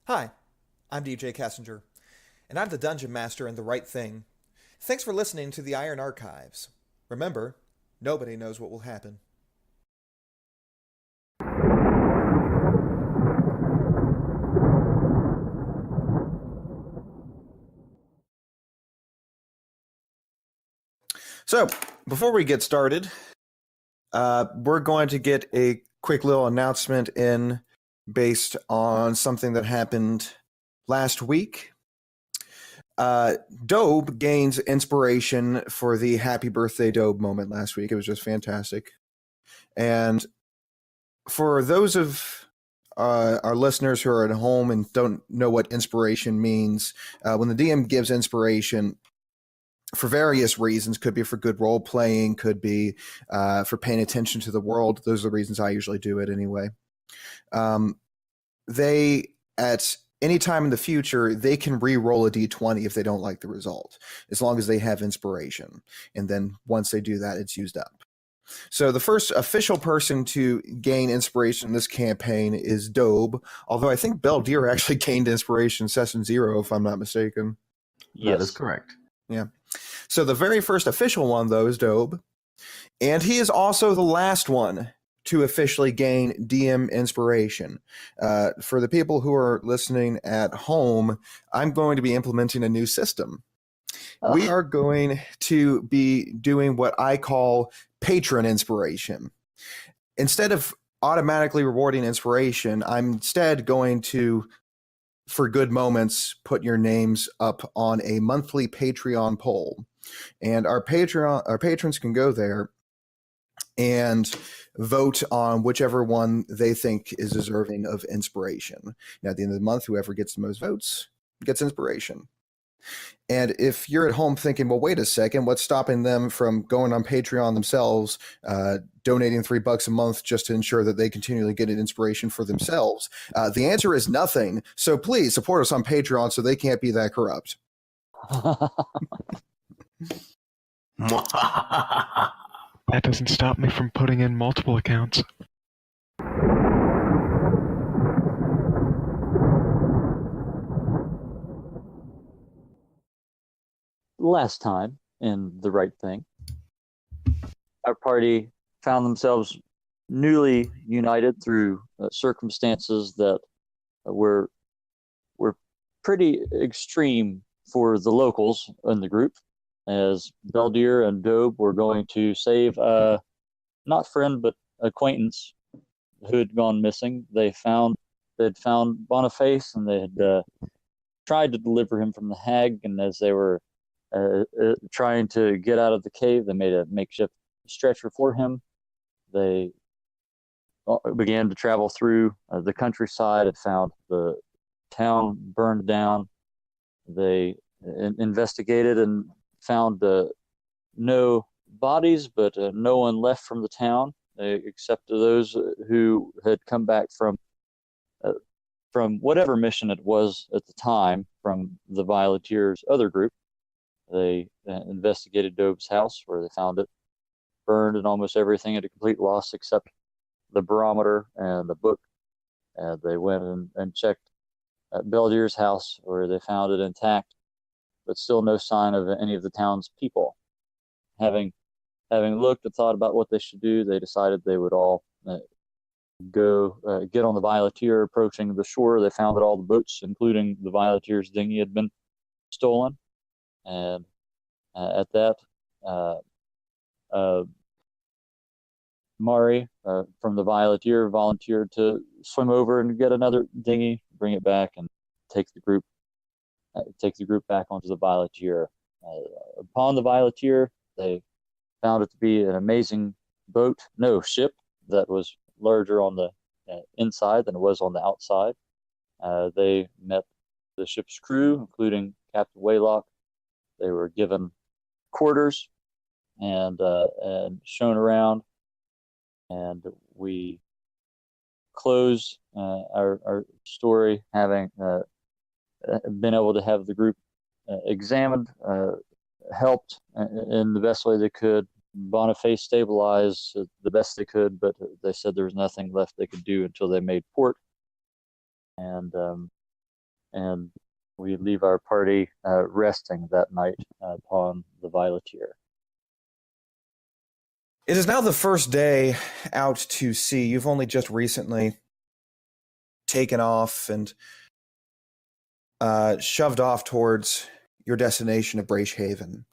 Hi, I'm DJ Kessinger, and I'm the Dungeon Master in The Right Thing. Thanks for listening to the Iron Archives. Remember, nobody knows what will happen. So, before we get started, we're going to get a quick little announcement in based on something that happened last week. Dobe gains inspiration for the Happy Birthday Dobe moment last week. It was just fantastic. And for those of our listeners who are at home and don't know what inspiration means, when the DM gives inspiration, for various reasons, could be for good role playing, could be for paying attention to the world. Those are the reasons I usually do it anyway. They, at any time in the future, they can re-roll a d20 if they don't like the result, as long as they have inspiration. And then once they do that, it's used up. So the first official person to gain inspiration in this campaign is Dobe, although I think Beldir actually gained inspiration in Session 0, if I'm not mistaken. That is Yes. correct. Yeah. So the very first official one, though, is Dobe. And he is also the last one to officially gain DM inspiration. For the people who are listening at home, I'm going to be implementing a new system. We are going to be doing what I call patron inspiration. Instead of automatically rewarding inspiration, I'm instead going to, for good moments, put your names up on a monthly Patreon poll. And our patrons can go there and vote on whichever one they think is deserving of inspiration. Now, at the end of the month, whoever gets the most votes gets inspiration. And if you're at home thinking, well, wait a second, what's stopping them from going on Patreon themselves, donating $3 a month just to ensure that they continually get an inspiration for themselves? The answer is nothing. So please support us on Patreon so they can't be that corrupt. That doesn't stop me from putting in multiple accounts. Last time in The Right Thing, our party found themselves newly united through circumstances that were pretty extreme for the locals in the group, as Beldir and Dobe were going to save not friend but acquaintance who had gone missing. They'd found Boniface, and they had tried to deliver him from the hag, and as they were trying to get out of the cave, they made a makeshift stretcher for him. They began to travel through the countryside and found the town burned down. They investigated and found no bodies, but no one left from the town except those who had come back from whatever mission it was at the time from the Violeteers' other group. They investigated Dobe's house, where they found it burned and almost everything at a complete loss except the barometer and the book. They went and checked at Beldir's house, where they found it intact, but still no sign of any of the town's people. Having looked and thought about what they should do, they decided they would all go get on the Violeteer. Approaching the shore, they found that all the boats, including the Violeteer's dinghy, had been stolen. And at that, Mari from the Violeteer volunteered to swim over and get another dinghy, bring it back, and take the group back onto the Violeteer. Upon the Violeteer, they found it to be an amazing ship that was larger on the inside than it was on the outside. They met the ship's crew, including Captain Waylock. They were given quarters and shown around, and we close our story having been able to have the group examined, helped in the best way they could. Boniface stabilized the best they could, but they said there was nothing left they could do until they made port. And and we leave our party resting that night upon the Violeteer. It is now the first day out to sea. You've only just recently taken off and shoved off towards your destination of Brace Haven.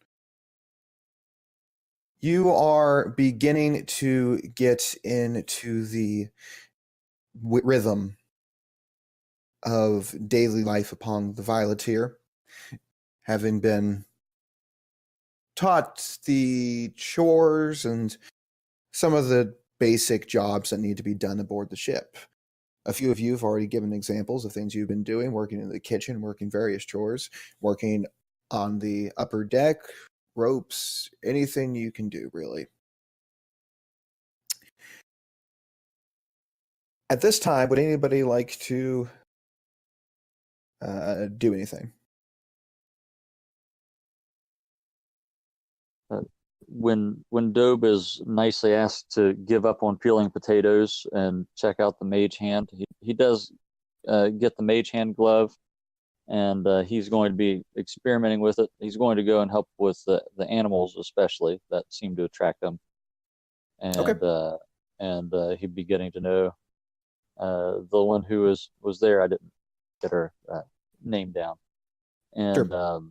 You are beginning to get into the rhythm of daily life upon the Violeteer, having been taught the chores and some of the basic jobs that need to be done aboard the ship. A few of you have already given examples of things you've been doing, working in the kitchen, working various chores, working on the upper deck, ropes, anything you can do, really. At this time, would anybody like to do anything? When Dobe is nicely asked to give up on peeling potatoes and check out the mage hand, he does get the mage hand glove, and he's going to be experimenting with it. He's going to go and help with the animals, especially that seem to attract him, and he'd be getting to know the one who was there. I didn't get her name down, and Sure.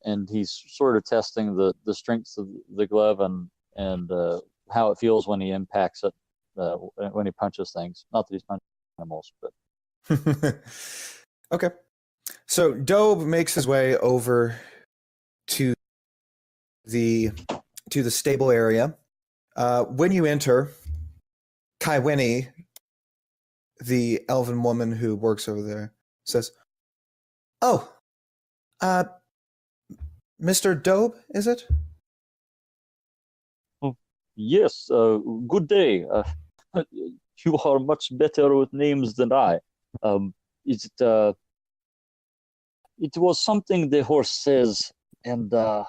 And he's sort of testing the strengths of the glove and how it feels when he impacts it, when he punches things. Not that he's punching animals, but Okay. So Dobe makes his way over to the stable area. When you enter, Kai Winnie, the elven woman who works over there, says, "Oh, Mr. Dobe, is it?" yes, good day. You are much better with names than I. Is it? It was something the horse says, and the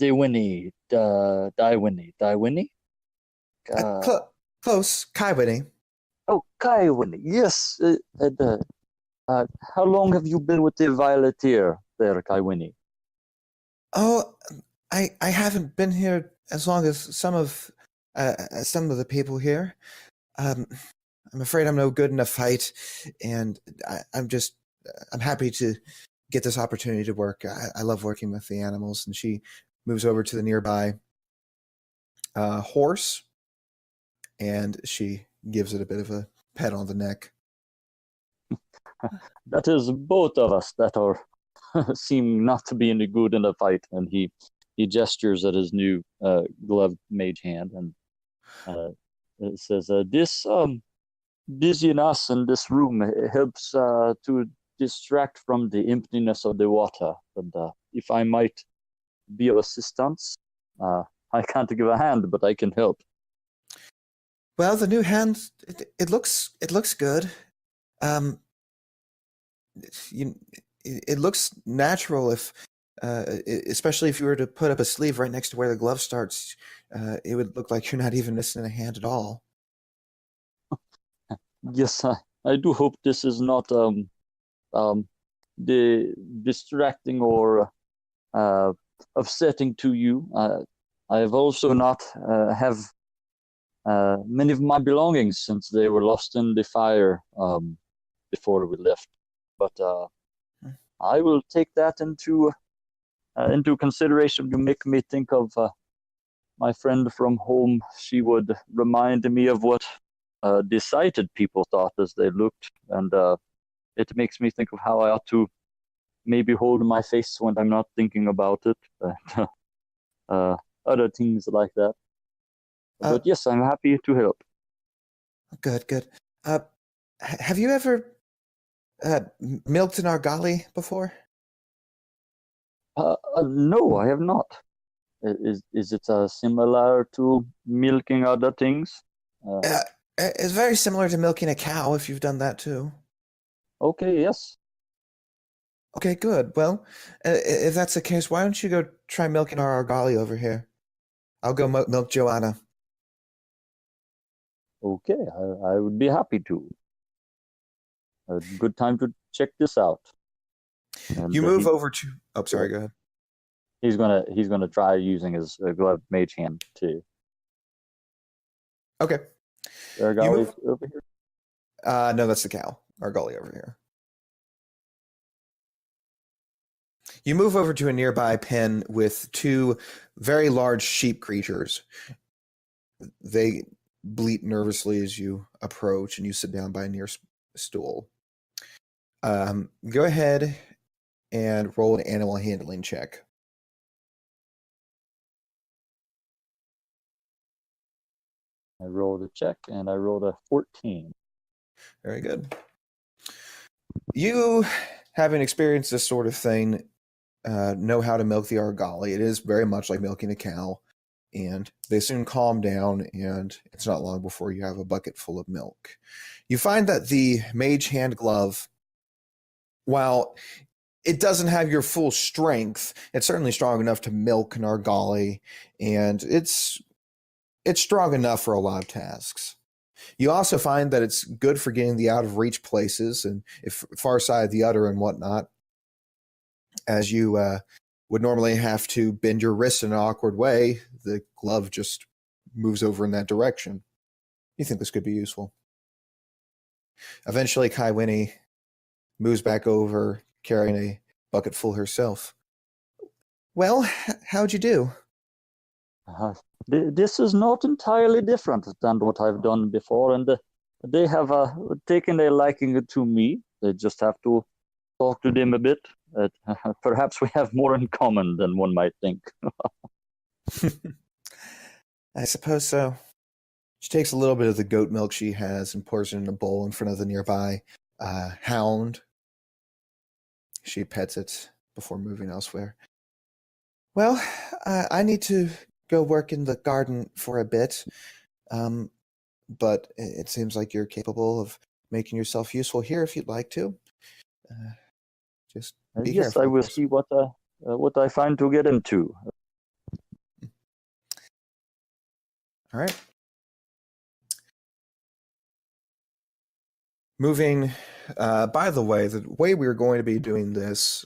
Winnie, die Winnie. Close, Kai Winnie. Oh, Kai Winnie. Yes. How long have you been with the Violeteer there, Kai Winnie? Oh, I haven't been here as long as some of the people here. I'm afraid I'm no good in a fight, and I'm happy to get this opportunity to work. I love working with the animals. And she moves over to the nearby horse, and she gives it a bit of a pat on the neck. That is both of us that are seem not to be any good in a fight. And he gestures at his new gloved mage hand and it says, "This busyness in this room helps to distract from the emptiness of the water. And if I might be of assistance, I can't give a hand, but I can help." Well, the new hand, it looks good. It looks natural especially if you were to put up a sleeve right next to where the glove starts. It would look like you're not even missing a hand at all. Yes, I do hope this is not the distracting or upsetting to you. I have also not have many of my belongings since they were lost in the fire before we left. But I will take that into consideration to make me think of my friend from home. She would remind me of what the sighted people thought as they looked, and it makes me think of how I ought to maybe hold my face when I'm not thinking about it, other things like that. But yes, I'm happy to help. Good. Have you ever milked an argali before? No, I have not. Is it similar to milking other things? It's very similar to milking a cow, if you've done that too. Okay, yes. Okay, good. Well, if that's the case, why don't you go try milking our argali over here? I'll go milk Joanna. Okay, I would be happy to. a good time to check this out. And You move over to. Oh, sorry. Go ahead. he's gonna try using his gloved mage hand too. Okay. Argali's over here. No, that's the cow. Argali over here. You move over to a nearby pen with two very large sheep creatures. They bleat nervously as you approach, and you sit down by a near stool. Go ahead and roll an animal handling check. I rolled a check, and I rolled a 14. Very good. You, having experienced this sort of thing, know how to milk the Argali. It is very much like milking a cow, and they soon calm down, and it's not long before you have a bucket full of milk. You find that the mage hand glove, while it doesn't have your full strength, it's certainly strong enough to milk an Argali, and it's strong enough for a lot of tasks. You also find that it's good for getting the out of reach places and if far side the udder and whatnot, as you would normally have to bend your wrist in an awkward way. The glove just moves over in that direction. You think this could be useful. Eventually, Kai Winnie moves back over carrying a bucket full herself. Well, how'd you do? This is not entirely different than what I've done before, and they have taken a liking to me. They just have to talk to them a bit. Perhaps we have more in common than one might think. I suppose so. She takes a little bit of the goat milk she has and pours it in a bowl in front of the nearby hound. She pets it before moving elsewhere. Well, I need to go work in the garden for a bit, but it seems like you're capable of making yourself useful here if you'd like to. Just be Yes, careful. I will see what I find to get into. All right. Moving, by the way we're going to be doing this,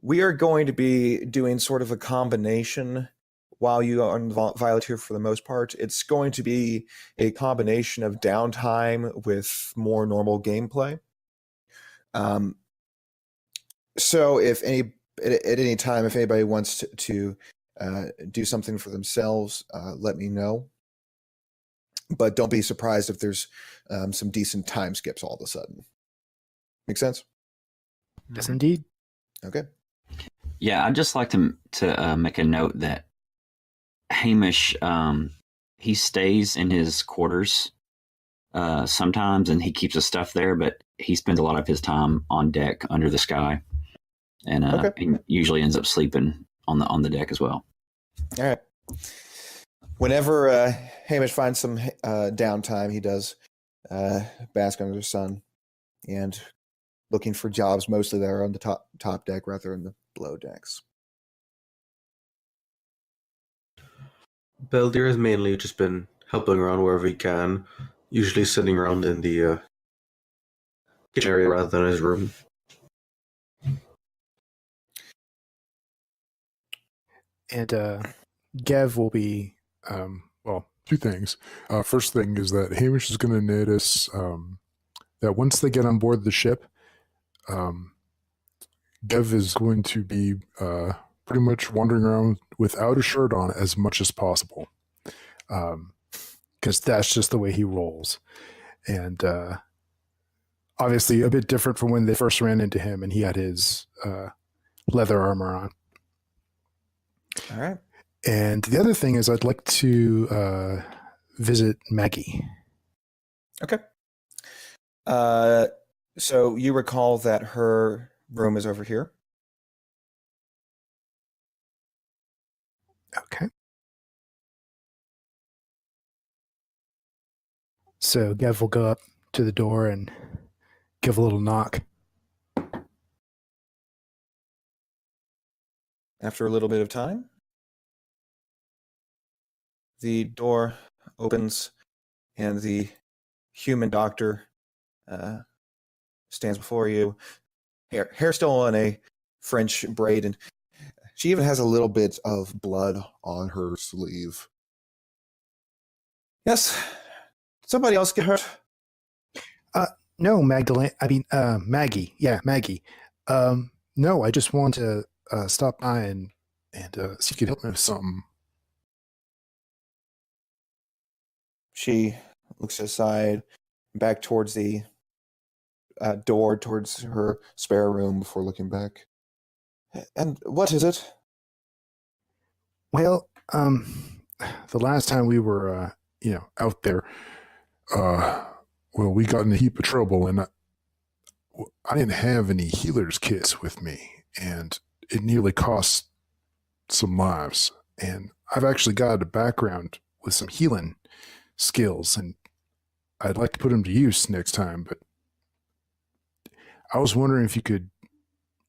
we are going to be doing sort of a combination while you are on Violet here for the most part. It's going to be a combination of downtime with more normal gameplay. So if at any time, if anybody wants to do something for themselves, let me know. But don't be surprised if there's some decent time skips all of a sudden. Make sense? Yes, indeed. Okay. Yeah, I'd just like to make a note that Hamish, he stays in his quarters sometimes, and he keeps his stuff there, but he spends a lot of his time on deck under the sky, and he usually ends up sleeping on the deck as well. All right. Whenever Hamish finds some downtime, he does bask under the sun and looking for jobs mostly that are on the top deck rather than the below decks. Beldir has mainly just been helping around wherever he can, usually sitting around in the kitchen area rather than his room. And Gev will be, well, two things. First thing is that Hamish is going to notice that once they get on board the ship, Gev is going to be pretty much wandering around without a shirt on as much as possible, because that's just the way he rolls. And obviously a bit different from when they first ran into him and he had his leather armor on. All right. And the other thing is I'd like to visit Maggie. Okay. So you recall that her room is over here. Okay. So Gev will go up to the door and give a little knock. After a little bit of time, the door opens and the human doctor stands before you, hair still on a French braid, and she even has a little bit of blood on her sleeve. Yes. Somebody else get hurt? No, Magdalene. I mean, Maggie. Yeah, Maggie. No, I just want to stop by and see if you could help me with something. She looks aside, back towards the door, towards her spare room before looking back. And what is it? Well, the last time we were, out there, Well, we got in a heap of trouble, and I didn't have any healer's kits with me, and it nearly cost some lives. And I've actually got a background with some healing skills, and I'd like to put them to use next time. But I was wondering if you could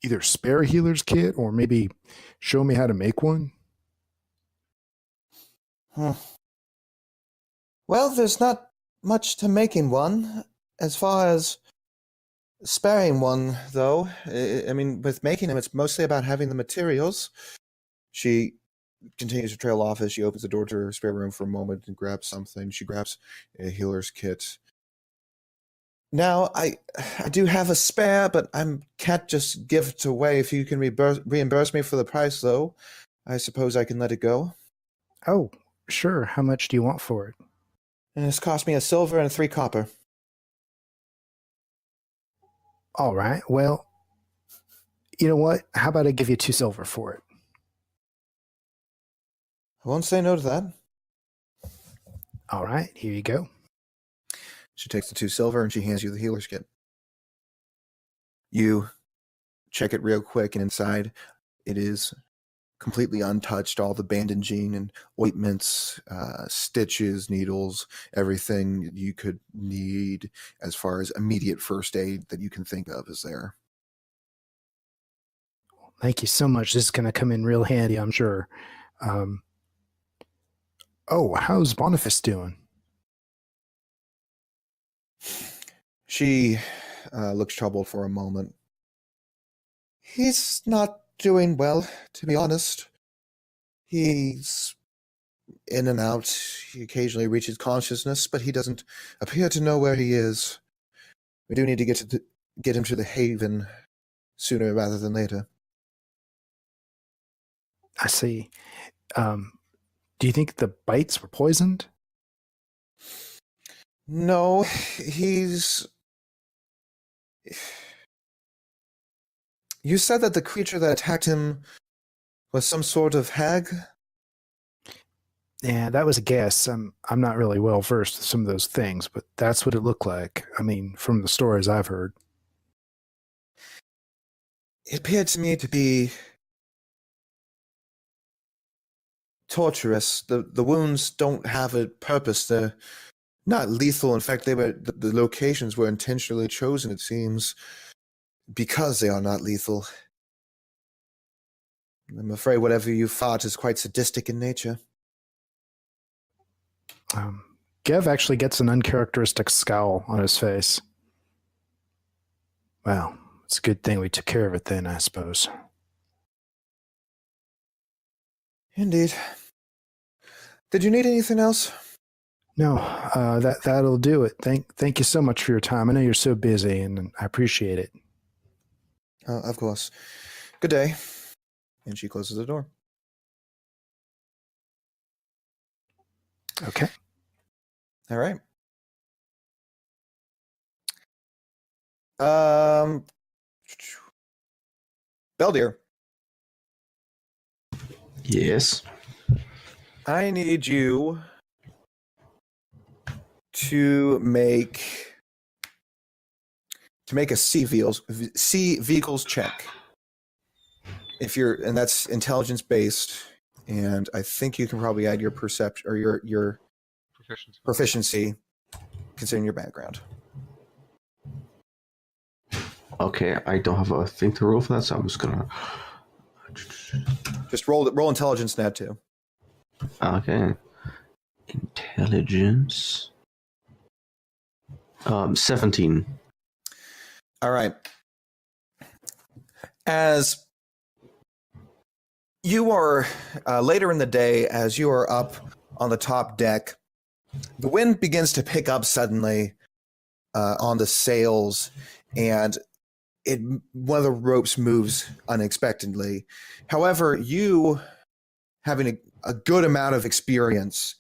either spare a healer's kit or maybe show me how to make one. Well, there's not much to making one. As far as sparing one, though, I mean, with making them, it's mostly about having the materials. She continues to trail off as she opens the door to her spare room for a moment and grabs something. She grabs a healer's kit. Now, I do have a spare, but I can't just give it away. If you can reimburse me for the price, though, I suppose I can let it go. Oh, sure. How much do you want for it? And it's cost me a silver and 3 copper. All right. Well, you know what? How about I give you 2 silver for it? I won't say no to that. All right. Here you go. She takes the 2 silver and she hands you the healer's kit. You check it real quick, and inside it is completely untouched. All the bandaging and ointments, stitches, needles, everything you could need as far as immediate first aid that you can think of is there. Thank you so much. This is going to come in real handy, I'm sure. How's Boniface doing? She looks troubled for a moment. He's not doing well, to be honest. He's in and out. He occasionally reaches consciousness, but he doesn't appear to know where he is. We do need to get him to the Haven sooner rather than later. I see. Do you think the bites were poisoned? No, he's... You said that the creature that attacked him was some sort of hag? Yeah, that was a guess. I'm not really well versed with some of those things, but that's what it looked like. I mean, from the stories I've heard. It appeared to me to be torturous. The wounds don't have a purpose. They're not lethal. In fact, the locations were intentionally chosen, it seems, because they are not lethal. I'm afraid whatever you fought is quite sadistic in nature. Gev actually gets an uncharacteristic scowl on his face. Well, it's a good thing we took care of it then, I suppose. Indeed. Did you need anything else? No, that'll do it. Thank you so much for your time. I know you're so busy, and I appreciate it. Of course. Good day. And she closes the door. Okay. All right. Beldeer, Yes. I need you to make a sea vehicles check. And that's intelligence based, and I think you can probably add your perception or your proficiency considering your background. Okay, I don't have a thing to roll for that, so I'm just gonna Just roll intelligence net too. Okay. Intelligence. 17. All right. As you are later in the day, as you are up on the top deck, the wind begins to pick up suddenly on the sails, and one of the ropes moves unexpectedly. However, you, having a good amount of experience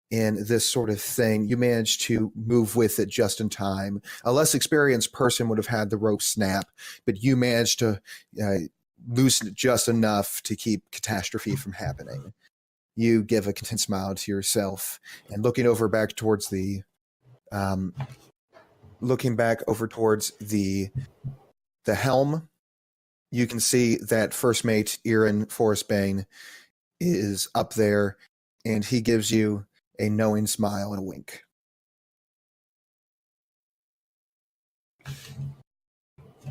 in this sort of thing, you manage to move with it just in time. A less experienced person would have had the rope snap, but you managed to loosen it just enough to keep catastrophe from happening. You give a content smile to yourself, and looking back towards the helm, you can see that First Mate Erin Forrestbane is up there, and he gives you a knowing smile and a wink.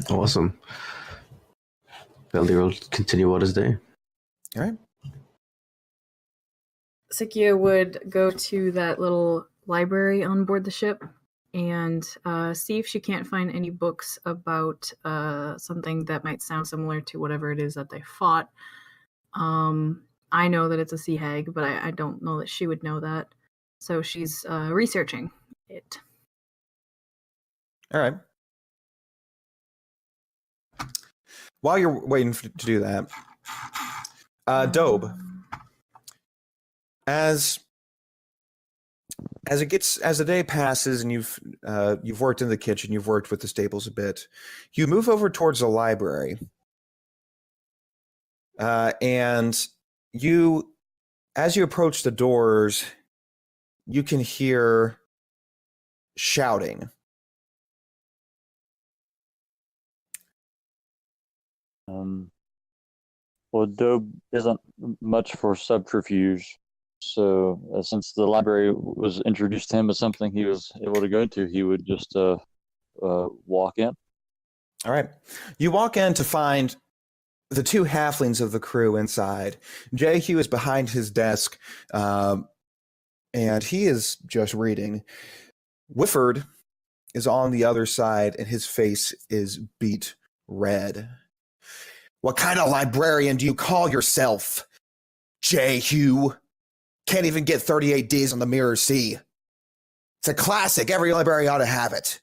Awesome. Veldir will continue on his day. All right. Sikia would go to that little library on board the ship and see if she can't find any books about something that might sound similar to whatever it is that they fought. I know that it's a sea hag, but I don't know that she would know that. So she's researching it. All right. While you're waiting to do that, Dobe, as the day passes and you've worked in the kitchen, you've worked with the stables a bit, you move over towards the library, and as you approach the doors, you can hear shouting. Well, Dobe isn't much for subterfuge, so since the library was introduced to him as something he was able to go to, he would just walk in. All right. You walk in to find the two halflings of the crew inside. Jehu is behind his desk, and he is just reading. Whifford is on the other side, and his face is beet red. What kind of librarian do you call yourself, Jehu? Can't even get 38 days on the Mirror Sea. It's a classic. Every library ought to have it.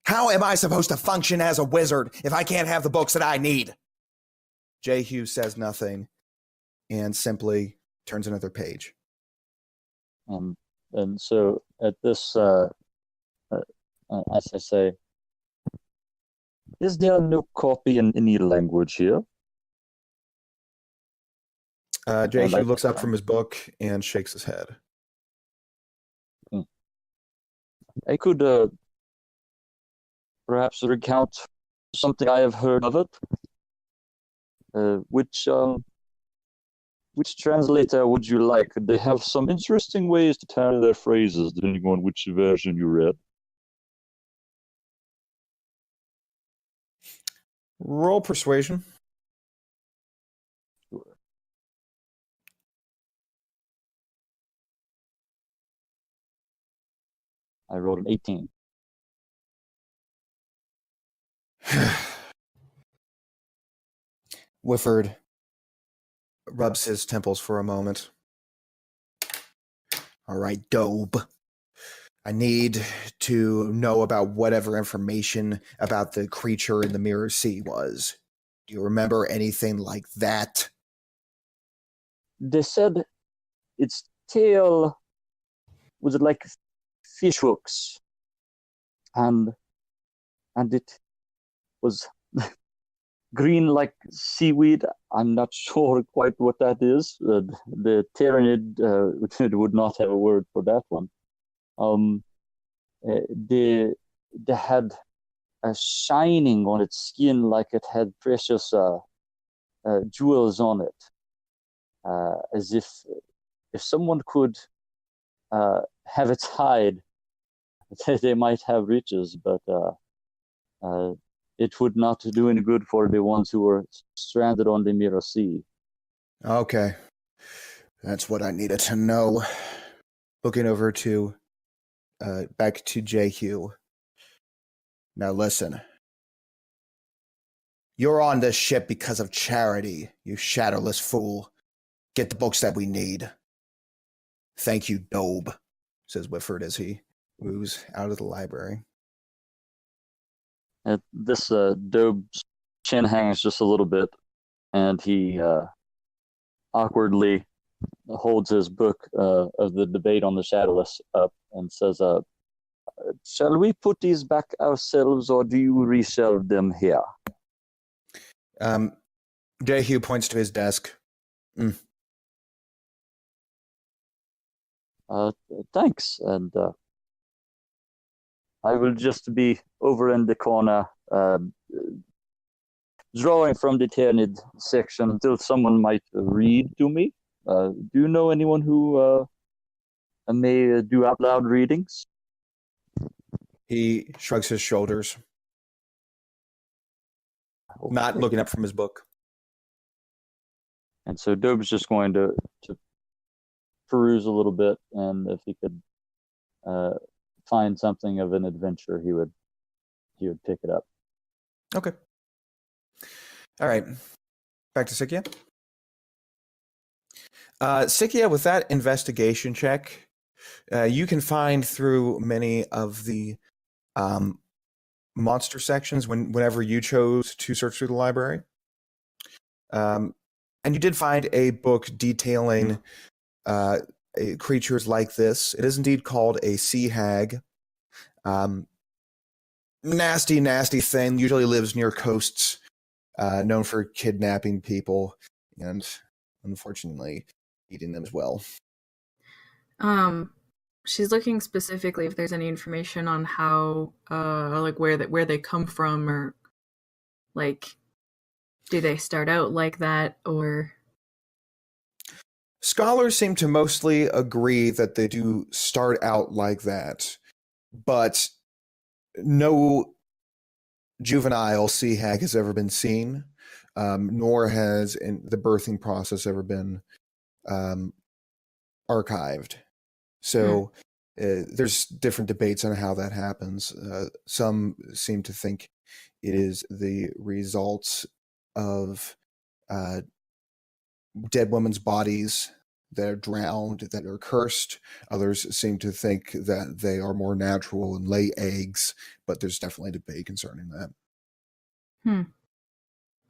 How am I supposed to function as a wizard if I can't have the books that I need? Jehu says nothing and simply turns another page. And so at this, as I say, is there no copy in any language here? Jehu looks up from his book and shakes his head. I could perhaps recount something I have heard of it. Which translator would you like? They have some interesting ways to turn their phrases depending on which version you read. Roll persuasion. Sure. I rolled an 18. Whifford rubs his temples for a moment. All right, Dobe. I need to know about whatever information about the creature in the Mirror Sea was. Do you remember anything like that? They said its tail was like fish hooks, and it was green like seaweed. I'm not sure quite what that is. The Tyranid would not have a word for that one. They had a shining on its skin like it had precious jewels on it, as if someone could have its hide, they might have riches, but it would not do any good for the ones who were stranded on the Mirror Sea. Okay. That's what I needed to know. Looking over to back to Jehu. Now listen, You're on this ship because of charity, you shadowless fool. Get the books that we need. Thank you, Dobe, says Whitford as he moves out of the library. At this, Dobe's chin hangs just a little bit, and he awkwardly holds his book of the debate on the shadowless up and says, shall we put these back ourselves, or do you reshelve them here? Jehu points to his desk. Thanks, and I will just be over in the corner drawing from the Tyrannid section until someone might read to me. Do you know anyone who may do out loud readings? He shrugs his shoulders, not looking up from his book. And so Dobe's just going to peruse a little bit, and if he could find something of an adventure, he would pick it up. Okay. All right. Back to Sikia. Sikia, with that investigation check, you can find through many of the monster sections whenever you chose to search through the library. And you did find a book detailing creatures like this. It is indeed called a sea hag. Nasty, nasty thing. Usually lives near coasts, known for kidnapping people and, unfortunately, eating them as well. She's looking specifically if there's any information on how, like where they come from, or like, do they start out like that, or? Scholars seem to mostly agree that they do start out like that, but no juvenile sea hag has ever been seen, nor has the birthing process ever been archived. So there's different debates on how that happens. Some seem to think it is the results of dead women's bodies that are drowned, that are cursed. Others seem to think that they are more natural and lay eggs, but there's definitely debate concerning that.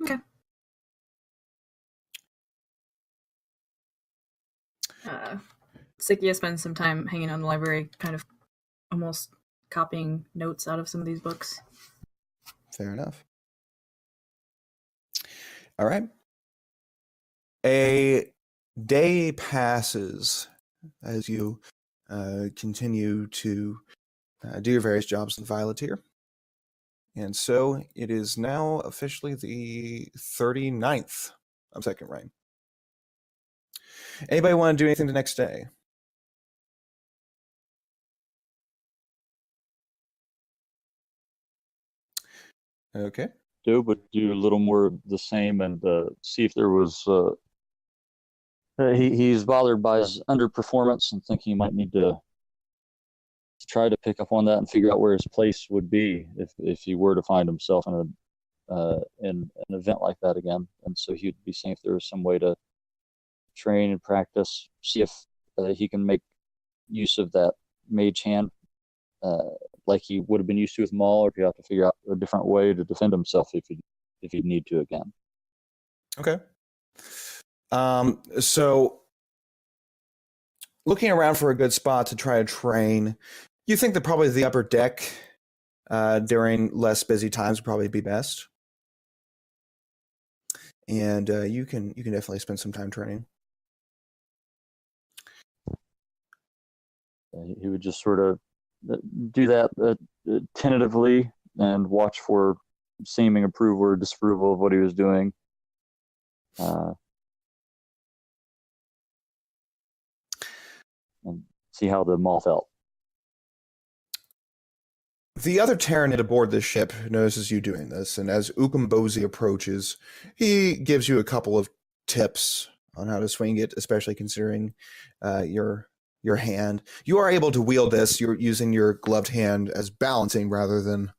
Okay. Sikia spends some time hanging out in the library, kind of almost copying notes out of some of these books. Fair enough. All right. A day passes as you continue to do your various jobs in Violeteer. And so it is now officially the 39th of Second Reign. Anybody want to do anything the next day? Okay. Dobe would do a little more of the same and see if there was. He's bothered by his underperformance and think he might need to try to pick up on that and figure out where his place would be if he were to find himself in an event like that again. And so he would be saying if there was some way to train and practice, see if he can make use of that mage hand like he would have been used to with Maul, or if you have to figure out a different way to defend himself if he'd need to again. Okay. So looking around for a good spot to try to train, you think that probably the upper deck during less busy times would probably be best. And you can definitely spend some time training. He would just sort of do that tentatively and watch for seeming approval or disapproval of what he was doing. And see how the Maul felt. The other Terranid aboard this ship notices you doing this, and as Ukumbozi approaches, he gives you a couple of tips on how to swing it, especially considering your hand. You are able to wield this. You're using your gloved hand as balancing rather than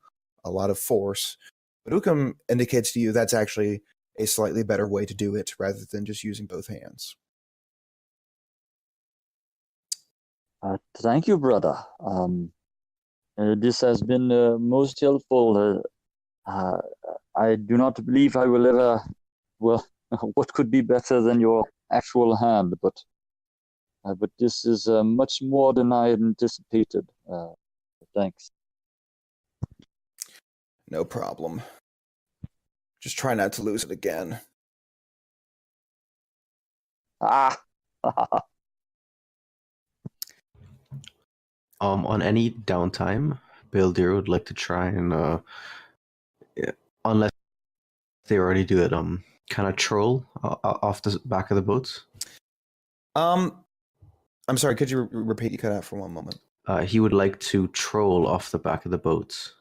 a lot of force. But Ukum indicates to you that's actually a slightly better way to do it rather than just using both hands. Thank you, brother. This has been most helpful. I do not believe I will ever. Well, what could be better than your actual hand? But this is much more than I had anticipated. Thanks. No problem. Just try not to lose it again. Ah. On any downtime, Beldir would like to try and, unless they already do it, kind of troll off the back of the boats. I'm sorry, could you repeat? You cut out for one moment. He would like to troll off the back of the boats.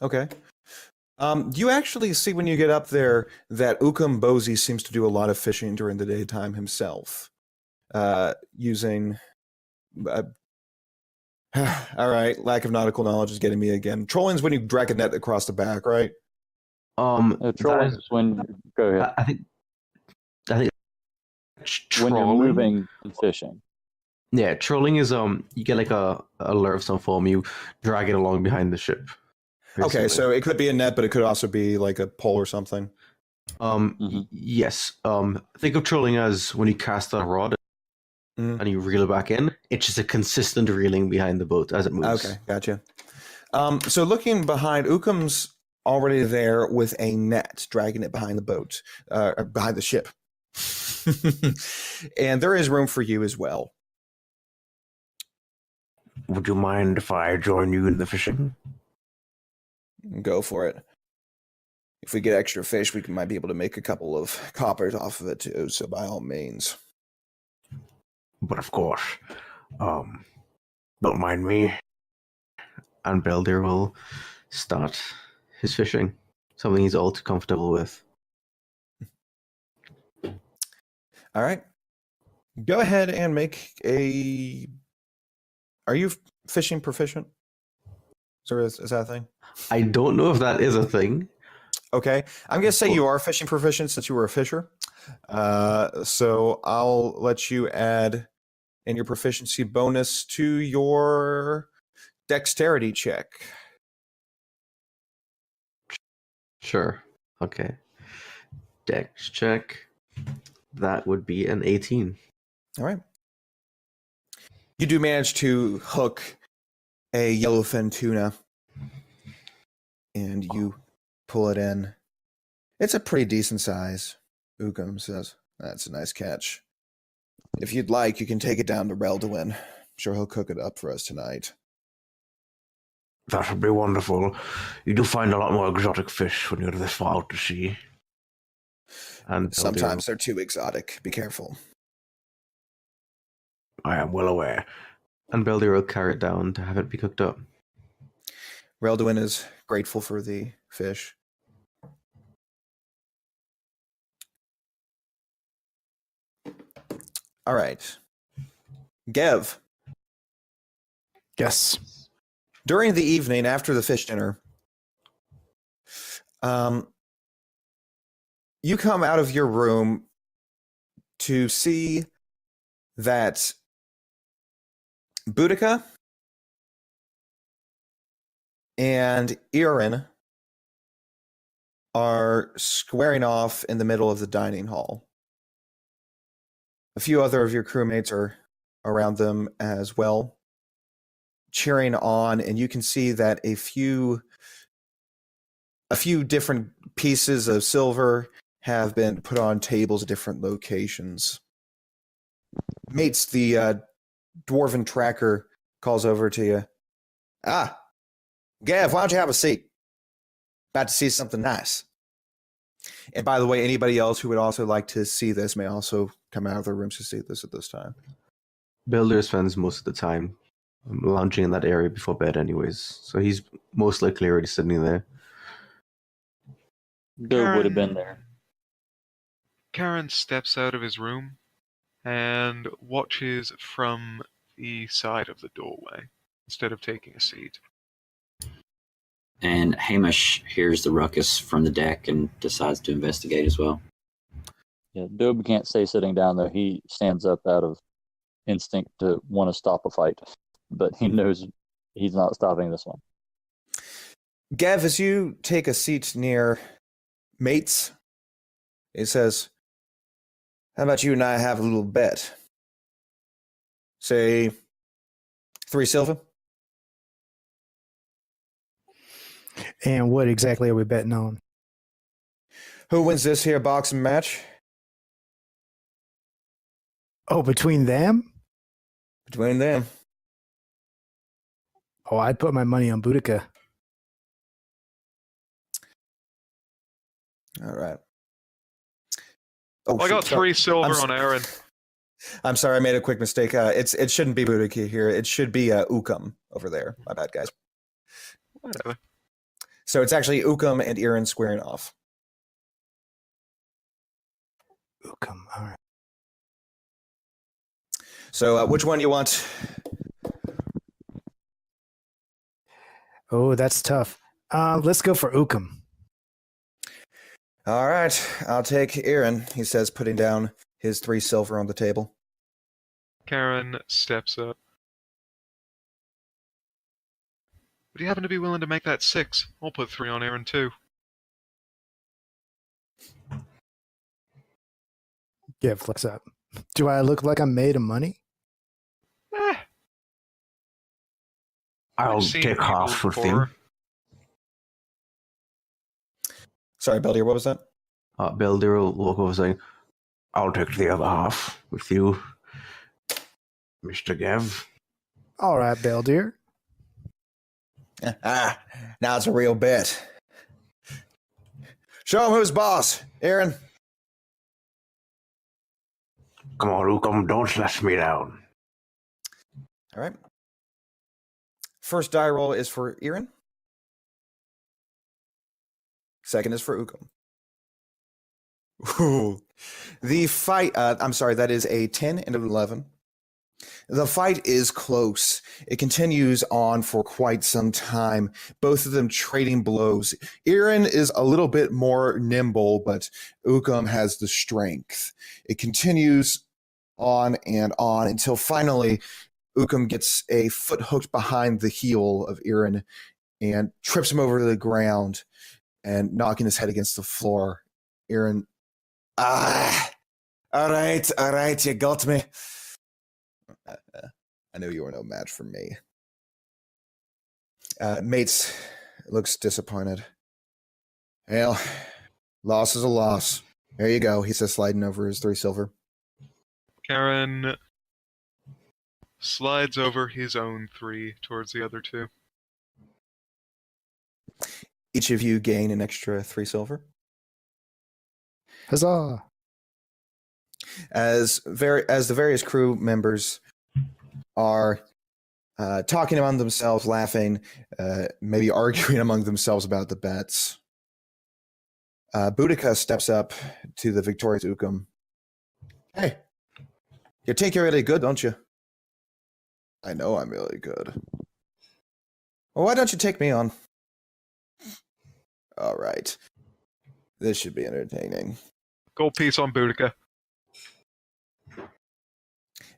Okay. You actually see when you get up there that Ukum Bozy seems to do a lot of fishing during the daytime himself, using. All right, lack of nautical knowledge is getting me again. Trolling's when you drag a net across the back, right? Trolling is when. Go ahead. I think When trolling, you're moving and fishing. Yeah, trolling is you get like a lure of some form. You drag it along behind the ship. Okay, basically. so it could be a net, but it could also be like a pole or something. Yes. Think of trolling as when you cast a rod and you reel it back in. It's just a consistent reeling behind the boat as it moves. Okay, gotcha. So looking behind, Ukum's already there with a net, dragging it behind the boat, behind the ship. And there is room for you as well. Would you mind if I join you in the fishing? Go for it. If we get extra fish, we might be able to make a couple of coppers off of it too, so by all means. But of course, don't mind me. And Beldir will start his fishing. Something he's all too comfortable with. All right. Go ahead and make a... Are you fishing proficient? Is that a thing? I don't know if that is a thing. Okay. I'm going to say you are fishing proficient since you were a fisher. So I'll let you add in your proficiency bonus to your dexterity check. Sure. Okay. Dex check. That would be an 18. All right. You do manage to hook a yellowfin tuna, and you pull it in. It's a pretty decent size. Ukum says, "That's a nice catch. If you'd like, you can take it down to Relduin. I'm sure he'll cook it up for us tonight." That would be wonderful. You do find a lot more exotic fish when you're this far out to sea. And sometimes they're too exotic. Be careful. I am well aware. And Beldir will carry it down to have it be cooked up. Relduin is grateful for the fish. All right. Gev. Yes. During the evening after the fish dinner, you come out of your room to see that Boudica and Erin are squaring off in the middle of the dining hall. A few other of your crewmates are around them as well, cheering on, and you can see that a few different pieces of silver have been put on tables at different locations. Mates, the dwarven tracker calls over to you. "Ah, Gav, why don't you have a seat? About to see something nice." And by the way, anybody else who would also like to see this may also come out of their rooms to see this at this time. Beldir spends most of the time lounging in that area before bed anyways, so he's most likely already sitting there. Bill would have been there. Karen steps out of his room and watches from the side of the doorway instead of taking a seat. And Hamish hears the ruckus from the deck and decides to investigate as well. Yeah, Dobe can't stay sitting down there. He stands up out of instinct to want to stop a fight, but he knows he's not stopping this one. Gav, as you take a seat near Mates, he says, "How about you and I have a little bet? Say 3 silver?" And what exactly are we betting on? Who wins this here boxing match? Oh, between them? Between them. Oh, I'd put my money on Boudica. All right. Oh, I got shoot, sorry. 3 silver I'm on Aaron. I'm sorry, I made a quick mistake. It shouldn't be Boudica here. It should be Ukum over there. My bad, guys. Whatever. So it's actually Ukum and Irin squaring off. Ukum, all right. So which one you want? Oh, that's tough. Let's go for Ukum. All right, I'll take Irin, he says, putting down his 3 silver on the table. Karen steps up. Would you happen to be willing to make that 6? I'll put 3 on Aaron too. Yeah, flex up. Do I look like I'm made of money? Eh, I'll I've seen take people half with you. before. Sorry, Beldier, what was that? Beldir will walk over saying, I'll take the other half with you, Mr. Gav. All right, Beldir. Now it's a real bet. Show him who's boss, Aaron. Come on, Ukum, don't let me down. All right. First die roll is for Aaron. Second is for Ukum. Ooh. The fight, I'm sorry, that is a 10 and an 11. The fight is close. It continues on for quite some time, both of them trading blows. Aaron is a little bit more nimble, but Ukum has the strength. It continues on and on until finally Ukum gets a foot hooked behind the heel of Aaron and trips him over to the ground and knocking his head against the floor. Aaron, all right, you got me. I knew you were no match for me. Mates looks disappointed. Well, loss is a loss. There you go, he says, sliding over his 3 silver. Karen slides over his own 3 towards the other 2. Each of you gain an extra 3 silver. Huzzah. As the various crew members are talking among themselves, laughing, maybe arguing among themselves about the bets, Boudica steps up to the victorious Ukum. Hey, you think you're really good, don't you? I know I'm really good. Well, why don't you take me on? All right. This should be entertaining. Gold piece on Boudica.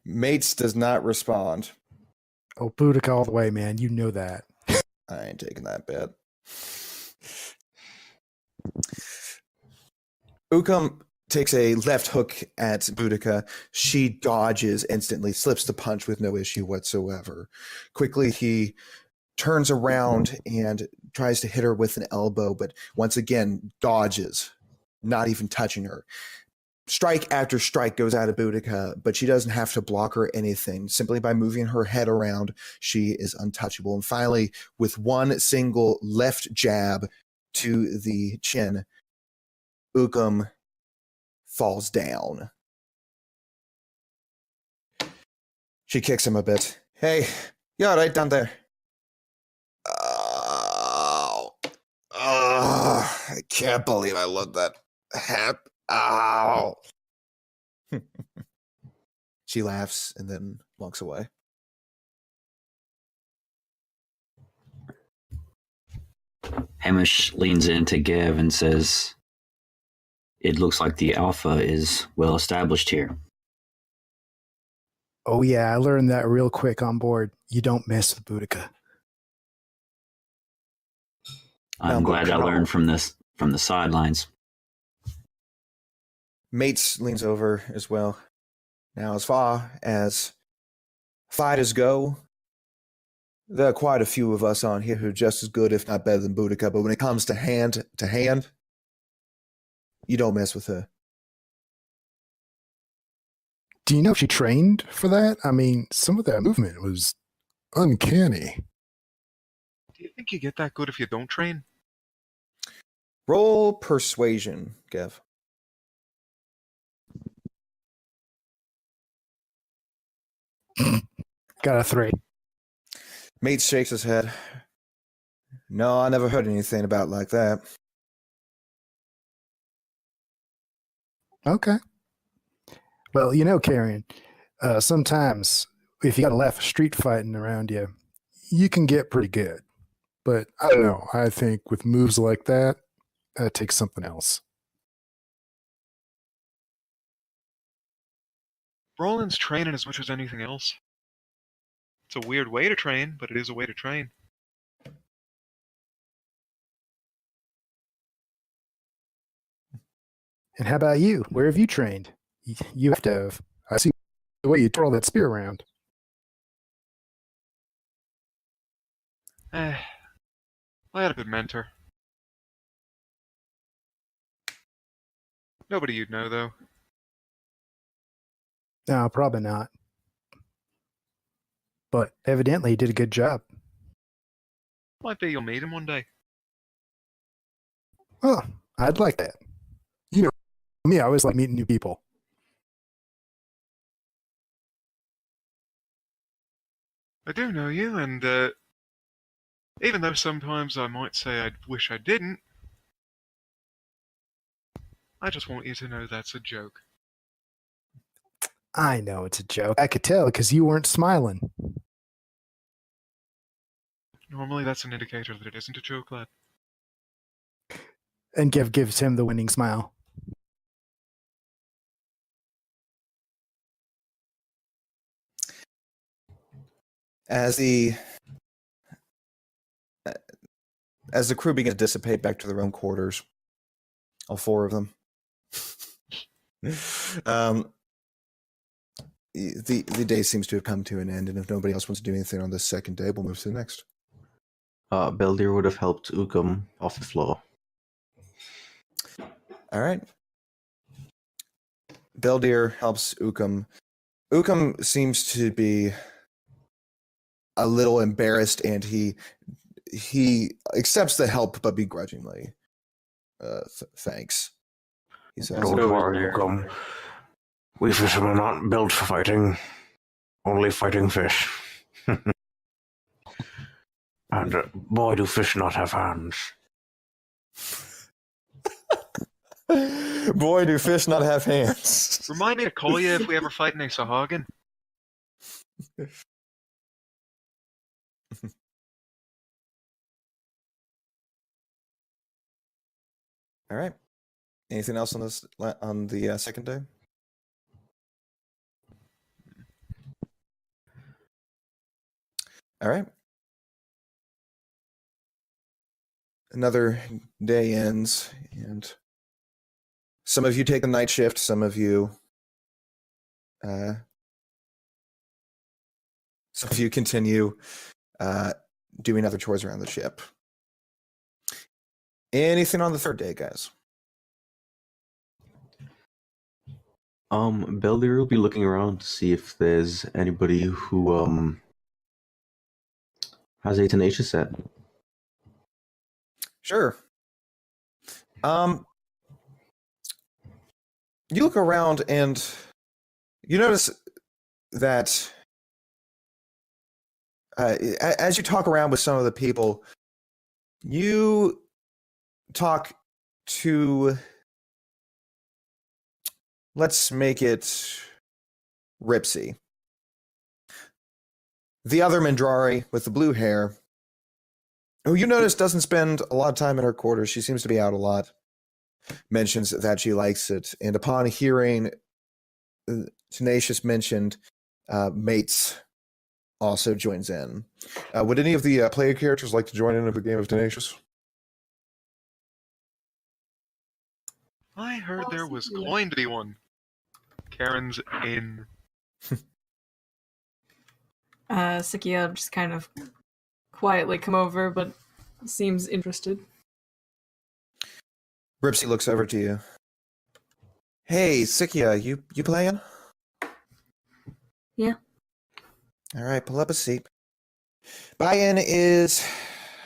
Mates does not respond. Oh, Boudica all the way, man. You know that. I ain't taking that bet. Ukum takes a left hook at Boudica. She dodges instantly, slips the punch with no issue whatsoever. Quickly, he turns around and tries to hit her with an elbow, but once again, dodges, not even touching her. Strike after strike goes out of Boudica, but she doesn't have to block or anything. Simply by moving her head around, she is untouchable. And finally, with one single left jab to the chin, Ukum falls down. She kicks him a bit. Hey, you all right down there? I can't believe I let that happen. Ow. She laughs and then walks away. Hamish leans in to Gev and says, "It looks like the Alpha is well established here." Oh yeah, I learned that real quick on board. You don't mess with Boudica. I'm glad I learned from the sidelines. Mates leans over as well. Now, as far as fighters go, there are quite a few of us on here who are just as good, if not better than Boudica, but when it comes to hand, you don't mess with her. Do you know if she trained for that? I mean, some of that movement was uncanny. Do you think you get that good if you don't train? Roll persuasion, Gev. Got a 3. Mate shakes his head. No, I never heard anything about like that. Okay. Well, you know, Carrion, sometimes if you got a laugh of street fighting around you, you can get pretty good. But I don't know. I think with moves like that, that takes something else. Roland's training as much as anything else. It's a weird way to train, but it is a way to train. And how about you? Where have you trained? You have to have. I see the way you twirl that spear around. I had a good mentor. Nobody you'd know, though. No, probably not. But evidently he did a good job. Might be you'll meet him one day. Oh, I'd like that. You know me, I always like meeting new people. I do know you, and even though sometimes I might say I wish I didn't, I just want you to know that's a joke. I know it's a joke. I could tell because you weren't smiling. Normally that's an indicator that it isn't a joke, lad. And Gev gives him the winning smile. As the crew begins to dissipate back to their own quarters, all 4 of them, the day seems to have come to an end, and if nobody else wants to do anything on this second day, we'll move to the next. Beldir would have helped Ukum off the floor. All right. Beldir helps Ukum. Ukum seems to be a little embarrassed, and he accepts the help, but begrudgingly. Thanks. He says, Don't worry, Ukum. We fishermen are not built for fighting. Only fighting fish. And boy, do fish not have hands. Boy, do fish not have hands. Remind me to call you if we ever fight in a Sahagin. All right. Anything else on the second day? All right. Another day ends, and some of you take the night shift. Some of you continue doing other chores around the ship. Anything on the third day, guys? Beldir will be looking around to see if there's anybody who has a tenacious set. Sure. You look around and you notice that as you talk around with some of the people, you talk to, let's make it Ripsy. The other Mandrari with the blue hair who you notice doesn't spend a lot of time in her quarters. She seems to be out a lot. Mentions that she likes it. And upon hearing Tenacious mentioned, Mates also joins in. Would any of the player characters like to join in a game of Tenacious? I heard there was going to be one. Karen's in. Sikia just kind of quietly come over, but seems interested. Ripsy looks over to you. Hey, Sikia, you playing? Yeah. All right, pull up a seat. Buy-in is,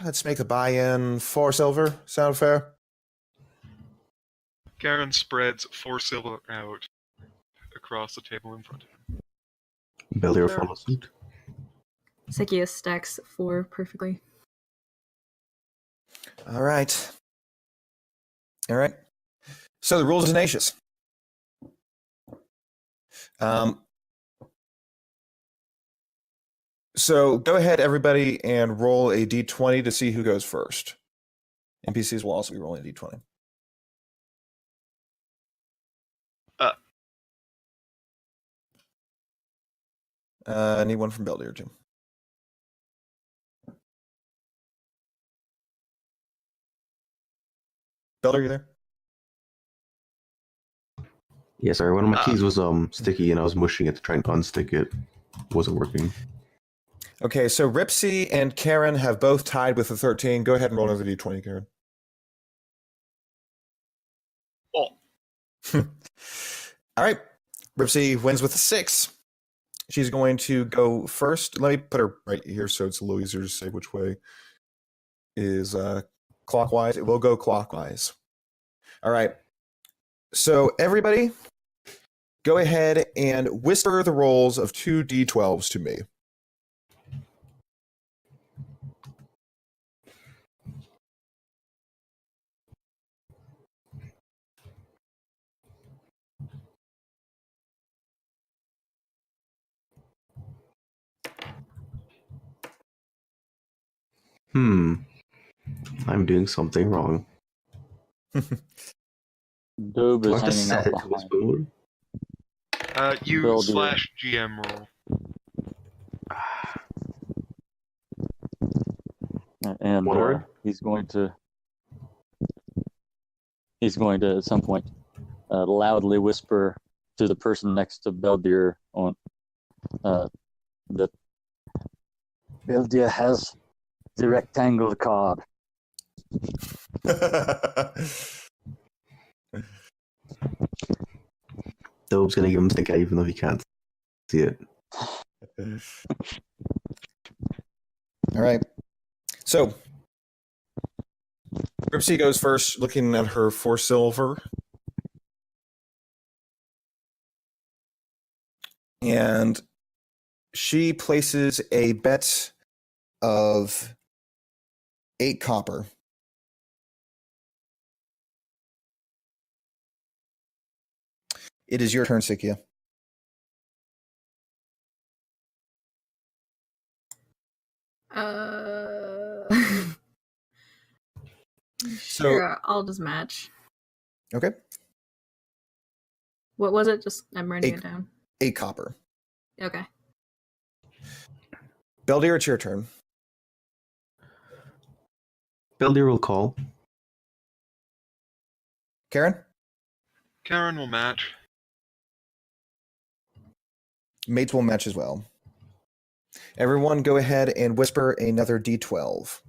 let's make the buy-in 4 silver. Sound fair? Karen spreads 4 silver out across the table in front of him. Bellier follows suit. Sikia stacks 4 perfectly. All right. All right. So the rules are Tenacious. So go ahead, everybody, and roll a d20 to see who goes first. NPCs will also be rolling a d20. I need one from Beldier, too. Beldier, you there? Yeah, sorry. One of my keys was sticky, and I was mushing it to try and unstick it. Wasn't working. Okay, so Ripsy and Karen have both tied with a 13. Go ahead and roll another d20, Karen. Oh. All right. Ripsy wins with a 6. She's going to go first. Let me put her right here so it's a little easier to say which way is clockwise. It will go clockwise. All right. So everybody, go ahead and whisper the rolls of 2 d12s to me. I'm doing something wrong. Dobe Do I is have to hanging set out it to behind. whisper mode? You Beldier. /GM roll. And One word? he's going to at some point loudly whisper to the person next to Beldier on that Beldier has the rectangle card. Dobe's gonna give him stink eye even though he can't see it. All right. So Ripsy goes first, looking at her 4 silver. And she places a bet of 8 copper. It is your turn, Sikia. Sure, I'll just match. Okay. What was it? Just I'm writing 8, it down. 8 copper. Okay. Beldier, it's your turn. Beldier will call. Karen? Karen will match. Mates will match as well. Everyone go ahead and whisper another d12.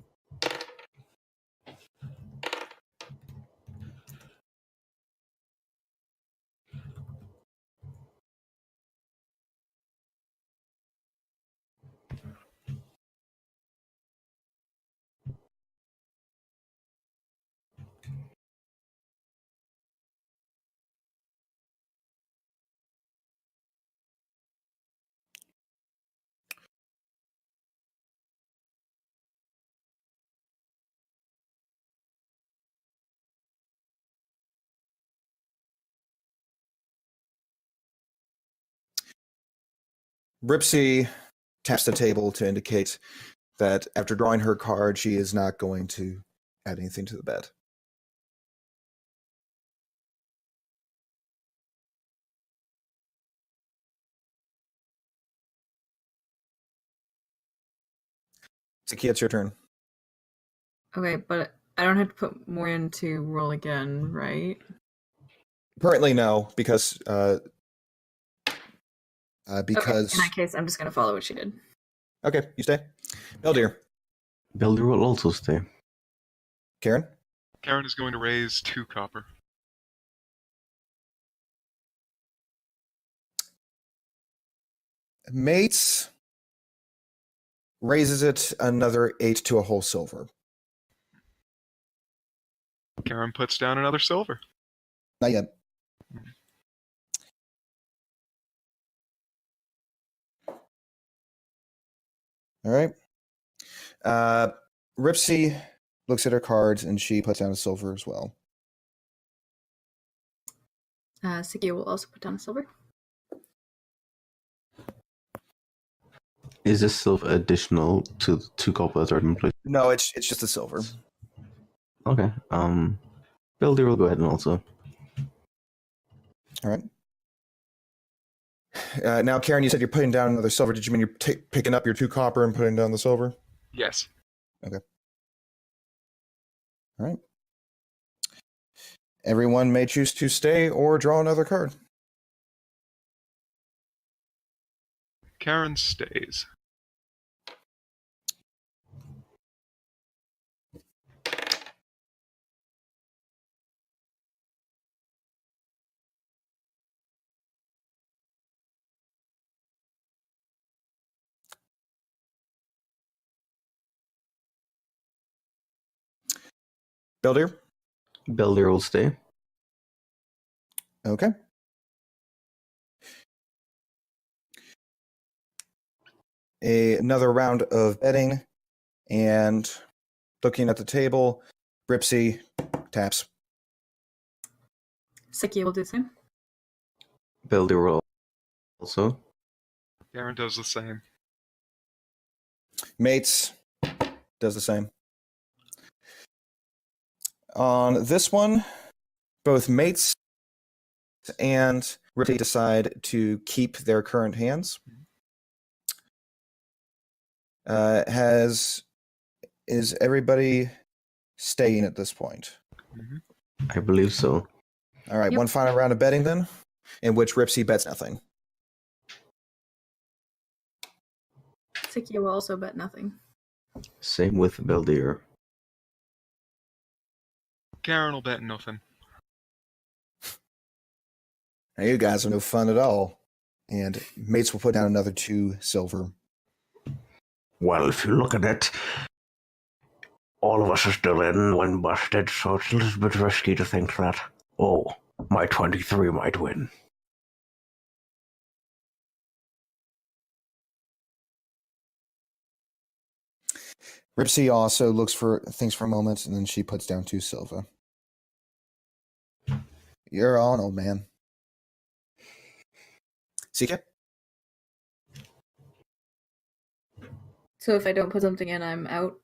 Ripsy taps the table to indicate that after drawing her card, she is not going to add anything to the bet. Siki, it's your turn. Okay, but I don't have to put more in to roll again, right? Apparently, no, because Okay, in that case, I'm just gonna follow what she did. okay, you stay. Beldir. Beldir will also stay. Karen. Karen is going to raise 2 copper. Mates raises it another 8 to a whole silver. Karen puts down another silver. Not yet. All right. Ripsy looks at her cards and she puts down a silver as well. Sikia will also put down a silver. Is this silver additional to the 2 copper that's already in place? No, it's just a silver. Okay. Beldir will go ahead and also. All right. Now, Karen, you said you're putting down another silver. Did you mean you're picking up your 2 copper and putting down the silver? Yes. Okay. All right. Everyone may choose to stay or draw another card. Karen stays. Beldir? Beldir will stay. Okay. Another round of betting, and looking at the table, Ripsy taps. Sikia will do the same. Beldir will also. Karen does the same. Mates does the same. On this one, both Mates and Ripsy decide to keep their current hands. Is everybody staying at this point? Mm-hmm. I believe so. All right, Yep. One final round of betting then, in which Ripsy bets nothing. Sikia will also bet nothing. Same with Beldir. Karen will bet nothing. Now you guys are no fun at all. And Mates will put down another 2 silver. Well, if you look at it, all of us are still in, one busted, so it's a little bit risky to think that, oh, my 23 might win. Ripsy also looks for things for a moment, and then she puts down 2 silver. You're on, old man. CK? So if I don't put something in, I'm out.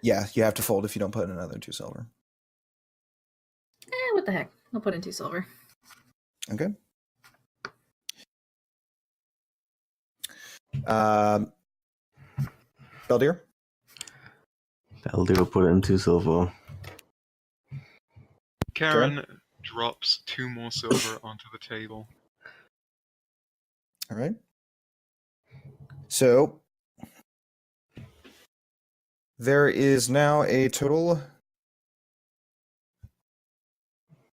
Yeah, you have to fold if you don't put in another 2 silver. What the heck? I'll put in 2 silver. Okay. Beldir? Beldir will put in 2 silver. Karen drops 2 more silver onto the table. All right. So there is now a total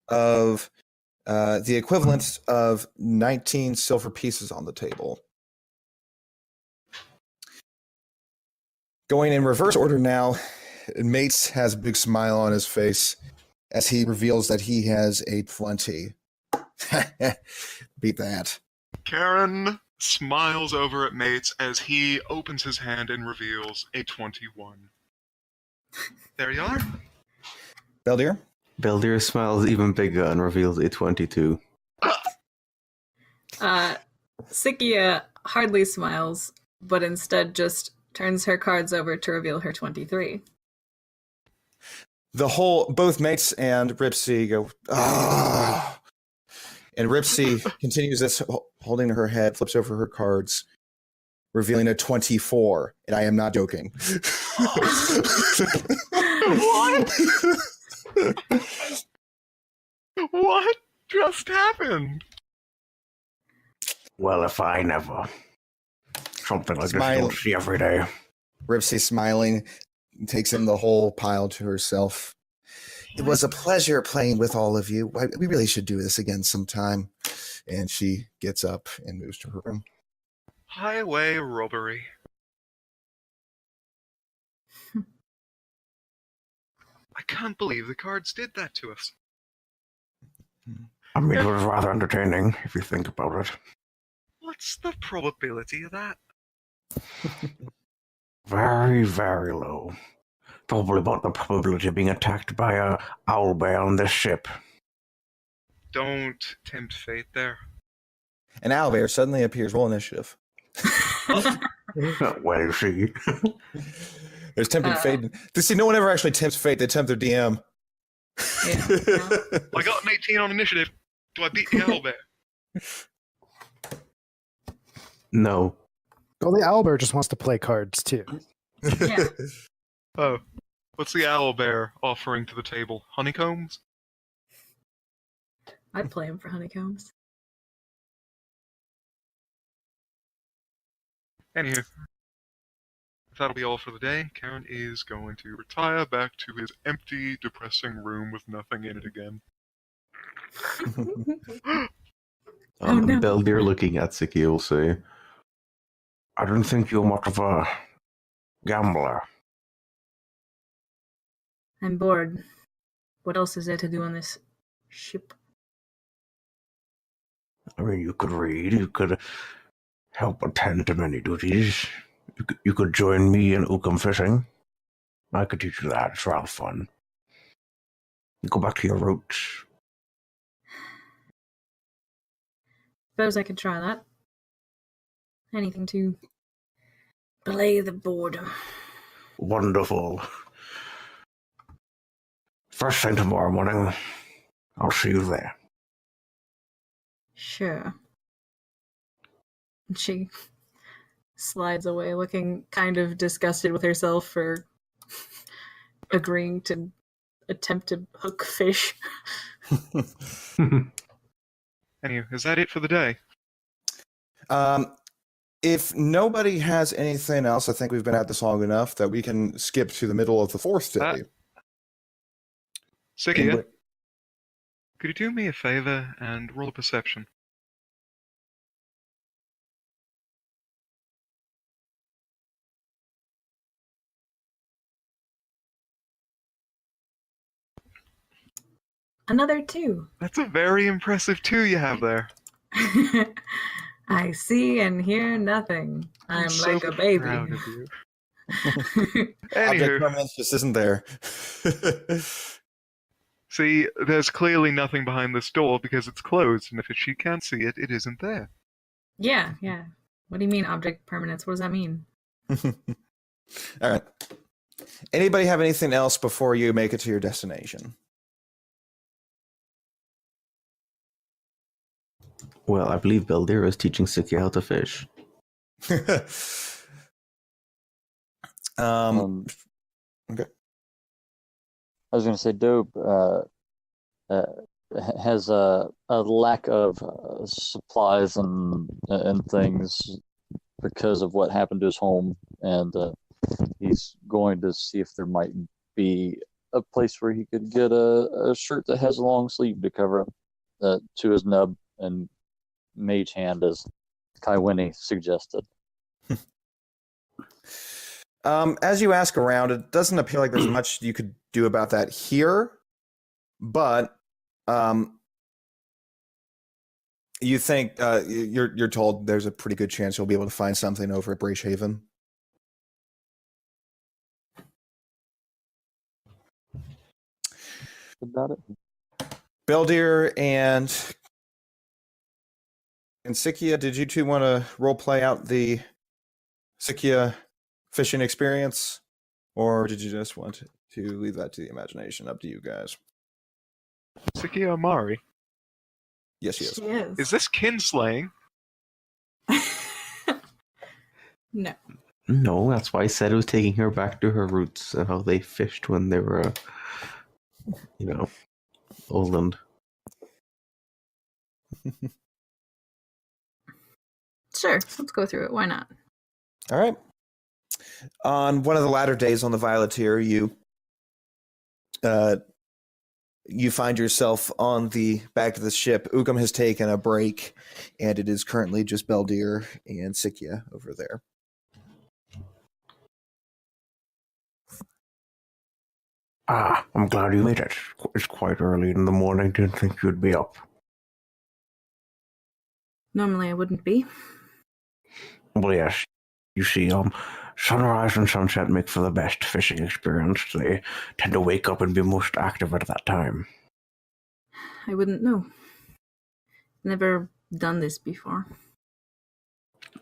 of the equivalent of 19 silver pieces on the table. Going in reverse order now, Mates has a big smile on his face as he reveals that he has a 20. Beat that. Karen smiles over at Mates as he opens his hand and reveals a 21. There you are. Beldir? Beldir smiles even bigger and reveals a 22. Sikia hardly smiles, but instead just turns her cards over to reveal her 23. Both Mates and Ripsy go, ah. And Ripsy continues this, holding her head, flips over her cards, revealing a 24. And I am not joking. What? What just happened? Well, if I never. Something like this you Smile. don't see every day. Ripsy smiling, takes in the whole pile to herself. It was a pleasure playing with all of you. We really should do this again sometime. And she gets up and moves to her room. Highway robbery. I can't believe the cards did that to us. I mean, it was rather entertaining, if you think about it. What's the probability of that? Very, very low. Probably about the probability of being attacked by a owlbear on this ship. Don't tempt fate there. An owlbear suddenly appears. Roll initiative. Well, you see. There's tempting fate. See, no one ever actually tempts fate. They tempt their DM. Yeah. I got an 18 on initiative. Do I beat the owlbear? No. Well, the owlbear just wants to play cards too. Yeah. Oh. What's the owlbear offering to the table? Honeycombs? I'd play him for honeycombs. Anywho. That'll be all for the day. Karen is going to retire back to his empty, depressing room with nothing in it again. Oh, no. Beldir looking at Siki will say, I don't think you're much of a gambler. I'm bored. What else is there to do on this ship? I mean, you could read, you could help attend to many duties. You could join me in Ukum fishing. I could teach you that. It's rather fun. Go back to your roots. Suppose I could try that. Anything to belay the boredom. Wonderful. First thing tomorrow morning, I'll see you there. Sure. And she slides away, looking kind of disgusted with herself for agreeing to attempt to hook fish. Anywho, is that it for the day? If nobody has anything else, I think we've been at this long enough that we can skip to the middle of the fourth day. Sikia, could you do me a favor and roll a perception? Another 2. That's a very impressive 2 you have there. I see and hear nothing. I'm so like a baby. proud of you. Object Anywho, permanence just isn't there. see, there's clearly nothing behind this door because it's closed, and if she can't see it, it isn't there. Yeah. What do you mean object permanence? What does that mean? All right. Anybody have anything else before you make it to your destination? well, I believe Beldir is teaching Siki how to fish. Okay. I was going to say, Dope has a lack of supplies and things because of what happened to his home, and he's going to see if there might be a place where he could get a shirt that has a long sleeve to cover up to his nub and mage hand, as Kaiwini suggested. As you ask around, it doesn't appear like there's much you could do about that here, but you think you're told there's a pretty good chance you'll be able to find something over at Bracehaven. About it. Beldir and Sikia, did you two want to role play out the Sikia fishing experience, or did you just want to leave that to the imagination? Up to you guys. Sakia Amari, Yes, yes. She is. is this kinslaying? No. No, that's why I said it was taking her back to her roots and how they fished when they were, Oland. Sure, let's go through it. Why not? All right. On one of the latter days on the Violeteer, you find yourself on the back of the ship. Ukum has taken a break, and it is currently just Beldir and Sikia over there. Ah, I'm glad you made it. It's quite early in the morning. Didn't think you'd be up. Normally I wouldn't be. Well, yes. You see, sunrise and sunset make for the best fishing experience. They tend to wake up and be most active at that time. I wouldn't know. Never done this before.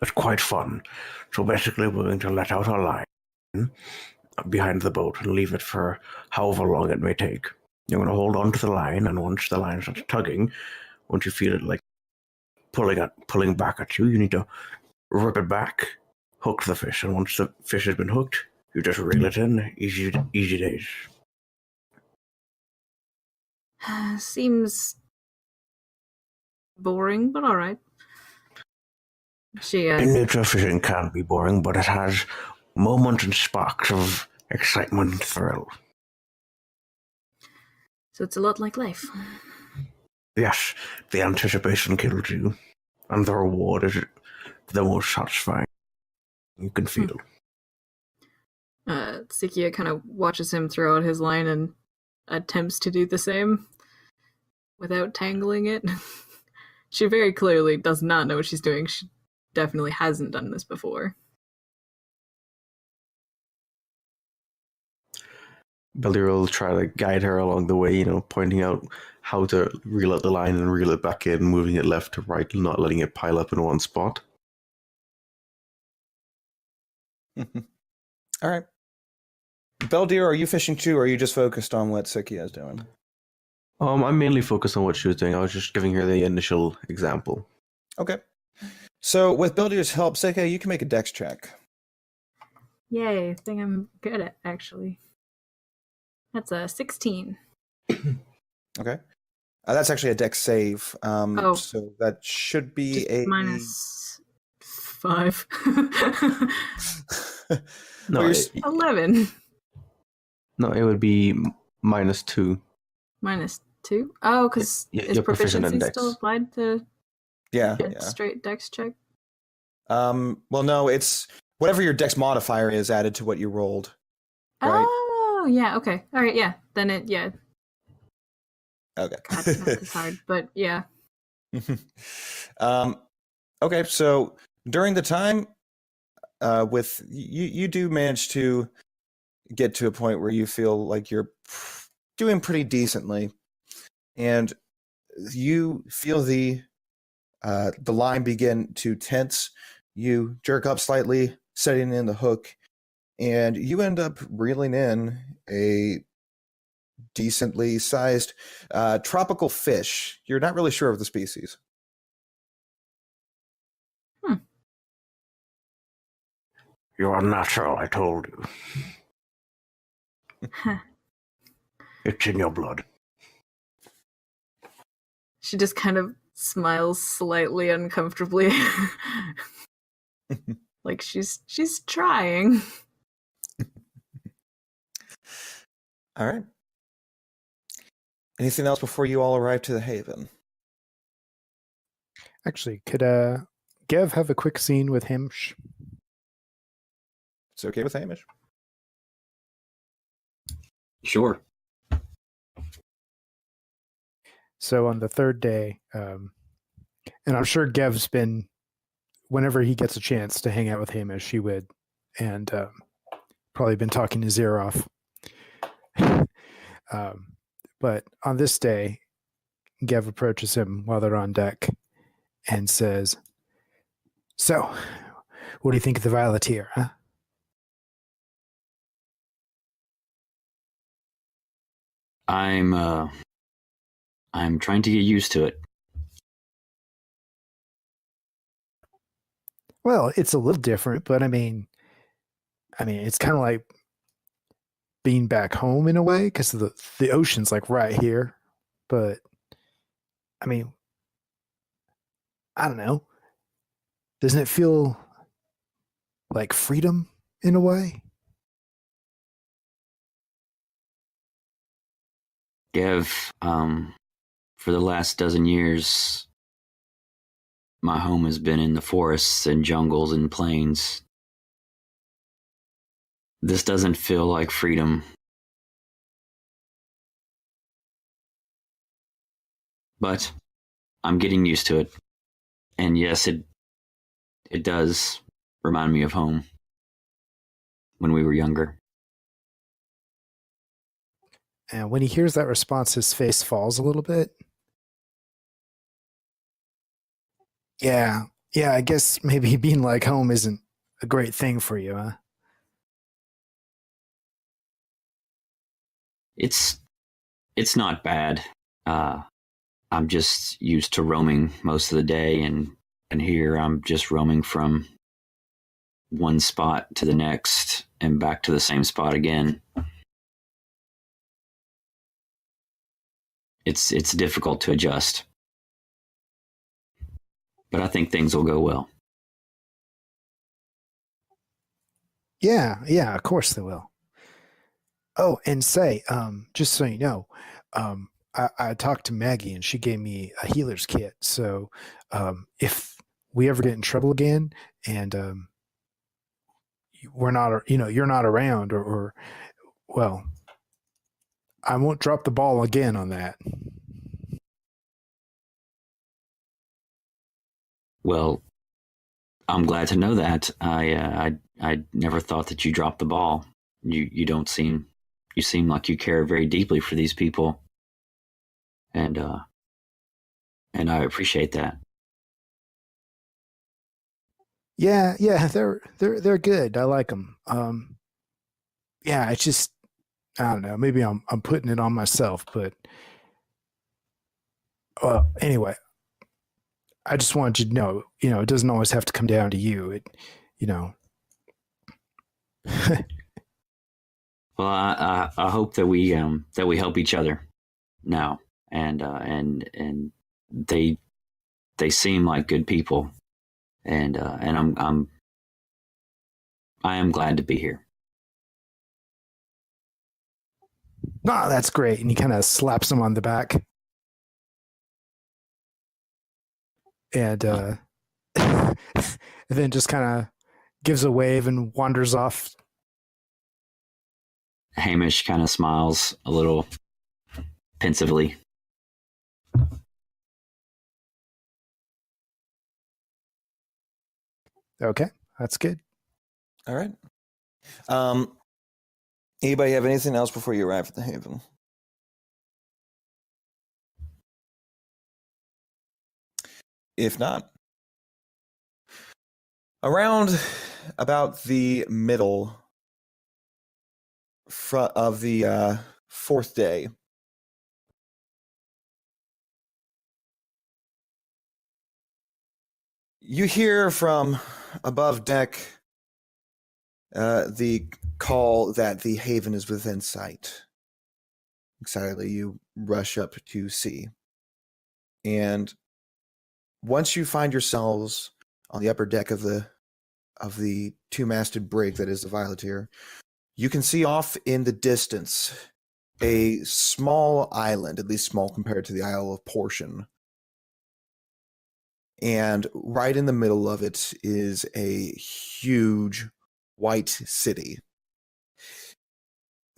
It's quite fun. So basically, we're going to let out our line behind the boat and leave it for however long it may take. You're going to hold on to the line, and once the line starts tugging, once you feel it like pulling back at you, you need to rip it back, hook the fish, and once the fish has been hooked, you just reel it in. Easy days. Seems boring, but all right. In nature, fishing can be boring, but it has moments and sparks of excitement and thrill. So it's a lot like life. Yes, the anticipation kills you, and the reward is the most satisfying you can feel. Sikia kind of watches him throw out his line and attempts to do the same without tangling it. She very clearly does not know what she's doing. She definitely hasn't done this before. Beldir will try to guide her along the way, pointing out how to reel out the line and reel it back in, moving it left to right, not letting it pile up in one spot. All right. Beldir, are you fishing too, or are you just focused on what Sikia is doing? I'm mainly focused on what she was doing. I was just giving her the initial example. Okay. So with Beldir's help, Sikia, you can make a dex check. Yay, thing I'm good at, actually. That's a 16. Okay. That's actually a dex save. So that should be Just a minus 5. No, Well, 11. no, it would be -2. Minus 2? Oh, because Yeah, is you're proficient in proficiency dex. still applied to yeah. straight dex check? Well, no, it's whatever your dex modifier is added to what you rolled. Right. Oh, yeah, okay. All right, yeah. Then it, yeah. Okay. God, math is hard, but yeah. Okay, so during the time, with you do manage to get to a point where you feel like you're doing pretty decently, and you feel the line begin to tense. You jerk up slightly, setting in the hook, and you end up reeling in a decently sized tropical fish. You're not really sure of the species. You're unnatural, I told you. It's in your blood. She just kind of smiles slightly uncomfortably. Like she's trying. All right. Anything else before you all arrive to the haven? Actually, could Gev have a quick scene with Hamish? It's okay with Hamish. Sure. So on the third day, and I'm sure Gev's been, whenever he gets a chance to hang out with Hamish, he would, and probably been talking to Zeroff. But on this day, Gev approaches him while they're on deck and says, "So, what do you think of the Violeteer, huh?" I'm trying to get used to it. Well, it's a little different, but I mean, it's kind of like being back home in a way because the ocean's like right here. But I mean, I don't know. Doesn't it feel like freedom in a way? Gav, for the last dozen years, my home has been in the forests and jungles and plains. This doesn't feel like freedom. But I'm getting used to it. And yes, it does remind me of home when we were younger. And when he hears that response, his face falls a little bit. Yeah, I guess maybe being like home isn't a great thing for you, huh? It's not bad. I'm just used to roaming most of the day, and here I'm just roaming from one spot to the next and back to the same spot again. It's difficult to adjust, but I think things will go well. Yeah, of course they will. Oh, and say, just so you know, I talked to Maggie and she gave me a healer's kit. So if we ever get in trouble again and we're not, you're not around, or well, I won't drop the ball again on that. Well, I'm glad to know that. I never thought that you dropped the ball. You don't seem, you seem like you care very deeply for these people, and I appreciate that. Yeah, they're good. I like them. Yeah, it's just, I don't know. Maybe I'm putting it on myself, but anyway, I just wanted you to know, it doesn't always have to come down to you. Well, I hope that we help each other now, and they seem like good people, and I am glad to be here. Oh, that's great. And he kind of slaps him on the back. And and then just kind of gives a wave and wanders off. Hamish kind of smiles a little pensively. Okay, that's good. All right. Anybody have anything else before you arrive at the Haven? If not, around about the middle of the fourth day, you hear from above deck the call that the Haven is within sight. Excitedly, you rush up to see. And once you find yourselves on the upper deck of the two-masted brig that is the Violeteer, you can see off in the distance a small island, at least small compared to the Isle of Portion. And right in the middle of it is a huge white city.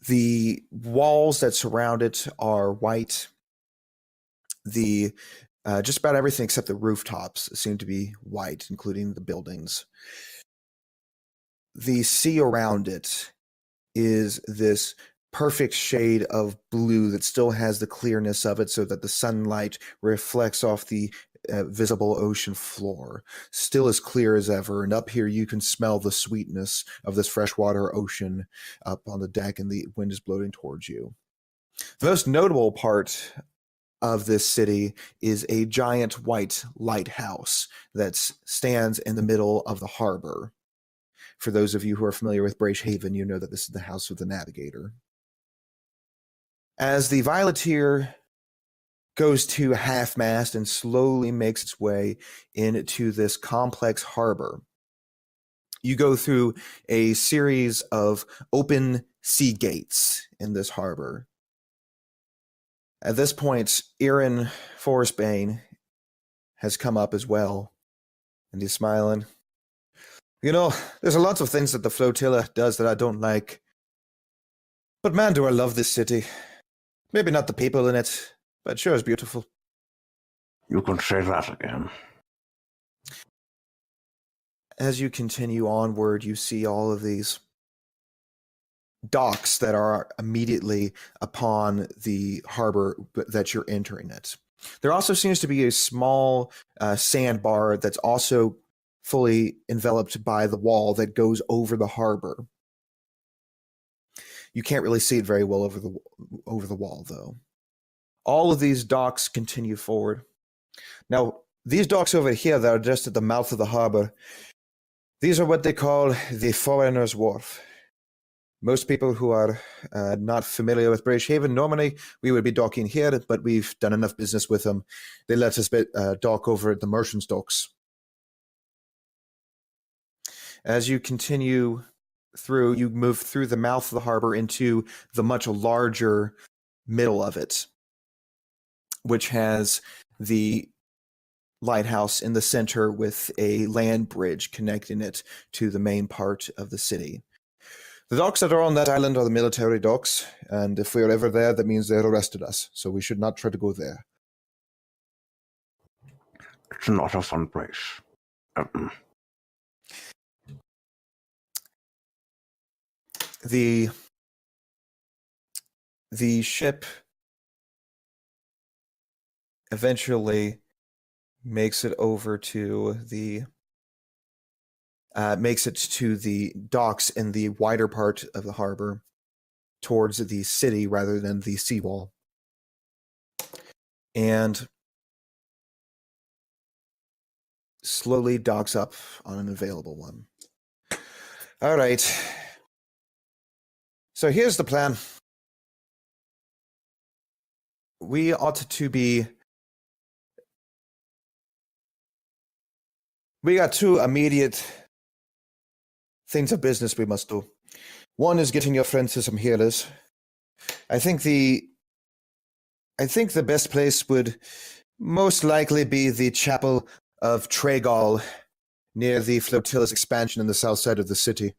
The walls that surround it are white. Just about everything except the rooftops seem to be white, including the buildings. The sea around it is this perfect shade of blue that still has the clearness of it so that the sunlight reflects off the visible ocean floor, still as clear as ever. And up here you can smell the sweetness of this freshwater ocean up on the deck, and the wind is blowing towards you. The most notable part of this city is a giant white lighthouse that stands in the middle of the harbor. For those of you who are familiar with Brace Haven, you know that this is the house of the navigator. As the Violeteer goes to half-mast and slowly makes its way into this complex harbor, you go through a series of open sea gates in this harbor. At this point, Aaron Forrestbane has come up as well, and he's smiling. You know, there's a lot of things that the flotilla does that I don't like. But man, do I love this city. Maybe not the people in it, but it sure is beautiful. You can say that again. As you continue onward, you see all of these docks that are immediately upon the harbor that you're entering it. There also seems to be a small sandbar that's also fully enveloped by the wall that goes over the harbor. You can't really see it very well over the wall, though. All of these docks continue forward. Now, these docks over here that are just at the mouth of the harbor, these are what they call the Foreigner's Wharf. Most people who are not familiar with Brace Haven, normally we would be docking here, but we've done enough business with them. They let us dock over at the Merchant's Docks. As you continue through, you move through the mouth of the harbor into the much larger middle of it, which has the lighthouse in the center with a land bridge connecting it to the main part of the city. The docks that are on that island are the military docks, and if we're ever there, that means they've arrested us, so we should not try to go there. It's not a fun place. The ship eventually makes it over to the docks in the wider part of the harbor towards the city rather than the seawall. And slowly docks up on an available one. All right. So here's the plan. We ought to be... We got two immediate things of business we must do. One is getting your friends to some healers. I think the best place would most likely be the Chapel of Tregall near the flotilla's expansion in the south side of the city.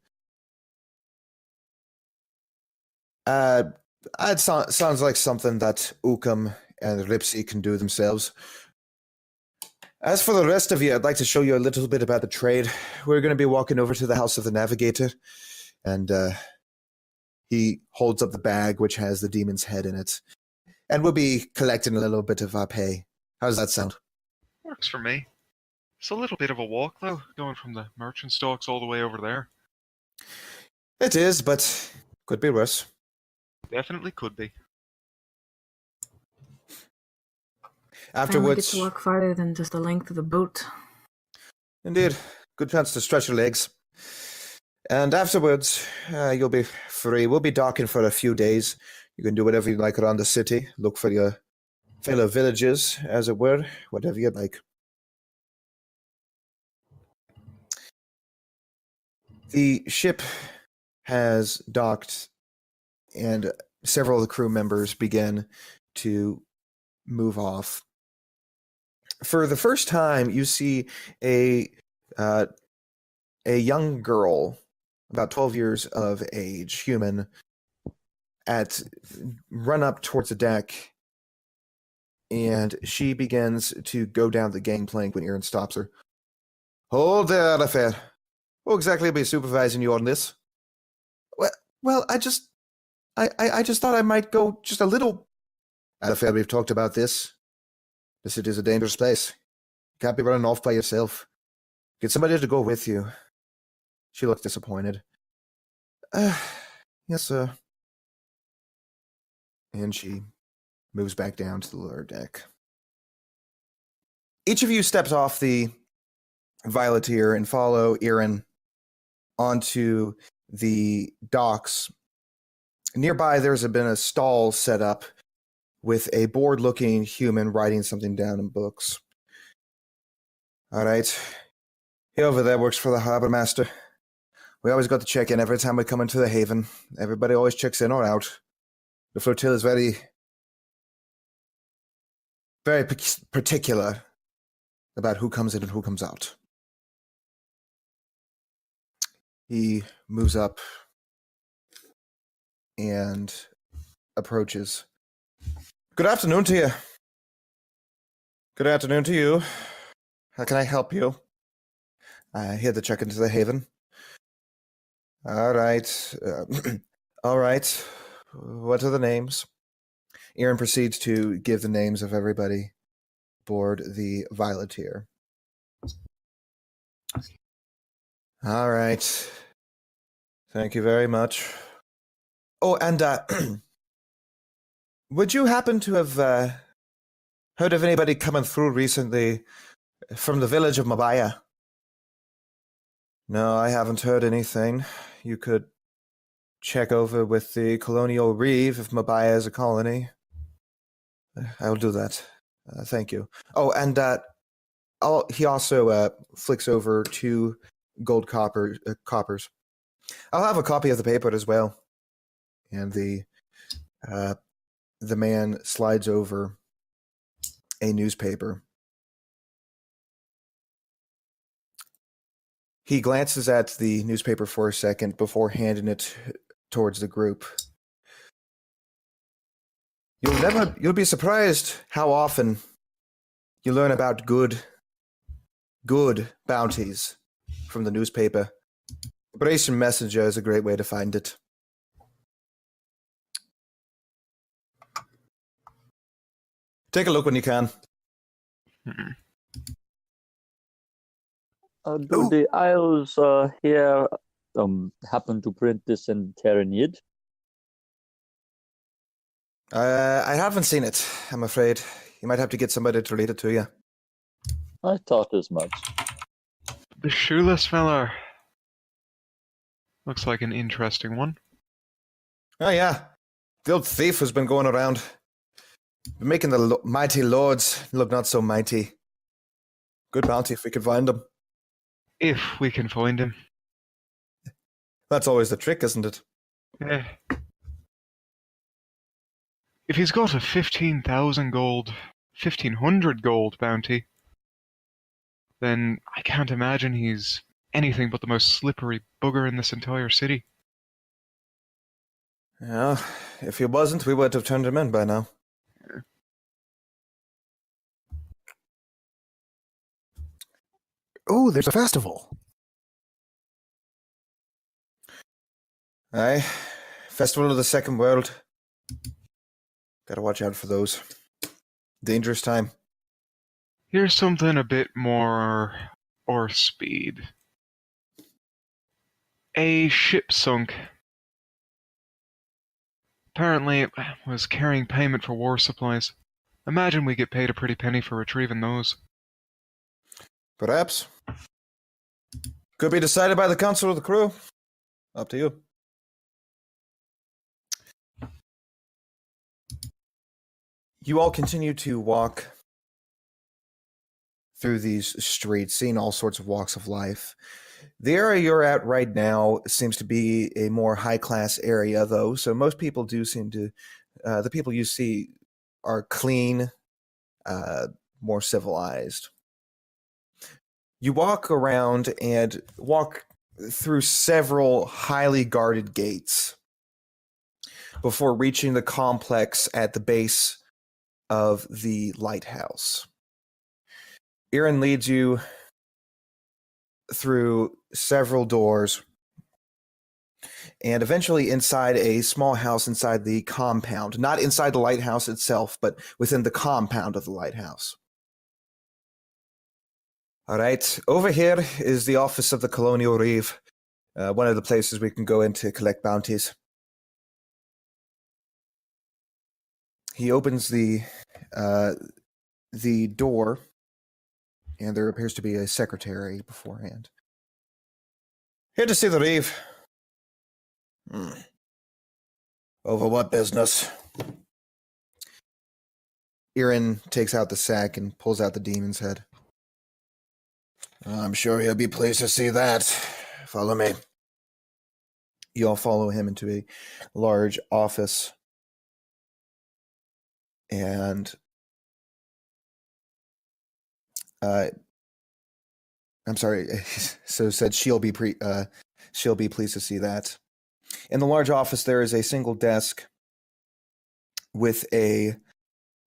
It sounds like something that Ukum and Ripsy can do themselves. As for the rest of you, I'd like to show you a little bit about the trade. We're going to be walking over to the House of the Navigator, and he holds up the bag which has the demon's head in it. And we'll be collecting a little bit of our pay. How does that sound? Works for me. It's a little bit of a walk, though, going from the Merchant's Docks all the way over there. It is, but could be worse. Definitely could be. Afterwards, Finally get to walk farther than just the length of the boat. Indeed, good chance to stretch your legs. And afterwards, you'll be free. We'll be docking for a few days. You can do whatever you like around the city. Look for your fellow villages, as it were, whatever you'd like. The ship has docked, and several of the crew members begin to move off. For the first time, you see a young girl, about 12 years of age, human, run up towards the deck, and she begins to go down the gangplank when Aaron stops her. Hold there, Arafat. Who exactly will be supervising you on this? Well, I just thought I might go just a little. Arafat, we've talked about this. The city is a dangerous place. You can't be running off by yourself. Get somebody to go with you. She looks disappointed. Yes, sir. And she moves back down to the lower deck. Each of you steps off the Violeteer and follow Erin onto the docks. Nearby, there's been a stall set up with a bored-looking human writing something down in books. All right. He over there works for the harbor master. We always got to check in every time we come into the haven. Everybody always checks in or out. The flotilla is very, very particular about who comes in and who comes out. He moves up and approaches. Good afternoon to you. Good afternoon to you. How can I help you? Here to check into the haven. All right. All right. What are the names? Erin proceeds to give the names of everybody aboard the Violeteer. All right. Thank you very much. Oh, and would you happen to have heard of anybody coming through recently from the village of Mabaya? No, I haven't heard anything. You could check over with the Colonial Reeve if Mabaya is a colony. I'll do that. Thank you. Oh, and he also flicks over 2 gold coppers. I'll have a copy of the paper as well. And the man slides over a newspaper. He glances at the newspaper for a second before handing it towards the group. You'll be surprised how often you learn about good bounties from the newspaper. Operation Messenger is a great way to find it. Take a look when you can. Do the Isles here happen to print this in Terranid? I haven't seen it, I'm afraid. You might have to get somebody to read it to you. I thought as much. The shoeless fella. Looks like an interesting one. Oh, yeah. The old thief has been going around. Been making the mighty lords look not so mighty. Good bounty if we could find him. If we can find him. That's always the trick, isn't it? Eh. If he's got a 15,000 gold, 1,500 gold bounty, then I can't imagine he's anything but the most slippery bugger in this entire city. Yeah, if he wasn't, we would have turned him in by now. Oh, there's a festival. Aye. Festival of the Second World. Gotta watch out for those. Dangerous time. Here's something a bit more or speed. A ship sunk. Apparently it was carrying payment for war supplies. Imagine we get paid a pretty penny for retrieving those. Perhaps. Could be decided by the council of the crew. Up to you. You all continue to walk through these streets, seeing all sorts of walks of life. The area you're at right now seems to be a more high-class area, though, so most people do seem to... the people you see are clean, more civilized. You walk around and walk through several highly guarded gates before reaching the complex at the base of the lighthouse. Erin leads you through several doors and eventually inside a small house inside the compound. Not inside the lighthouse itself, but within the compound of the lighthouse. All right, over here is the office of the Colonial Reeve, one of the places we can go in to collect bounties. He opens the door, and there appears to be a secretary beforehand. Here to see the Reeve. Over what business? Irin takes out the sack and pulls out the demon's head. I'm sure he'll be pleased to see that. Follow me. You all follow him into a large office. And I'm sorry. So said she'll be pleased to see that. In the large office, there is a single desk with a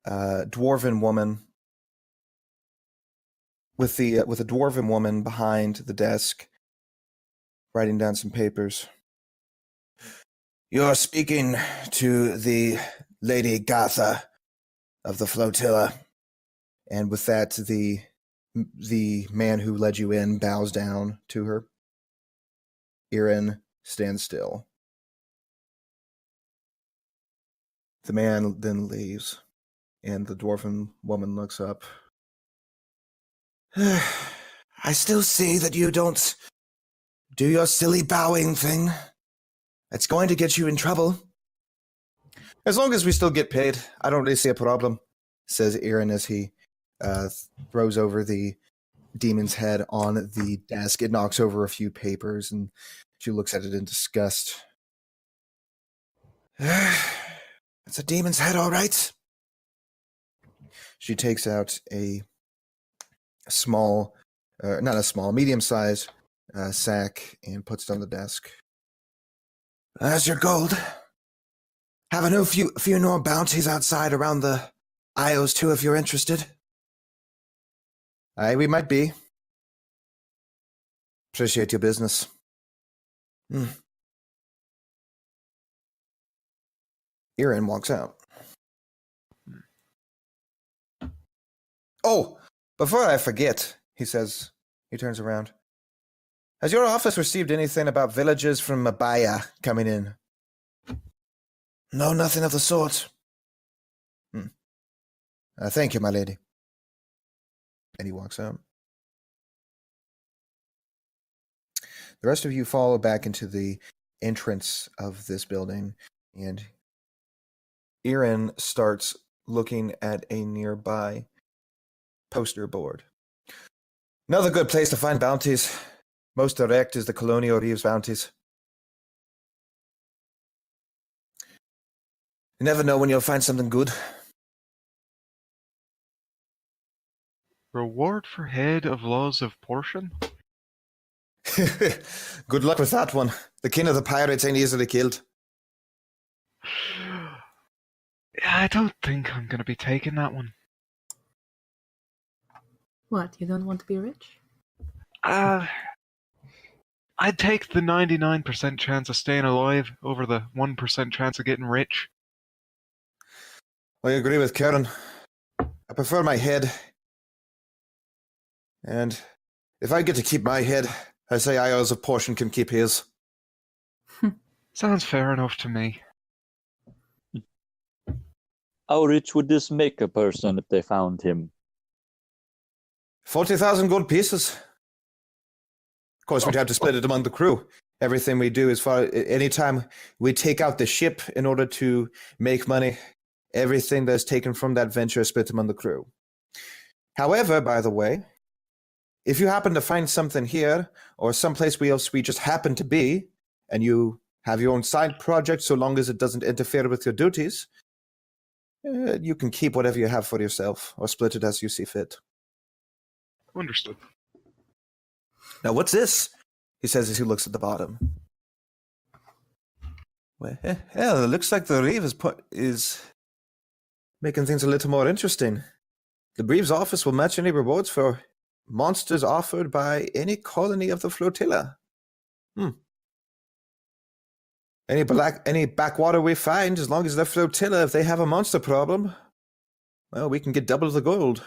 dwarven woman. With a dwarven woman behind the desk, writing down some papers. You're speaking to the Lady Gatha of the flotilla, and with that, the man who led you in bows down to her. Irin stands still. The man then leaves, and the dwarven woman looks up. I still see that you don't do your silly bowing thing. It's going to get you in trouble. As long as we still get paid, I don't really see a problem, says Irin as he throws over the demon's head on the desk. It knocks over a few papers, and she looks at it in disgust. It's a demon's head, all right. She takes out a medium-sized sack and puts it on the desk. There's your gold. Have a few more bounties outside around the Isles too, if you're interested. Aye, we might be. Appreciate your business. Irin walks out. Oh, before I forget, he says, he turns around. Has your office received anything about villagers from Mabaya coming in? No, nothing of the sort. Thank you, my lady. And he walks out. The rest of you follow back into the entrance of this building, and Irin starts looking at a nearby poster board. Another good place to find bounties. Most direct is the Colonial Reeves bounties. You never know when you'll find something good. Reward for head of laws of portion? Good luck with that one. The king of the pirates ain't easily killed. Yeah, I don't think I'm going to be taking that one. What, you don't want to be rich? I'd take the 99% chance of staying alive over the 1% chance of getting rich. I agree with Karen. I prefer my head. And if I get to keep my head, I say Isles of Portion can keep his. Sounds fair enough to me. How rich would this make a person if they found him? 40,000 gold pieces. Of course, we'd have to split it among the crew. Everything we do, anytime we take out the ship in order to make money, everything that's taken from that venture is split among the crew. However, by the way, if you happen to find something here or someplace else we just happen to be, and you have your own side project so long as it doesn't interfere with your duties, you can keep whatever you have for yourself or split it as you see fit. Understood. Now, what's this? He says as he looks at the bottom. Well, hell, it looks like the Reeve is making things a little more interesting. The Reeve's office will match any rewards for monsters offered by any colony of the flotilla. Any backwater we find, as long as the flotilla, if they have a monster problem, well, we can get double the gold.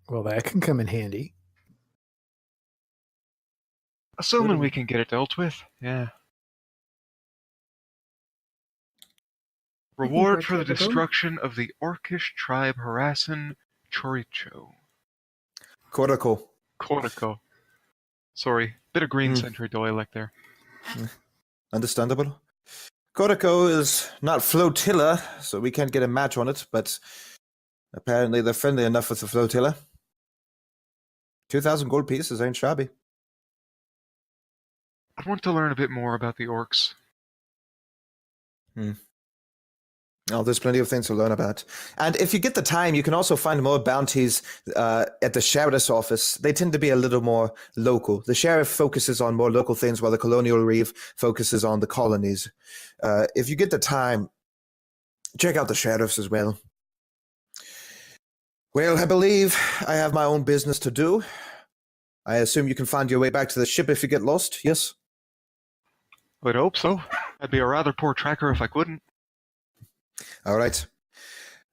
Well, that can come in handy. Assuming we can get it dealt with, yeah. Reward we're for the good to go. destruction of the Orcish tribe Harassen Choricho. Cortical. Cortico. Sorry, bit of Green Century dialect there. Understandable. Cortico is not flotilla, so we can't get a match on it, but apparently they're friendly enough with the flotilla. 2,000 gold pieces ain't shabby. I'd want to learn a bit more about the orcs. Oh, there's plenty of things to learn about. And if you get the time, you can also find more bounties at the sheriff's office. They tend to be a little more local. The sheriff focuses on more local things, while the colonial reeve focuses on the colonies. If you get the time, check out the sheriffs as well. Well, I believe I have my own business to do. I assume you can find your way back to the ship if you get lost, yes? I'd hope so. I'd be a rather poor tracker if I couldn't. All right.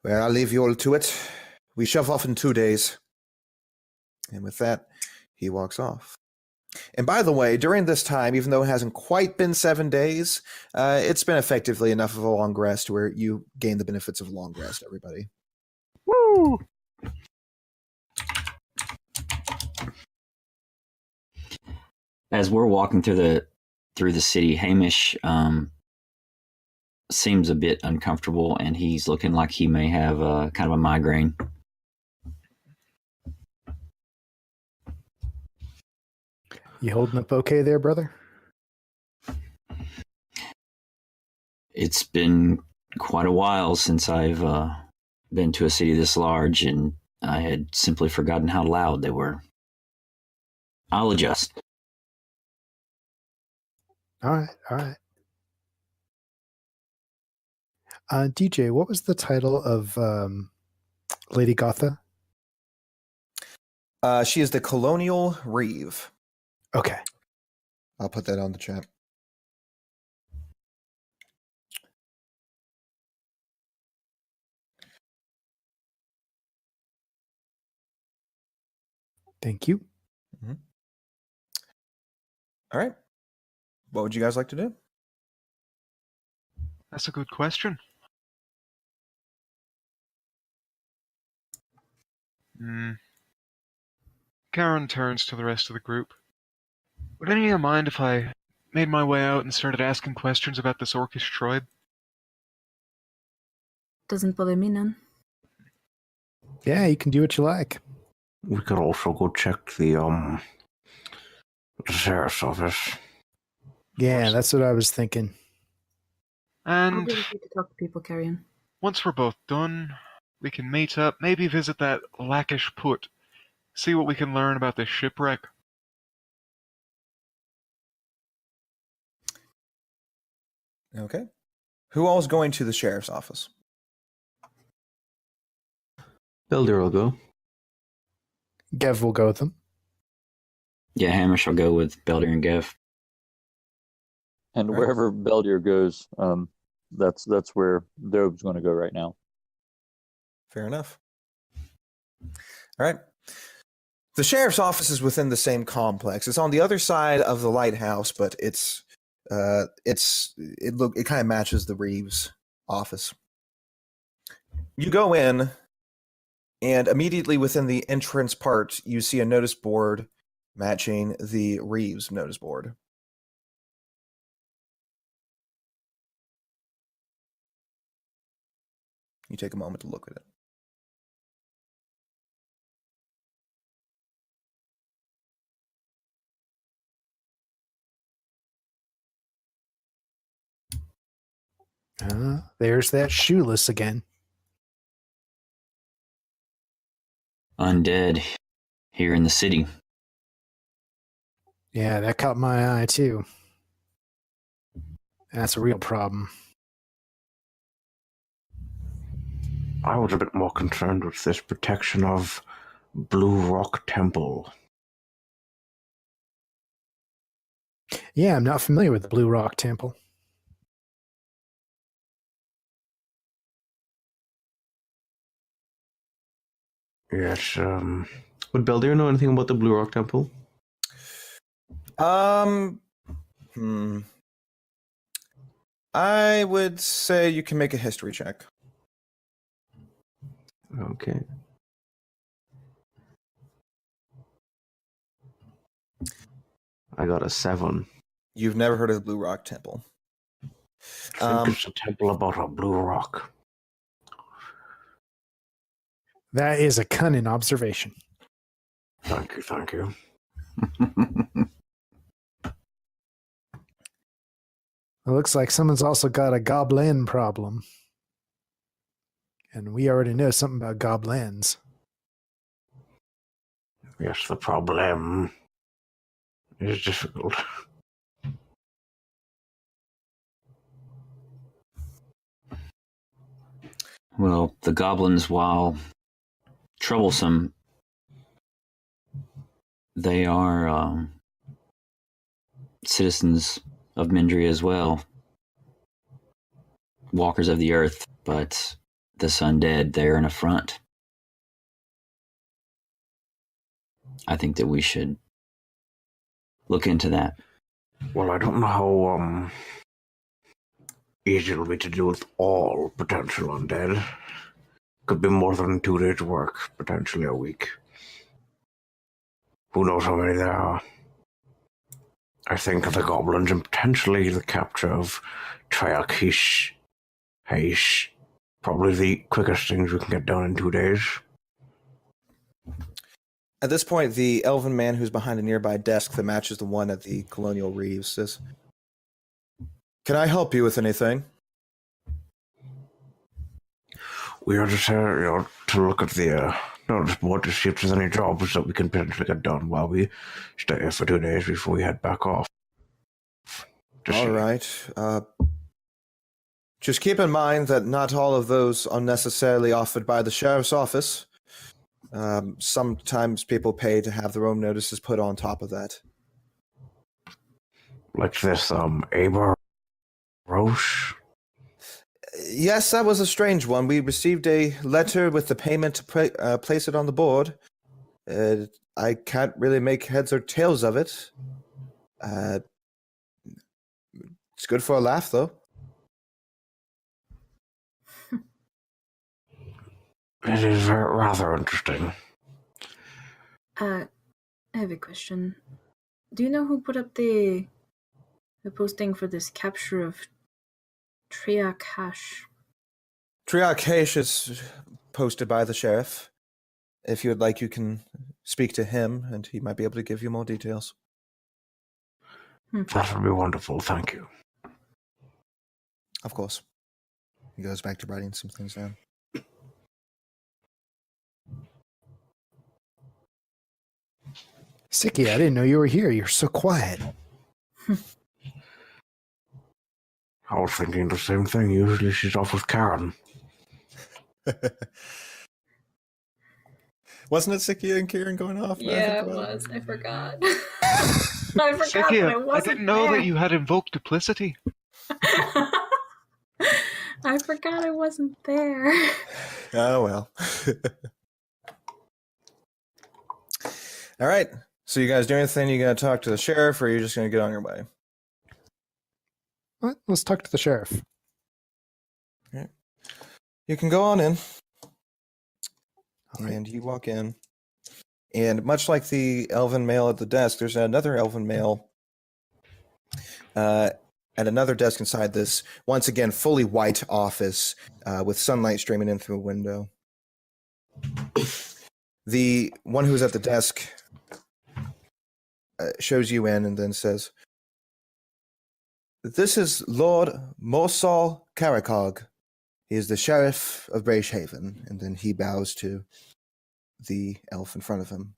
Well, I'll leave you all to it. We shove off in 2 days. And with that, he walks off. And by the way, during this time, even though it hasn't quite been 7 days, it's been effectively enough of a long rest where you gain the benefits of long rest, everybody. Woo! As we're walking through the city, Hamish seems a bit uncomfortable, and he's looking like he may have kind of a migraine. You holding up okay there, brother? It's been quite a while since I've been to a city this large, and I had simply forgotten how loud they were. I'll adjust. All right. DJ, what was the title of Lady Gotha? She is the colonial reeve. Okay. I'll put that on the chat. Thank you. Mm-hmm. All right. What would you guys like to do? That's a good question. Karen turns to the rest of the group. Would any of you mind if I made my way out and started asking questions about this Orcish tribe? Doesn't bother me none. Yeah, you can do what you like. We could also go check the sheriff's office. Yeah, that's what I was thinking. I'll And be happy to talk to people, Carrion. once we're both done, we can meet up, maybe visit that Lackish Put, see what we can learn about this shipwreck. Okay. Who all is going to the sheriff's office? Builder will go. Gev will go with them. Yeah, Hamish will go with Belder and Gev. And Right. wherever Beldier goes, that's where Dobe's going to go right now. Fair enough. All right. The sheriff's office is within the same complex. It's on the other side of the lighthouse, but it kind of matches the Reeves office. You go in, and immediately within the entrance part, you see a notice board matching the Reeves notice board. You take a moment to look at it. There's that shoeless again. Undead here in the city. Yeah, that caught my eye too. That's a real problem. I was a bit more concerned with this protection of Blue Rock Temple. Yeah, I'm not familiar with the Blue Rock Temple. Yes, Would Beldir know anything about the Blue Rock Temple? I would say you can make a history check. Okay. I got a 7. You've never heard of the Blue Rock Temple. I think it's a temple about a blue rock. That is a cunning observation. Thank you, thank you. It looks like someone's also got a goblin problem. And we already know something about goblins. Yes, the problem is difficult. Well, the goblins, while troublesome, they are citizens of Mindria as well. Walkers of the earth, but this undead, they're an affront. I think that we should look into that. Well, I don't know how easy it'll be to deal with all potential undead. Could be more than 2 days' work, potentially a week. Who knows how many there are? I think of the goblins and potentially the capture of Triarchish. Heish. Probably the quickest things we can get done in 2 days. At this point, the elven man who's behind a nearby desk that matches the one at the Colonial Reeves says, "Can I help you with anything?" We are just here, to look at the notice board to see if there's any jobs that we can potentially get done while we stay here for 2 days before we head back off. All right. Just keep in mind that not all of those are necessarily offered by the sheriff's office. Sometimes people pay to have their own notices put on top of that. Like this, Aber Roche? Yes, that was a strange one. We received a letter with the payment to place it on the board. I can't really make heads or tails of it. It's good for a laugh, though. It is rather interesting. I have a question. Do you know who put up the posting for this capture of Triarch? Triarch is posted by the sheriff. If you would like, you can speak to him, and he might be able to give you more details. That would be wonderful, thank you. Of course. He goes back to writing some things down. Sicky, I didn't know you were here. You're so quiet. I was thinking the same thing. Usually she's off with Karen. Wasn't it Sikia and Kieran going off? Yeah, it was. I forgot. I forgot that I Sikia, wasn't I didn't know there. that you had invoked duplicity. I forgot I wasn't there. Oh, well. All right. So you guys do anything? You going to talk to the sheriff, or are you just going to get on your way? What? Let's talk to the sheriff. Okay. You can go on in. All right. And you walk in. And much like the elven male at the desk, there's another elven male at another desk inside this, once again, fully white office with sunlight streaming in through a window. The one who's at the desk shows you in and then says, "This is Lord Morsal Karakog. He is the sheriff of Bracehaven." And then he bows to the elf in front of him.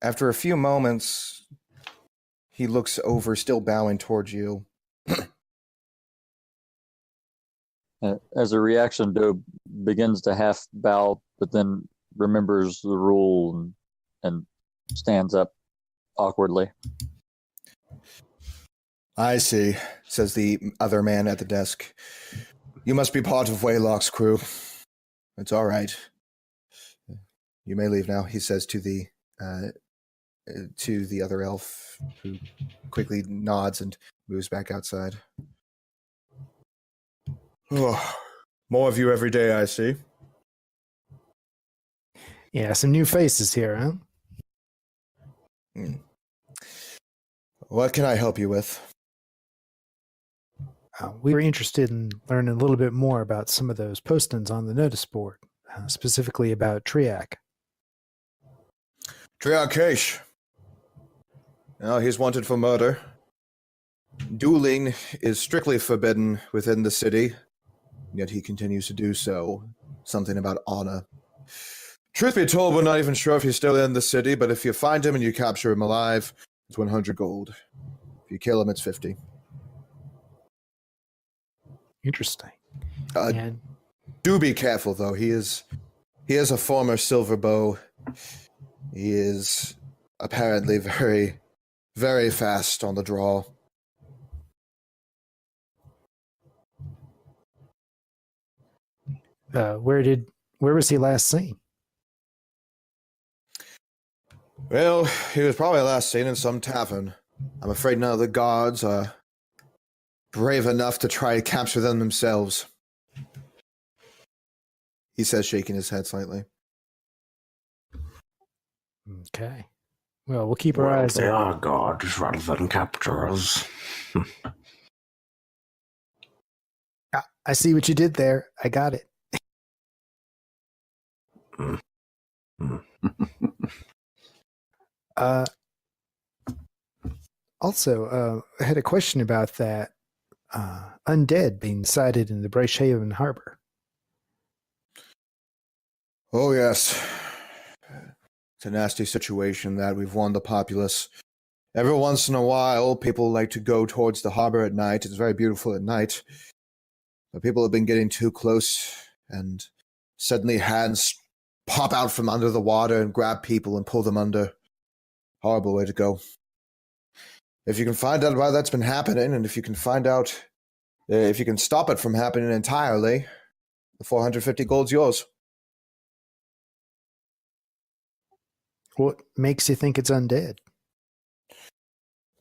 After a few moments, he looks over, still bowing towards you. As a reaction, Dobe begins to half bow, but then remembers the rule and stands up awkwardly. "I see," says the other man at the desk. "You must be part of Waylock's crew. It's all right. You may leave now," he says to the to the other elf, who quickly nods and moves back outside. Oh, more of you every day, I see. Yeah, some new faces here, huh? What can I help you with? We were interested in learning a little bit more about some of those postings on the notice board, specifically about Triac. Triac Kaish. Now he's wanted for murder. Dueling is strictly forbidden within the city, yet he continues to do so. Something about honor. Truth be told, we're not even sure if he's still in the city, but if you find him and you capture him alive, it's 100 gold. If you kill him, it's 50. Interesting. And Do be careful, though. He is a former silver bow. He is apparently very, very fast on the draw. Where was he last seen? Well, he was probably last seen in some tavern. I'm afraid none of the guards are brave enough to try to capture them themselves. He says, shaking his head slightly. Okay. Well, we'll keep our eyes They on. are guards rather than capturers. I see what you did there. I got it. Also, I had a question about that undead being sighted in the Bracehaven Harbor. Oh, yes. It's a nasty situation that we've warned the populace. Every once in a while, people like to go towards the harbor at night. It's very beautiful at night. But people have been getting too close, and suddenly hands pop out from under the water and grab people and pull them under. Horrible way to go. If you can find out why that's been happening, and if you can find out if you can stop it from happening entirely, the 450 gold's yours. What makes you think it's undead?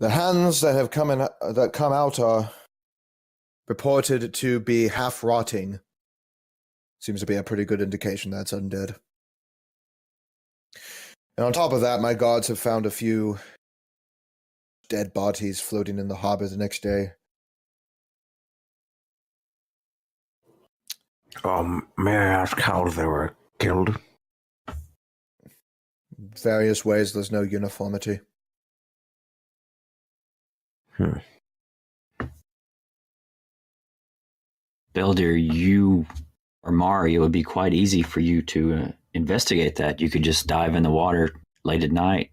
The hands that have come out are reported to be half rotting. Seems to be a pretty good indication that's undead. And on top of that, my guards have found a few dead bodies floating in the harbor the next day. May I ask how they were killed? Various ways, there's no uniformity. Beldir, you or Mari, it would be quite easy for you to investigate that. You could just dive in the water late at night.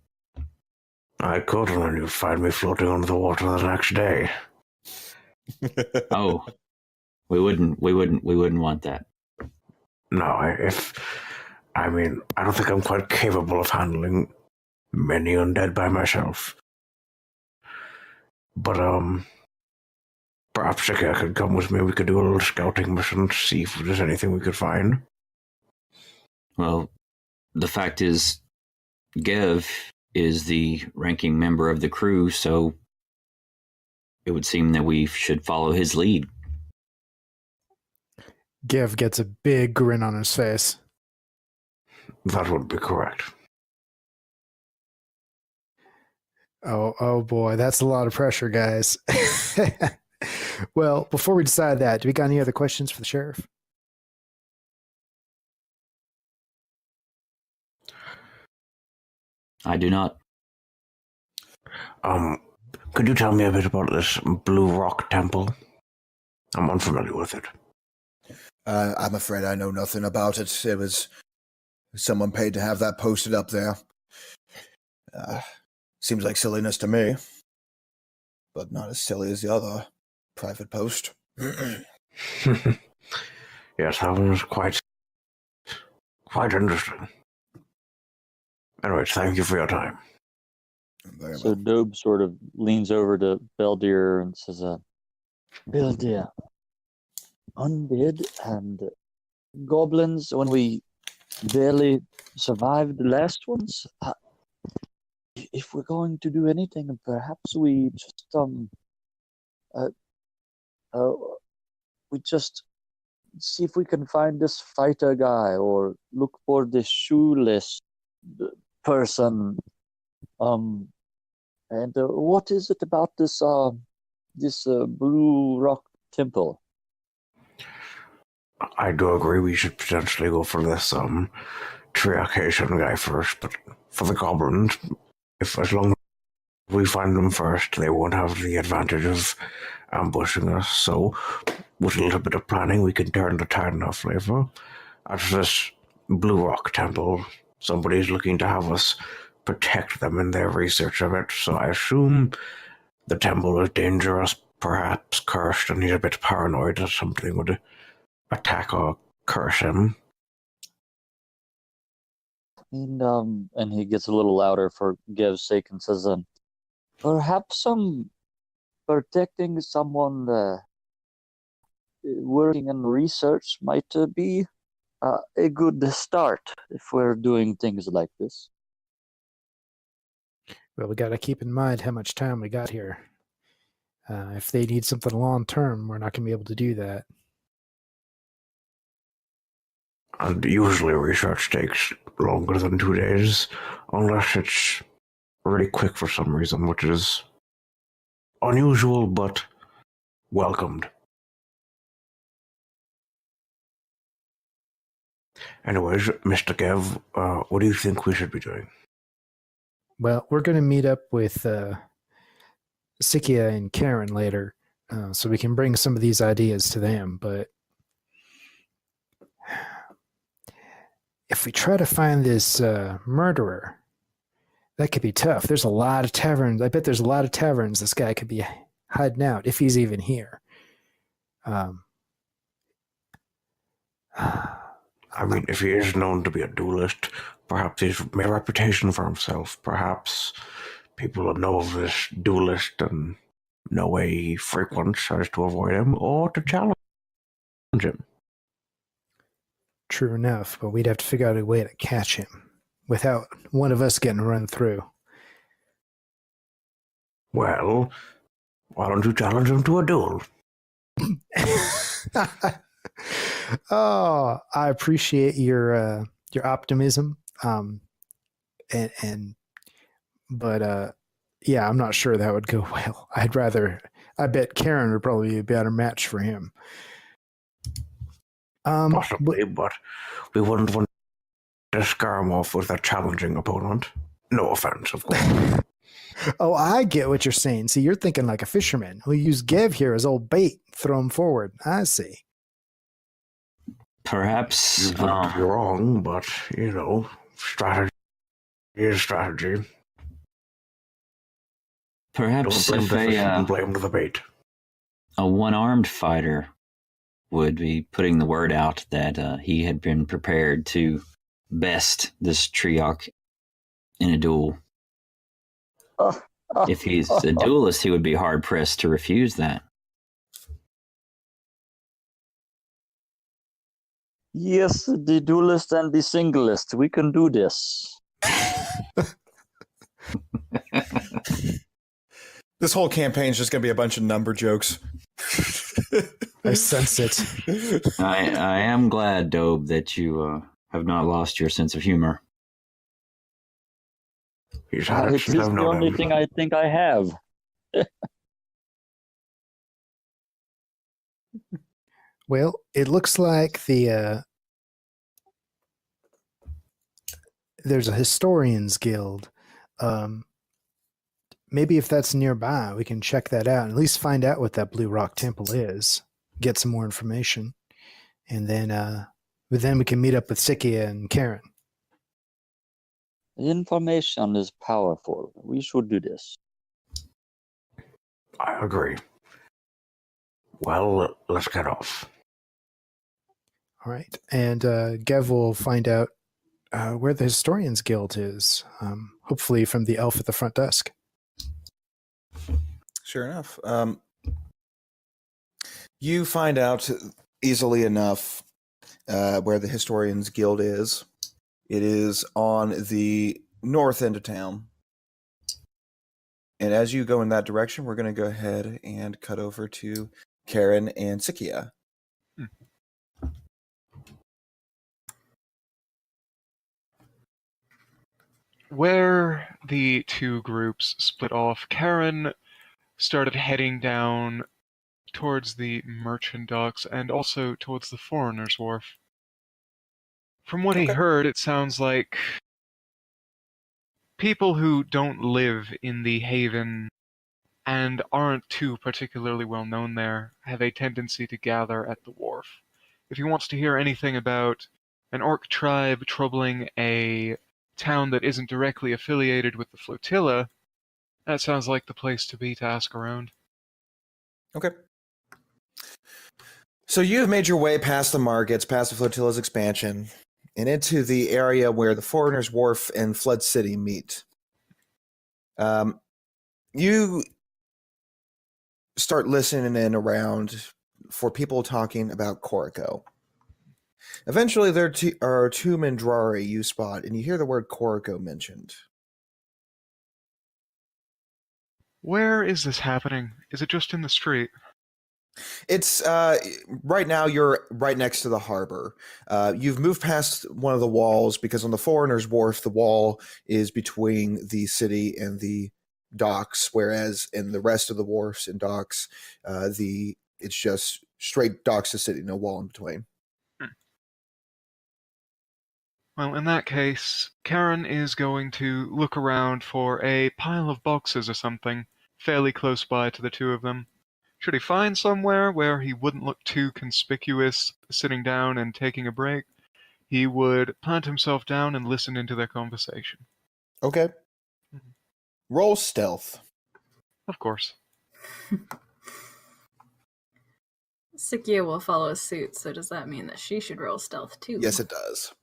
I could, and then you'd find me floating under the water the next day. Oh, we wouldn't want that. No, I don't think I'm quite capable of handling many undead by myself. But, perhaps Shika could come with me. We could do a little scouting mission to see if there's anything we could find. Well, the fact is, Gev is the ranking member of the crew, so it would seem that we should follow his lead. Gev gets a big grin on his face. That would be correct. Oh boy, that's a lot of pressure, guys. Well, before we decide that, do we got any other questions for the sheriff? I do not. Could you tell me a bit about this Blue Rock Temple? I'm unfamiliar with it. I'm afraid I know nothing about it. It was someone paid to have that posted up there. Seems like silliness to me, but not as silly as the other private post. Yes, that one was quite interesting. Anyways, thank you for your time. Very So well. Dobe sort of leans over to Beldir and says, Beldir, undead and goblins, when we barely survived the last ones, if we're going to do anything, perhaps we just uh, uh, we just see if we can find this fighter guy or look for this shoeless person. And what is it about this Blue Rock Temple? I do agree we should potentially go for this Triarchation guy first, but for the goblins, as long as we find them first, they won't have the advantage of ambushing us. So, with a little bit of planning, we can turn the tide in our favor. As this Blue Rock Temple, somebody's looking to have us protect them in their research of it. So I assume the temple is dangerous, perhaps cursed, and he's a bit paranoid that something would attack or curse him. And he gets a little louder for Gev's sake and says, perhaps protecting someone working in research might be a good start if we're doing things like this. Well, we got to keep in mind how much time we got here. If they need something long term, we're not going to be able to do that. And usually research takes longer than 2 days, unless it's really quick for some reason, which is unusual but welcomed. Anyways, Mr. Gev, what do you think we should be doing? Well, we're going to meet up with Sikia and Karen later, so we can bring some of these ideas to them. But if we try to find this murderer, that could be tough. There's a lot of taverns. I bet there's a lot of taverns this guy could be hiding out, if he's even here. I mean, if he is known to be a duelist, perhaps he's made a reputation for himself. Perhaps people know of this duelist and know where he frequents as to avoid him or to challenge him. True enough, but we'd have to figure out a way to catch him without one of us getting run through. Well, why don't you challenge him to a duel? Oh, I appreciate your optimism. But yeah, I'm not sure that would go well. I bet Karen would probably be a better match for him. Possibly, but we wouldn't want to scare him off with a challenging opponent. No offense, of course. Oh, I get what you're saying. See, you're thinking like a fisherman. We'll use Gev here as old bait, throw him forward. I see. Perhaps You wouldn't be wrong, but, strategy is strategy. perhaps Don't blame if the fish and blame the bait. a one-armed fighter would be putting the word out that he had been prepared to best this Triarch in a duel. If he's a duelist, he would be hard-pressed to refuse that. Yes, the duelist and the singlist. We can do this. This whole campaign is just going to be a bunch of number jokes. I sense it. I am glad, Dobe, that you have not lost your sense of humor. He's had it It is since I've the known only him. thing I think I have. Well, it looks like there's a historians guild. Maybe if that's nearby, we can check that out and at least find out what that Blue Rock Temple is. Get some more information, and then we can meet up with Sikia and Karen. Information is powerful. We should do this. I agree. Well, let's get off. All right, and Gev will find out where the historians guild is. Hopefully, from the elf at the front desk. Sure enough. You find out easily enough where the Historians Guild is. It is on the north end of town. And as you go in that direction, we're going to go ahead and cut over to Karen and Sikia. Where the two groups split off, Karen started heading down towards the merchant docks and also towards the foreigner's wharf. From what he Okay. heard, it sounds like people who don't live in the haven and aren't too particularly well known there have a tendency to gather at the wharf. If he wants to hear anything about an orc tribe troubling a town that isn't directly affiliated with the flotilla, that sounds like the place to be to ask around. Okay. So you've made your way past the markets, past the flotilla's expansion, and into the area where the Foreigner's Wharf and Flood City meet. You start listening in around for people talking about Corico. Eventually, there are two Mindrari you spot, and you hear the word Corico mentioned. Where is this happening? Is it just in the street? It's right now you're right next to the harbor. You've moved past one of the walls because on the Foreigner's Wharf, the wall is between the city and the docks, whereas in the rest of the wharfs and docks, it's just straight docks to city, no wall in between. Well, in that case, Karen is going to look around for a pile of boxes or something fairly close by to the two of them. Should he find somewhere where he wouldn't look too conspicuous sitting down and taking a break, he would plant himself down and listen into their conversation. Okay. Roll stealth. Of course. Sikia will follow suit, so does that mean that she should roll stealth too? Yes, it does.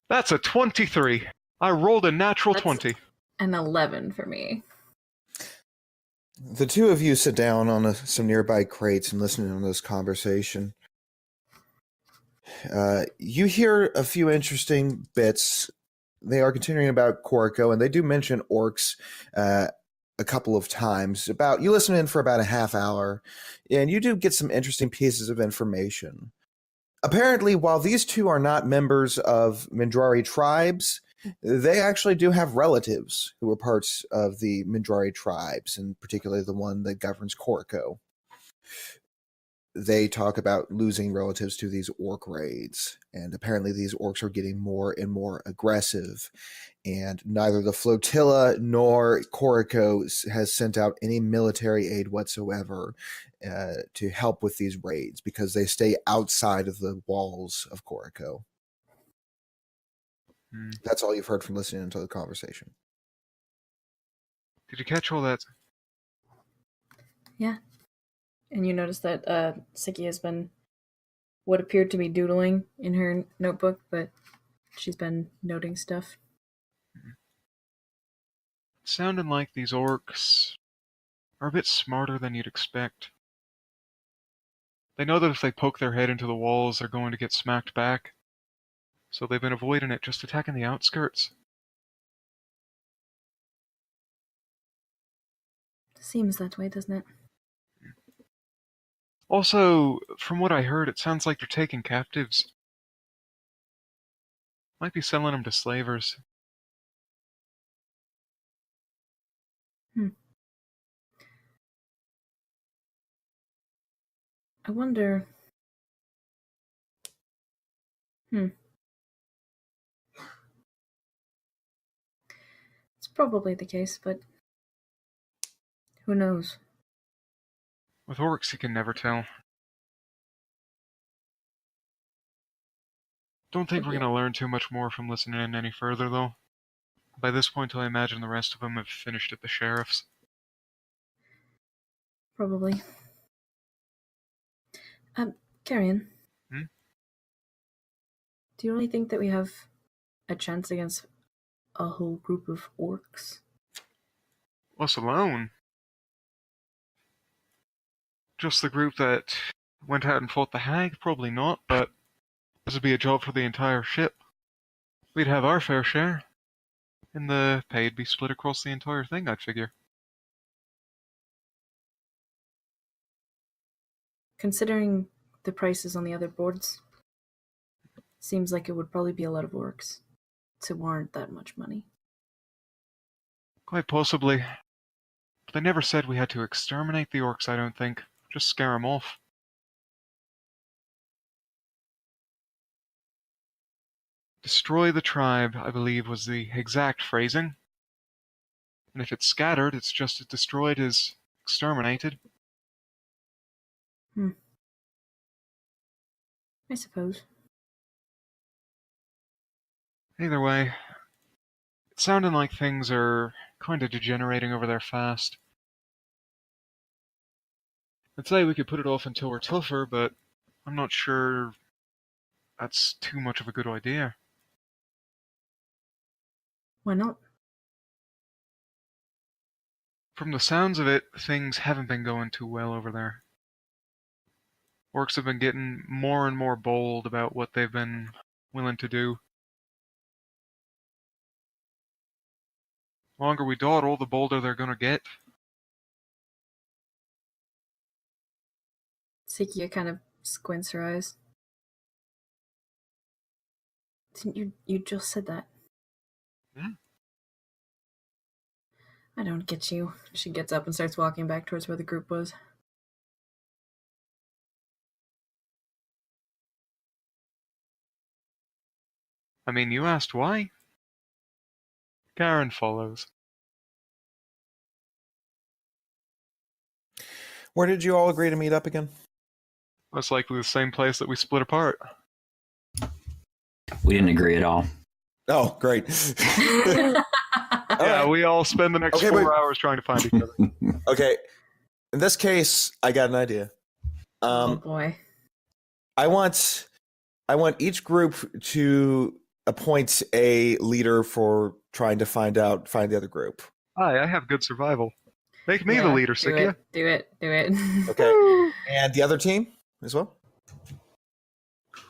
That's a 23. I rolled a natural That's 20. An 11 for me. The two of you sit down on some nearby crates and listen to this conversation. You hear a few interesting bits. They are continuing about Corico, and they do mention orcs a couple of times. You listen in for about a half hour, and you do get some interesting pieces of information. Apparently, while these two are not members of Mindrari tribes, they actually do have relatives who are parts of the Mindrari tribes, and particularly the one that governs Corico. They talk about losing relatives to these orc raids, and apparently these orcs are getting more and more aggressive, and neither the flotilla nor Corico has sent out any military aid whatsoever to help with these raids because they stay outside of the walls of Corico. That's all you've heard from listening to the conversation. Did you catch all that? Yeah. And you notice that Sikia has been what appeared to be doodling in her notebook, but she's been noting stuff. It sounded like these orcs are a bit smarter than you'd expect. They know that if they poke their head into the walls, they're going to get smacked back. So they've been avoiding it, just attacking the outskirts. Seems that way, doesn't it? Also, from what I heard, it sounds like they're taking captives. Might be selling them to slavers. I wonder... It's probably the case, but who knows? With orcs, you can never tell. Don't think we're going to learn too much more from listening in any further, though. By this point, I imagine the rest of them have finished at the sheriff's. Probably. Carrion. Do you really think that we have a chance against a whole group of orcs? Us alone? Just the group that went out and fought the hag? Probably not, but this would be a job for the entire ship. We'd have our fair share. And the pay'd be split across the entire thing, I'd figure. Considering the prices on the other boards, seems like it would probably be a lot of orcs to warrant that much money. Quite possibly. But they never said we had to exterminate the orcs, I don't think. Just scare them off. Destroy the tribe, I believe, was the exact phrasing. And if it's scattered, it's just as destroyed as exterminated. I suppose. Either way, it's sounding like things are kind of degenerating over there fast. I'd say we could put it off until we're tougher, but I'm not sure that's too much of a good idea. Why not? From the sounds of it, things haven't been going too well over there. Orcs have been getting more and more bold about what they've been willing to do. The longer we dawdle, the bolder they're gonna get. Sikia kind of squints her eyes. Didn't you just said that? Yeah. I don't get you. She gets up and starts walking back towards where the group was. I mean, you asked why? Garen follows. Where did you all agree to meet up again? Most likely the same place that we split apart. We didn't agree at all. Oh, great. Yeah, we all spend the next Okay, 4 wait. hours trying to find each other. Okay. In this case, I got an idea. Oh boy. I want each group to appoint a leader for trying to find the other group. Hi, I have good survival. Make me Yeah, the leader, do Sikia. it. Do it. Okay. And the other team as well?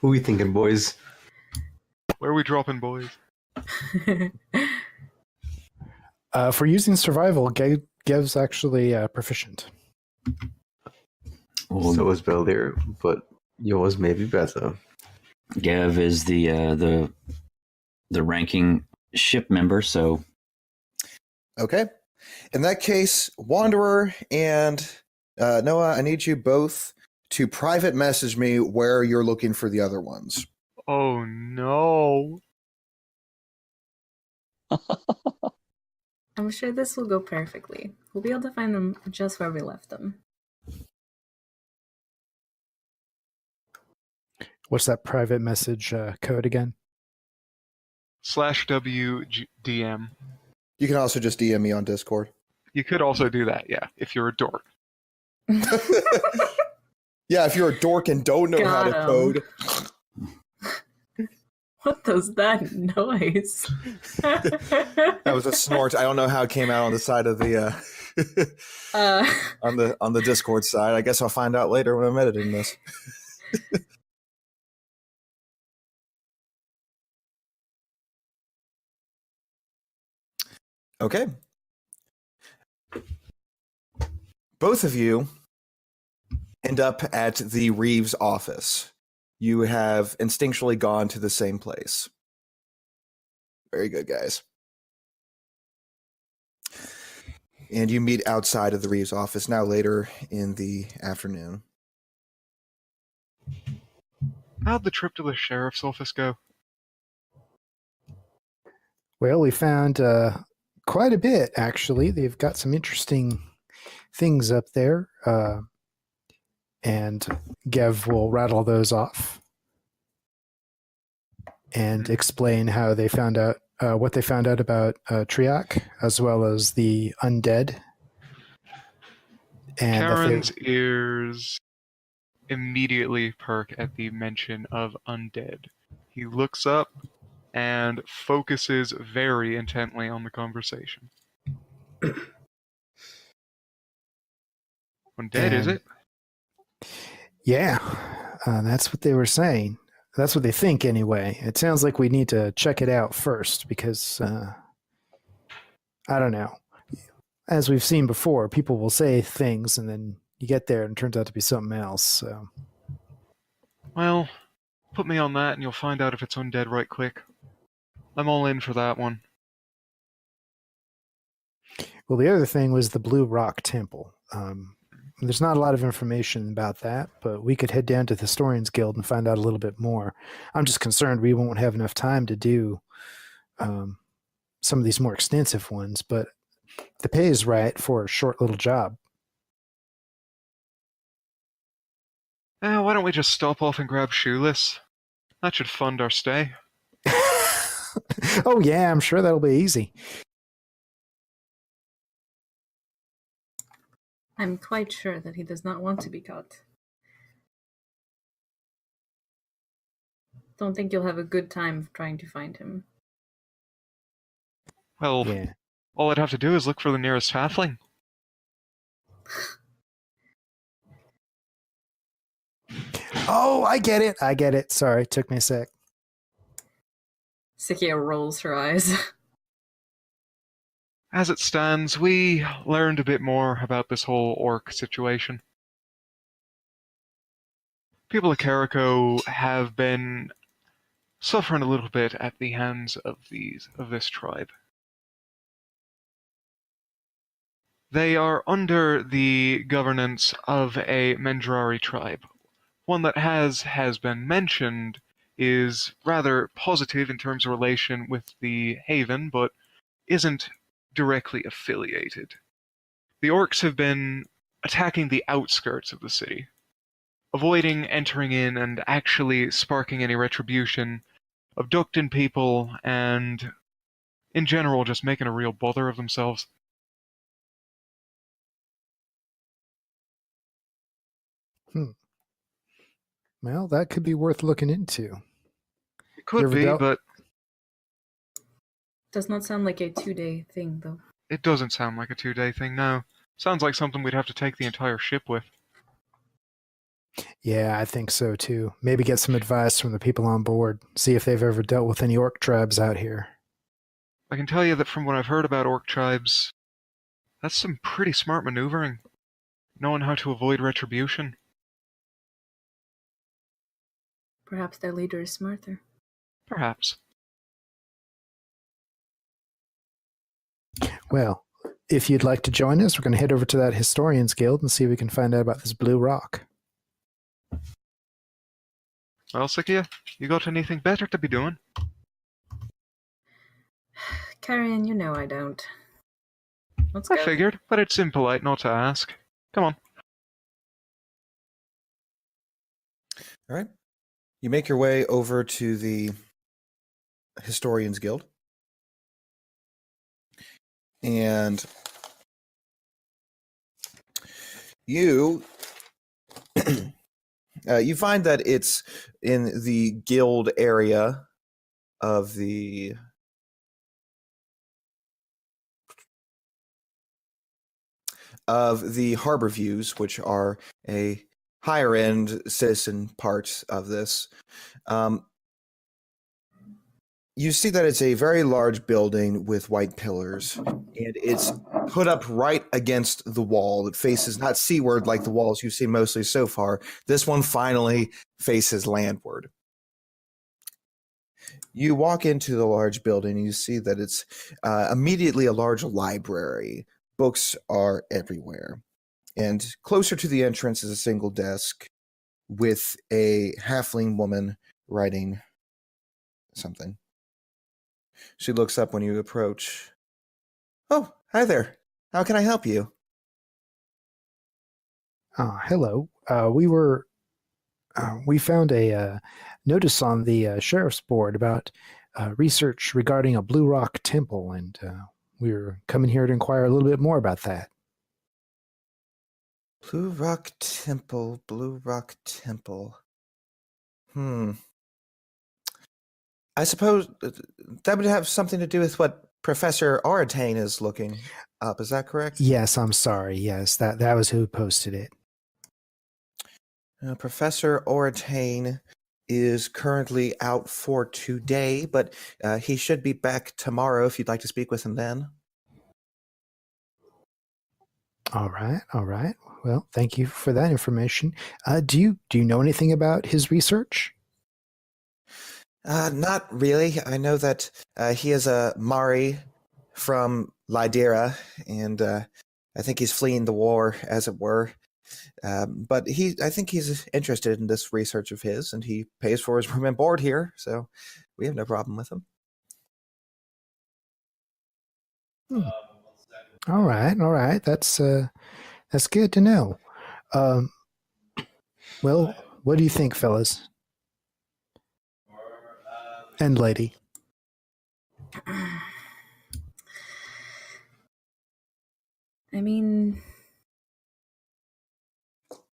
Who we thinking, boys? Where are we dropping, boys? For using survival, Gev's actually proficient. Well, So is Beldir, but yours may be better. Gev is the ranking ship member, so Okay. In that case, Wanderer and Noah, I need you both to private message me where you're looking for the other ones. Oh no. I'm sure this will go perfectly. We'll be able to find them just where we left them. What's that private message code again? /WDM. You can also just DM me on Discord. You could also do that, yeah, if you're a dork. Yeah, if you're a dork and don't know how to Got 'em. code. What does that noise? That was a snort. I don't know how it came out on the side of the on the Discord side. I guess I'll find out later when I'm editing this. Okay. Both of you end up at the Reeves office. You have instinctually gone to the same place. Very good, guys. And you meet outside of the Reeves office now later in the afternoon. How'd the trip to the sheriff's office go? Well, we found quite a bit, actually. They've got some interesting things up there. And Gev will rattle those off and explain how they found out what they found out about Triac, as well as the undead. And Karen's ears immediately perk at the mention of undead. He looks up and focuses very intently on the conversation. Undead, is And- it? yeah, that's what they were saying. That's what they think, anyway. It sounds like we need to check it out first because I don't know. As we've seen before, people will say things and then you get there and it turns out to be something else. So, Well, put me on that and you'll find out if it's undead right quick. I'm all in for that one. well, the other thing was the Blue Rock Temple. There's not a lot of information about that, but we could head down to the Historians Guild and find out a little bit more. I'm just concerned we won't have enough time to do some of these more extensive ones, but the pay is right for a short little job. Why don't we just stop off and grab Shoeless? That should fund our stay. Oh, yeah, I'm sure that'll be easy. I'm quite sure that he does not want to be caught. Don't think you'll have a good time trying to find him. Well, Yeah. all I'd have to do is look for the nearest halfling. Oh, I get it. I get it. Sorry, took me a sec. Sikia rolls her eyes. As it stands, we learned a bit more about this whole orc situation. People of Carrico have been suffering a little bit at the hands of this tribe. They are under the governance of a Mendrari tribe. One that has been mentioned is rather positive in terms of relation with the Haven, but isn't directly affiliated. The orcs have been attacking the outskirts of the city, avoiding entering in and actually sparking any retribution, abducting people, and in general just making a real bother of themselves. Well, that could be worth looking into. It could be, but Does not sound like a 2-day thing, though. it doesn't sound like a 2-day thing, no. Sounds like something we'd have to take the entire ship with. Yeah, I think so too. Maybe get some advice from the people on board. See if they've ever dealt with any orc tribes out here. I can tell you that from what I've heard about orc tribes, that's some pretty smart maneuvering. Knowing how to avoid retribution. Perhaps their leader is smarter. Perhaps. Well, if you'd like to join us, we're going to head over to that Historians Guild and see if we can find out about this Blue Rock. Well, Sikia, you got anything better to be doing? Carrion, you know I don't. Let's I go. figured, but it's impolite not to ask. Come on. All right. You make your way over to the Historians Guild. And you you find that it's in the guild area of the Harbor Views, which are a higher end citizen part of this. You see that it's a very large building with white pillars, and it's put up right against the wall. It faces not seaward like the walls you've seen mostly so far. This one finally faces landward. You walk into the large building and you see that it's immediately a large library. Books are everywhere. And closer to the entrance is a single desk with a halfling woman writing something. She looks up when you approach. Oh, hi there. How can I help you? Hello. We found a notice on the sheriff's board about research regarding a Blue Rock Temple, and we were coming here to inquire a little bit more about that. Blue Rock Temple, Blue Rock Temple. I suppose that would have something to do with what Professor Oratane is looking up. Is that correct? Yes, I'm sorry. Yes, that was who posted it. Professor Oratane is currently out for today, but he should be back tomorrow if you'd like to speak with him then. All right, all right. Well, thank you for that information. Do you know anything about his research? Not really. I know that he is a Mari from Lydera, and I think he's fleeing the war, as it were. But I think he's interested in this research of his, and he pays for his room and board here, so we have no problem with him. All right. That's good to know. Well, what do you think, fellas? And lady. I mean,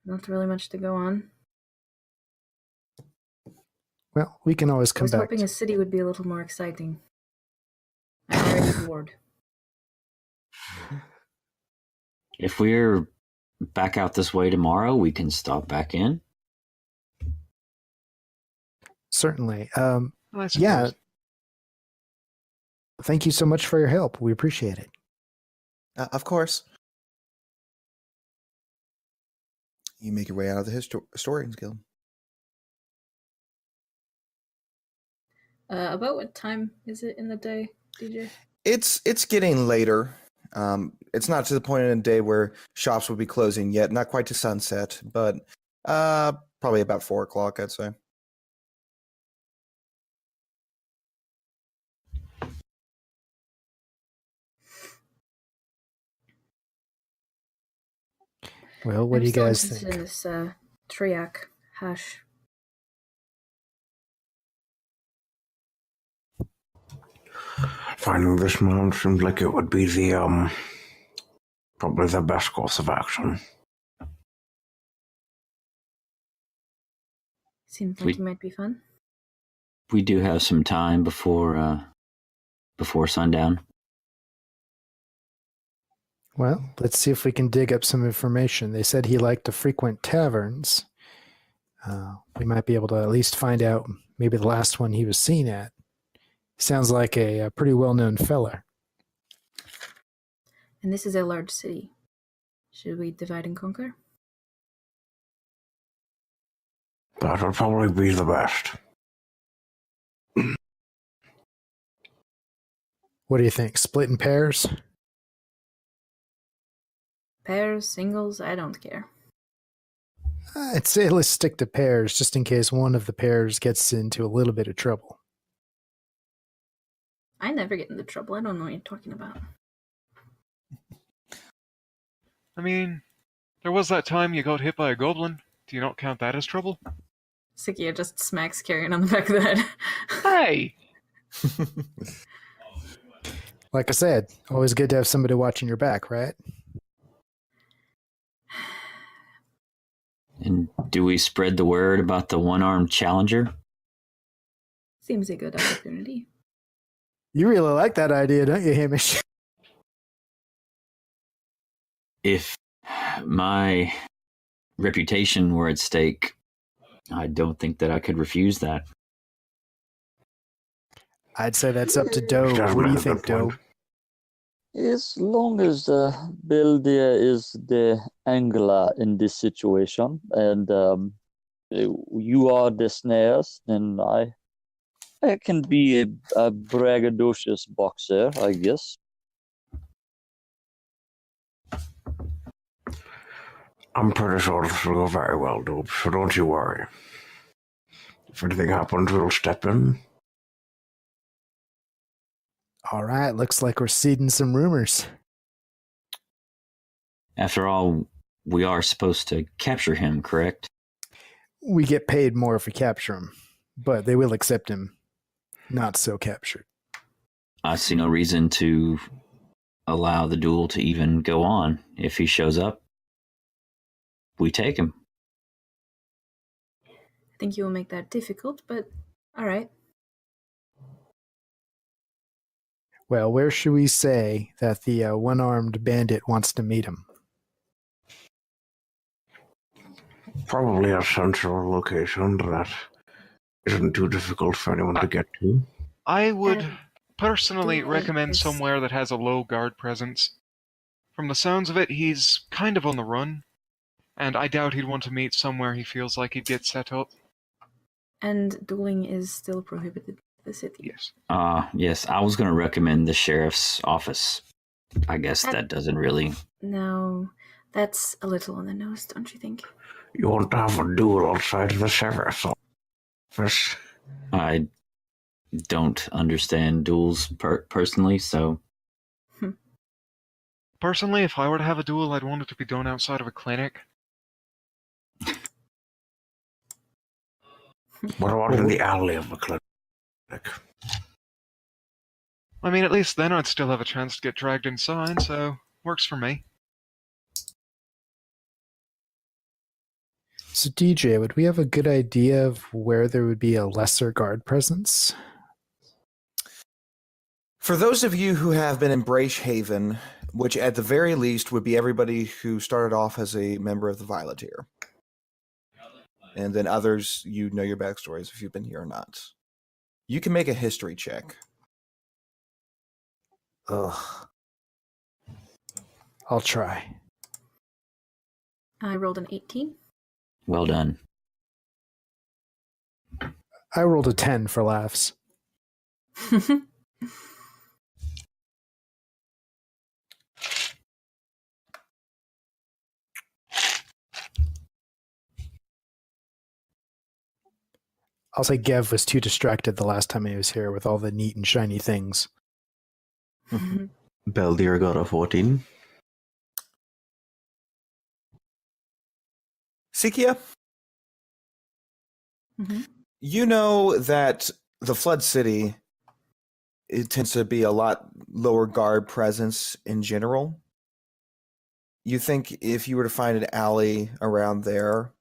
not really much to go on. Well, we can always I come was back. hoping a city would be a little more exciting. I'm already bored. If we're back out this way tomorrow, we can stop back in. Certainly. I Yeah. suppose. Thank you so much for your help. We appreciate it. Of course. You make your way out of the Historians Guild. About what time is it in the day, DJ? It's getting later. It's not to the point in the day where shops will be closing yet. Not quite to sunset, but probably about 4 o'clock, I'd say. Well, what I'm do you still guys interested think? in this Triac hash. Finding this man seems like it would be the probably the best course of action. Seems like it might be fun. We do have some time before sundown. Well, let's see if we can dig up some information. They said he liked to frequent taverns. We might be able to at least find out maybe the last one he was seen at. Sounds like a pretty well-known feller. And this is a large city. Should we divide and conquer? That would probably be the best. What do you think? Split in pairs? Pairs, singles, I don't care. I'd say let's stick to pairs just in case one of the pairs gets into a little bit of trouble. I never get into trouble. I don't know what you're talking about. I mean, there was that time you got hit by a goblin. Do you not count that as trouble? Sikia just smacks Carrion on the back of the head. Hey! Like I said, always good to have somebody watching your back, right? And do we spread the word about the one-armed challenger? Seems a good opportunity. You really like that idea, don't you, Hamish? If my reputation were at stake, I don't think that I could refuse that. I'd say that's up to Doe. What do you think, Doe? As long as Beldia is the angler in this situation, and you are the snares, then I can be a braggadocious boxer, I guess. I'm pretty sure this will go very well, Dope, so don't you worry. If anything happens, we'll step in. All right, looks like we're seeding some rumors. After all, we are supposed to capture him, correct? We get paid more if we capture him, but they will accept him not so captured. I see no reason to allow the duel to even go on. If he shows up, we take him. I think you will make that difficult, but alright. Well, where should we say that the one-armed bandit wants to meet him? Probably a central location that isn't too difficult for anyone to get to. I would personally do you recommend think it's- somewhere that has a low guard presence. From the sounds of it, he's kind of on the run, and I doubt he'd want to meet somewhere he feels like he'd get set up. And dueling is still prohibited in the city. Yes. Yes, I was going to recommend the sheriff's office. I guess that doesn't really... No, that's a little on the nose, don't you think? You want to have a duel outside of the sheriff's office? I don't understand duels personally, so... Personally, if I were to have a duel, I'd want it to be done outside of a clinic. What about in the alley of a clinic? I mean, at least then I'd still have a chance to get dragged inside, so works for me. So, DJ, would we have a good idea of where there would be a lesser guard presence? For those of you who have been in Bracehaven, which at the very least would be everybody who started off as a member of the Violeteer. And then others, you know your backstories if you've been here or not. You can make a history check. Ugh. I'll try. I rolled an 18. Well done. I rolled a 10 for laughs. I'll say Gev was too distracted the last time he was here with all the neat and shiny things. Beldir got a 14. Sikia, you know that the Flood City, it tends to be a lot lower guard presence in general. You think if you were to find an alley around there,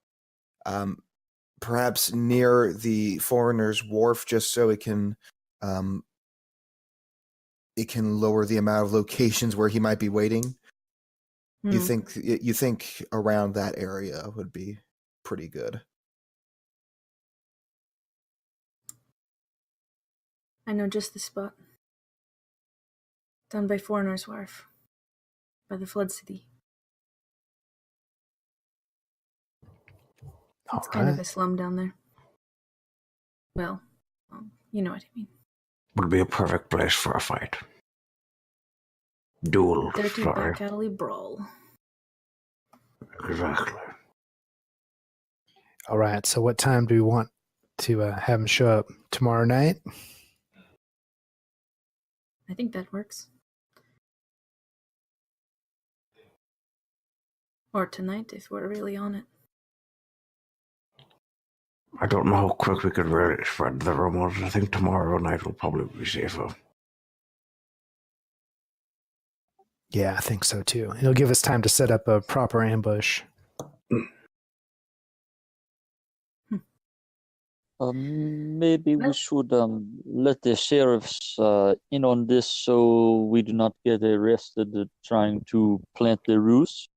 perhaps near the Foreigner's Wharf, just so it can lower the amount of locations where he might be waiting. You think around that area would be pretty good. I know just the spot. Down by Foreigner's Wharf. By the Flood City. It's kind of a slum down there. Well, you know what I mean. Would be a perfect place for a fight. Duel. Dirty Sorry. back alley brawl. Exactly. All right, so what time do we want to have him show up? Tomorrow night? I think that works. Or tonight, if we're really on it. I don't know how quick we could really spread the rumors. I think tomorrow night will probably be safer. Yeah, I think so too. It'll give us time to set up a proper ambush. Maybe we should let the sheriffs in on this so we do not get arrested trying to plant the ruse.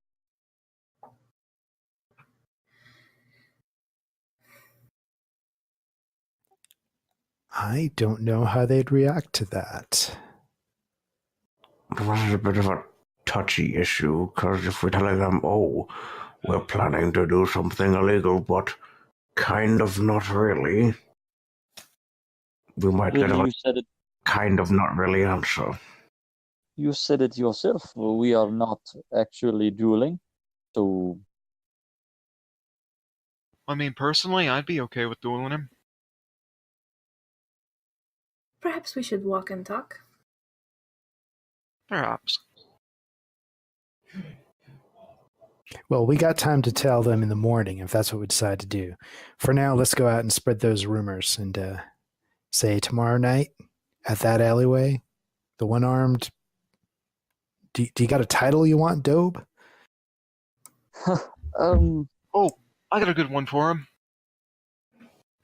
I don't know how they'd react to that. This is a bit of a touchy issue, because if we're telling them, oh, we're planning to do something illegal, but kind of not really, we might get a kind of not really answer. You said it yourself. We are not actually dueling, so... I mean, personally, I'd be okay with dueling him. Perhaps we should walk and talk. Perhaps. Well, we got time to tell them in the morning if that's what we decide to do. For now, let's go out and spread those rumors and say tomorrow night at that alleyway, the one-armed... Do you got a title you want, Dobe? Oh, I got a good one for him.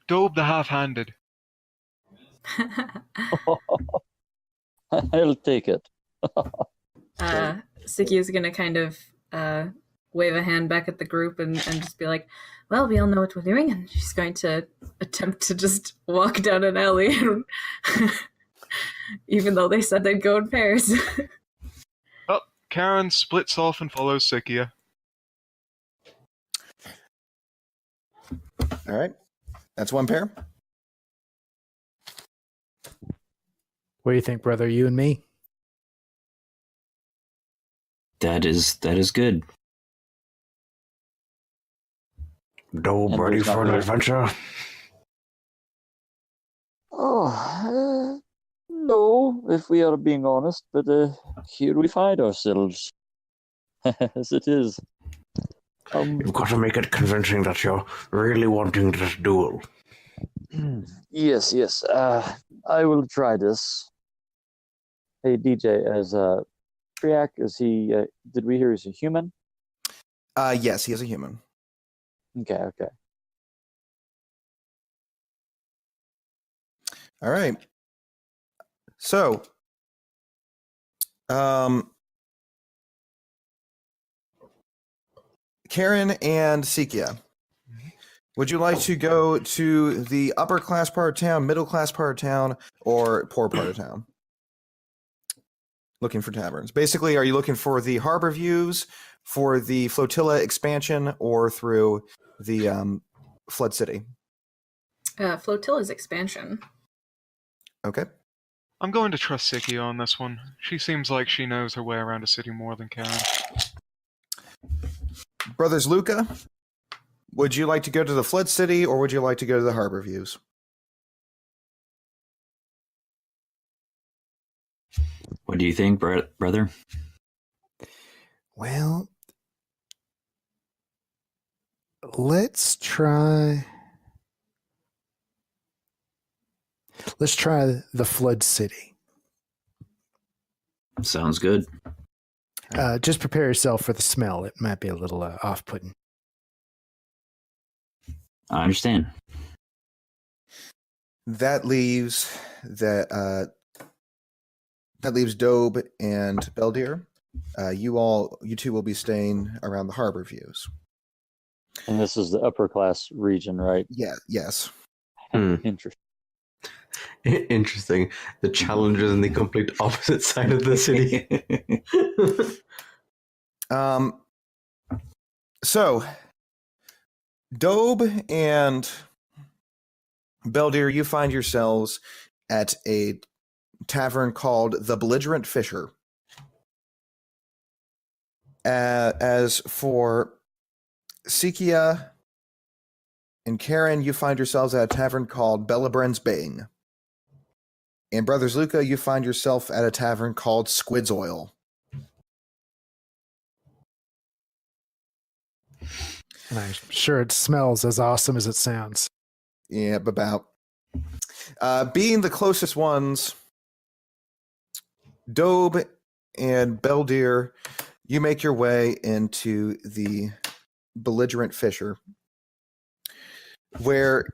Dobe the Half-Handed. I'll take it. Siki is going to kind of wave a hand back at the group and just be like, well, we all know what we're doing, and she's going to attempt to just walk down an alley, even though they said they'd go in pairs. Oh, Karen splits off and follows Sikia. All right. That's one pair. What do you think, brother? You and me? That is good. Dobe, And ready there's for an not- adventure? Oh, no, if we are being honest, but here we find ourselves. As it is. You've got to make it convincing that you're really wanting this duel. Yes, yes. I will try this. Hey, DJ, as Triac, is he? Did we hear he's a human? Yes, he is a human. Okay. All right. So, Karen and Sikia, would you like to go to the upper class part of town, middle class part of town, or poor part of town? Looking for taverns. Basically, are you looking for the harbor views, for the flotilla expansion, or through the Flood City? Flotilla's expansion. Okay. I'm going to trust Sikia on this one. She seems like she knows her way around a city more than Karen. Brothers Luca, would you like to go to the Flood City, or would you like to go to the harbor views? What do you think, brother? Well, let's try the Flood City. Sounds good. Just prepare yourself for the smell. It might be a little off-putting. I understand. That leaves Dobe and Beldir. You two will be staying around the harbor views. And this is the upper class region, right? Yeah. Yes. Interesting. Interesting. The challengers on the complete opposite side of the city. So, Dobe and Beldir, you find yourselves at a tavern called the Belligerent Fisher. As for Sikia and Karen, you find yourselves at a tavern called Bellabrand's Bane. And Brothers Luca, you find yourself at a tavern called Squid's Oil. And I'm sure it smells as awesome as it sounds. Yeah, about. Being the closest ones, Dobe and Beldir, you make your way into the Belligerent Fisher, where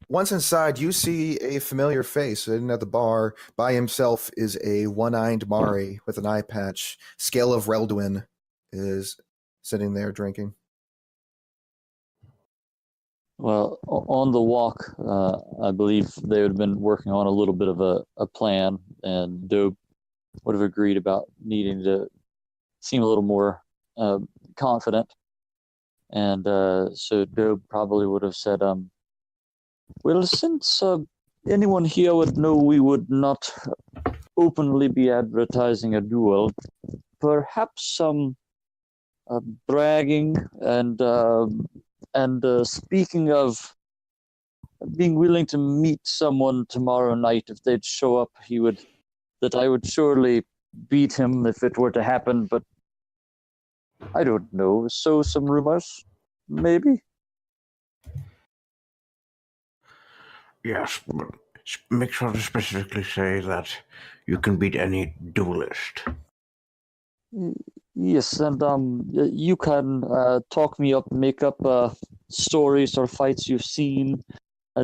once inside, you see a familiar face sitting at the bar. By himself is a one-eyed Mari with an eye patch. Scale of Reldwin is sitting there drinking. Well, on the walk, I believe they would have been working on a little bit of a plan, and Dobe would have agreed about needing to seem a little more confident. And so Dobe probably would have said, well, since anyone here would know we would not openly be advertising a duel, perhaps some bragging and speaking of being willing to meet someone tomorrow night if they'd show up, that I would surely beat him if it were to happen, but I don't know. Sow some rumors, maybe? Yes, but make sure to specifically say that you can beat any duelist. Yes, and you can talk me up, make up stories or fights you've seen.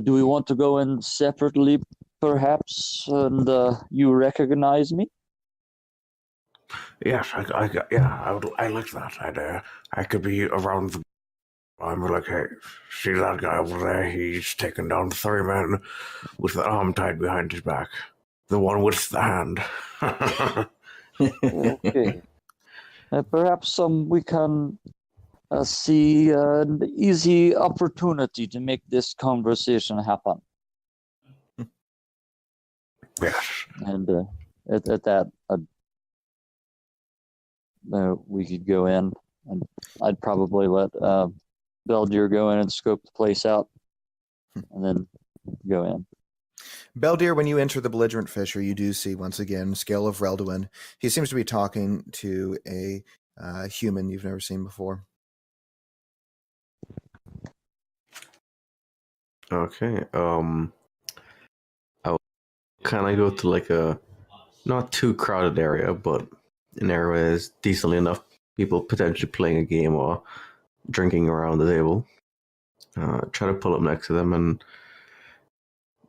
Do we want to go in separately, perhaps, and you recognize me? Yes, I like that. I could be around the. I'm like, hey, see that guy over there? He's taken down 3 men with the arm tied behind his back. The one with the hand. Okay. Perhaps we can see an easy opportunity to make this conversation happen. Yes. And at that, we could go in, and I'd probably let Beldir go in and scope the place out, and then go in. Beldir, when you enter the belligerent fissure, you do see once again Scale of Relduin. He seems to be talking to a human you've never seen before. Okay. I will kind of go to like a not too crowded area, but an area where there's decently enough people potentially playing a game or drinking around the table. Try to pull up next to them and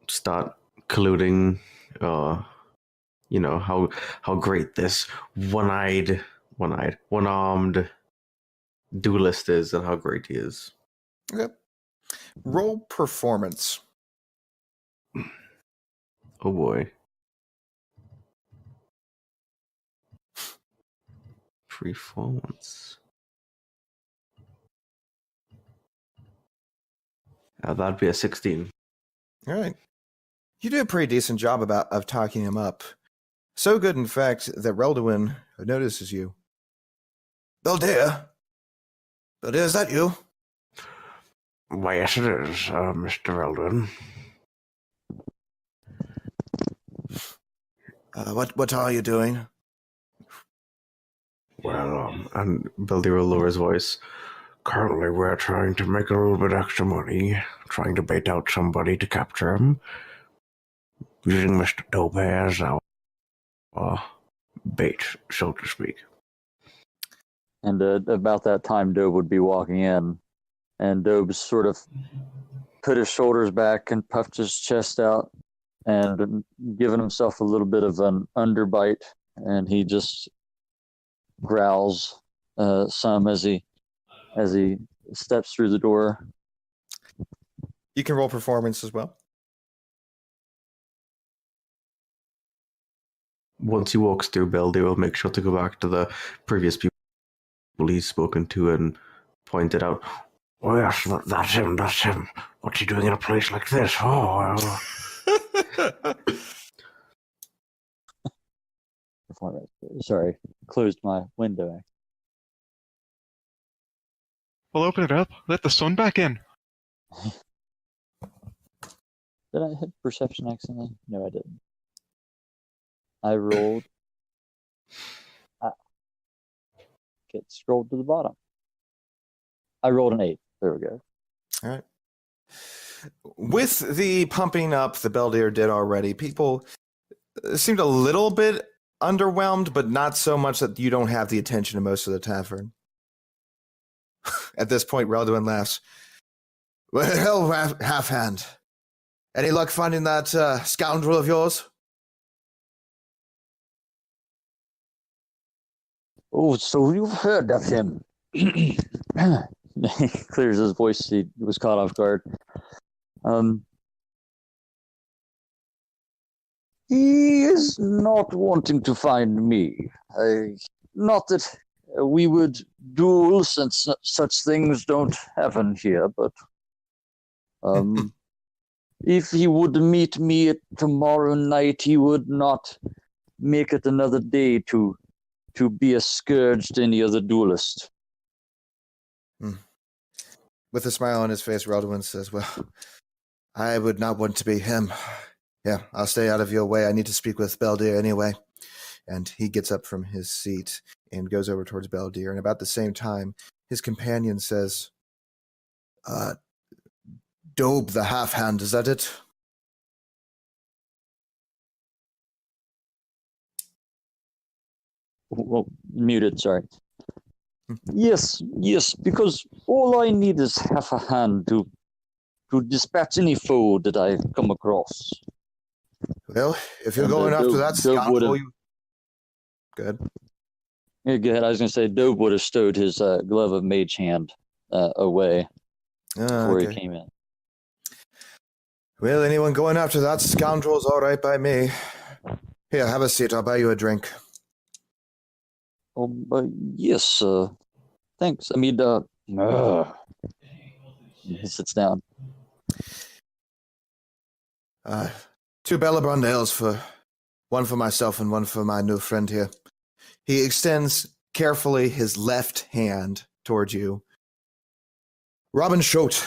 start colluding. You know how great this one-armed duelist is, and how great he is. Okay. Roll performance. Oh boy. Performance. That'd be a 16. All right. You do a pretty decent job of talking him up. So good, in fact, that Relduin notices you. Beldir? Beldir, is that you? Why, yes, it is, Mr. Eldrin. What are you doing? Well, And Beldir will lower his voice. currently we're trying to make a little bit extra money, trying to bait out somebody to capture him, using Mr. Dobe as our bait, so to speak. And about that time, Dobe would be walking in, and Dobe sort of put his shoulders back and puffed his chest out, and given himself a little bit of an underbite, and he just growls some as he steps through the door. You can roll performance as well. Once he walks through, Beldir will make sure to go back to the previous people he's spoken to and point it out. Oh yes, that's him, that's him. What's he doing in a place like this? Oh, well. Performance. Sorry, closed my window. Well, open it up. Let the sun back in. Did I hit perception accidentally? No, I didn't. I rolled. Get scrolled to the bottom. I rolled an 8. There we go. All right. With the pumping up the Beldir did already, people seemed a little bit underwhelmed, but not so much that you don't have the attention of most of the tavern. At this point, Relduin laughs. Well, half-hand. Any luck finding that scoundrel of yours? Oh, so you've heard of him. He clears his voice. He was caught off guard. He is not wanting to find me. Not that we would duel, since such things don't happen here, but if he would meet me tomorrow night, he would not make it another day to be a scourge to any other duelist. With a smile on his face, Relduin says, well, I would not want to be him. Yeah, I'll stay out of your way. I need to speak with Beldir anyway. And he gets up from his seat and goes over towards Beldir. And about the same time, his companion says, Dobe the half-hand, is that it? Well, muted, sorry. Yes, because all I need is half a hand to dispatch any foe that I come across. Well, if you're And, going after that Dobe scoundrel, would've- you... Good. Yeah, go ahead. I was going to say, Dobe would have stowed his glove of mage hand away before Okay. he came in. Well, anyone going after that scoundrel's all right by me. Here, have a seat. I'll buy you a drink. Yes, thanks. I mean, he sits down. 2 Bellabrand ales one for myself and one for my new friend here. He extends carefully his left hand towards you. Robin Schott.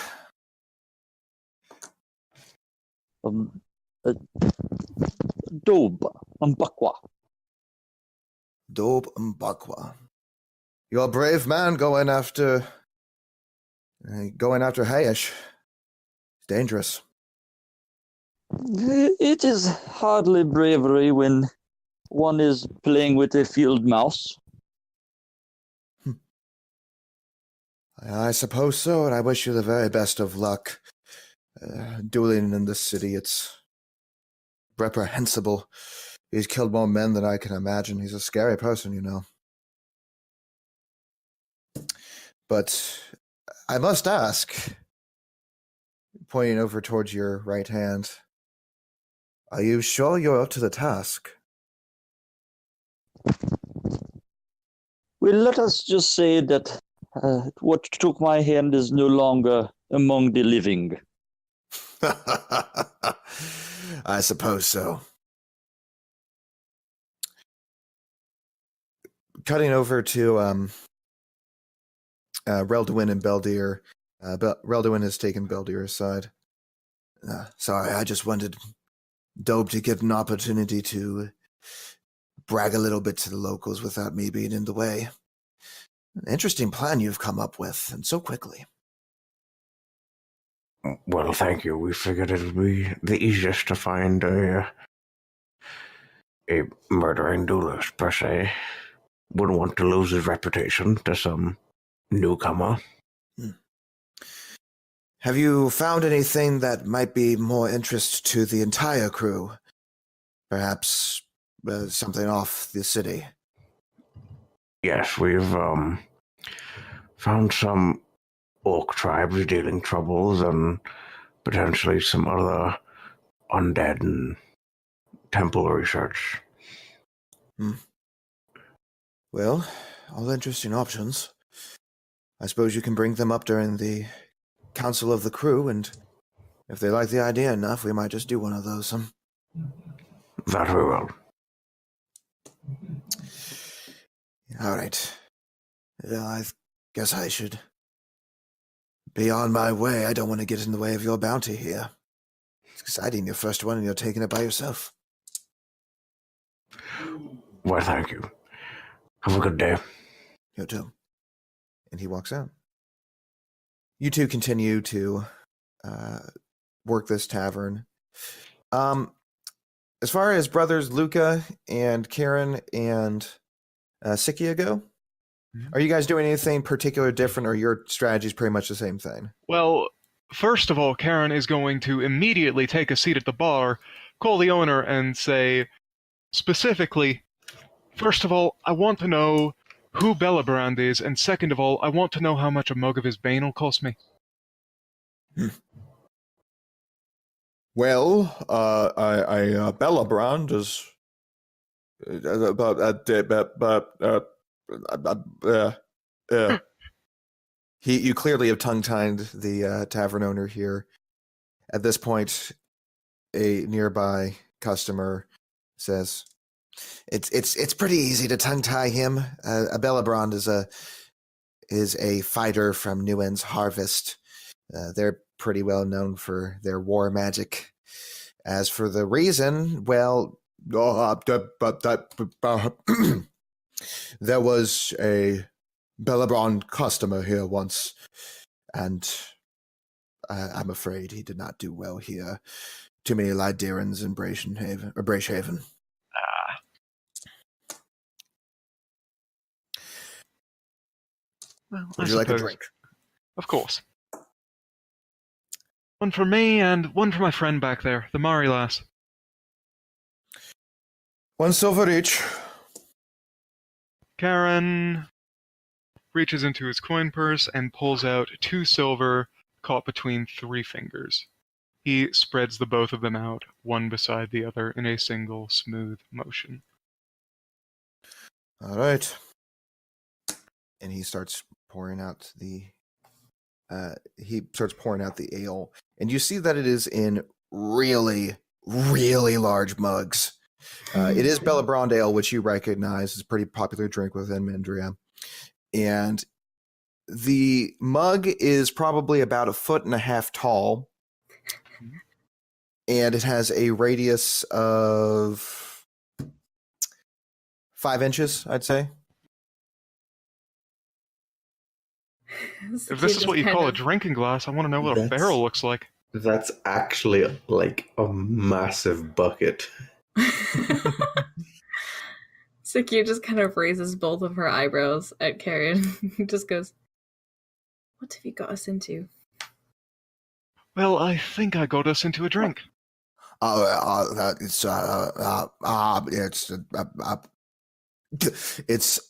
Dob Mbakwa. Dob Mbakwa. You're a brave man going after Hayesh. It's dangerous. It is hardly bravery when one is playing with a field mouse. I suppose so, and I wish you the very best of luck. Dueling in this city, it's reprehensible. He's killed more men than I can imagine. He's a scary person, you know. But I must ask, pointing over towards your right hand, are you sure you're up to the task? Well, let us just say that what took my hand is no longer among the living. I suppose so. Cutting over to Relduin and Beldir. Relduin has taken Beldir aside. Sorry, I just wanted Dobe to get an opportunity to brag a little bit to the locals without me being in the way. An interesting plan you've come up with, and so quickly. Well, thank you. We figured it would be the easiest to find a murdering duelist, per se. Wouldn't want to lose his reputation to some newcomer. Have you found anything that might be more interest to the entire crew? Perhaps something off the city? Yes, we've found some orc tribes dealing troubles and potentially some other undead and temple research. Well, all interesting options. I suppose you can bring them up during the council of the crew, and if they like the idea enough, we might just do one of those. That we will. All right. Yeah, I guess I should be on my way. I don't want to get in the way of your bounty here. It's exciting, your first one, and you're taking it by yourself. Well, thank you. Have a good day. You too. And he walks out. You two continue to work this tavern. As far as brothers Luca and Karen and Sikia go, are you guys doing anything particular different, or your strategy is pretty much the same thing? Well, first of all, Karen is going to immediately take a seat at the bar, call the owner, and say, specifically, first of all, I want to know who Bellabrand is, and second of all, I want to know how much a mug of his bane will cost me. Well, Bellabrand is you clearly have tongue-tied the tavern owner here. At this point, a nearby customer says, "It's pretty easy to tongue-tie him. Bellabrand is a fighter from Nuen's Harvest. They're pretty well known for their war magic. As for the reason, well, there was a Bellabrand customer here once, and I'm afraid he did not do well here. Too many Lydirans in Bracehaven. Well, Would I you like a suppose. drink? Of course. One for me and one for my friend back there, the Mari lass. 1 silver each. Karen reaches into his coin purse and pulls out 2 silver caught between 3 fingers. He spreads the both of them out, one beside the other, in a single smooth motion. All right. and he starts pouring out the ale, and you see that it is in really, really large mugs. It is Bellabrand ale, which you recognize is a pretty popular drink within Mindria, and the mug is probably about 1.5 feet tall, and it has a radius of 5 inches, I'd say. If this is what you call a drinking glass, I want to know what a barrel looks like. That's actually like a massive bucket. Sakia just kind of raises both of her eyebrows at Carrion. Just goes, "What have you got us into?" Well, I think I got us into a drink.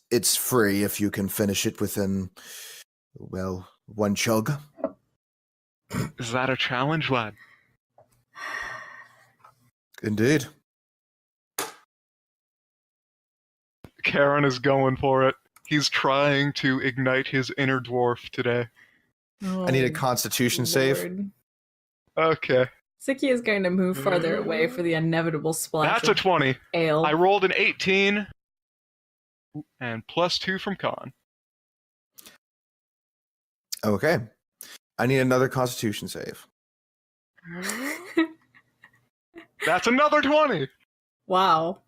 It's free if you can finish it within, well, 1 chug. Is that a challenge, lad? Indeed. Karen is going for it. He's trying to ignite his inner dwarf today. I need a Constitution save. Okay. Sakia is going to move farther away for the inevitable splash. That's a 20. Ale. I rolled an 18 and +2 from Con. Okay. I need another Constitution save. That's another 20. Wow.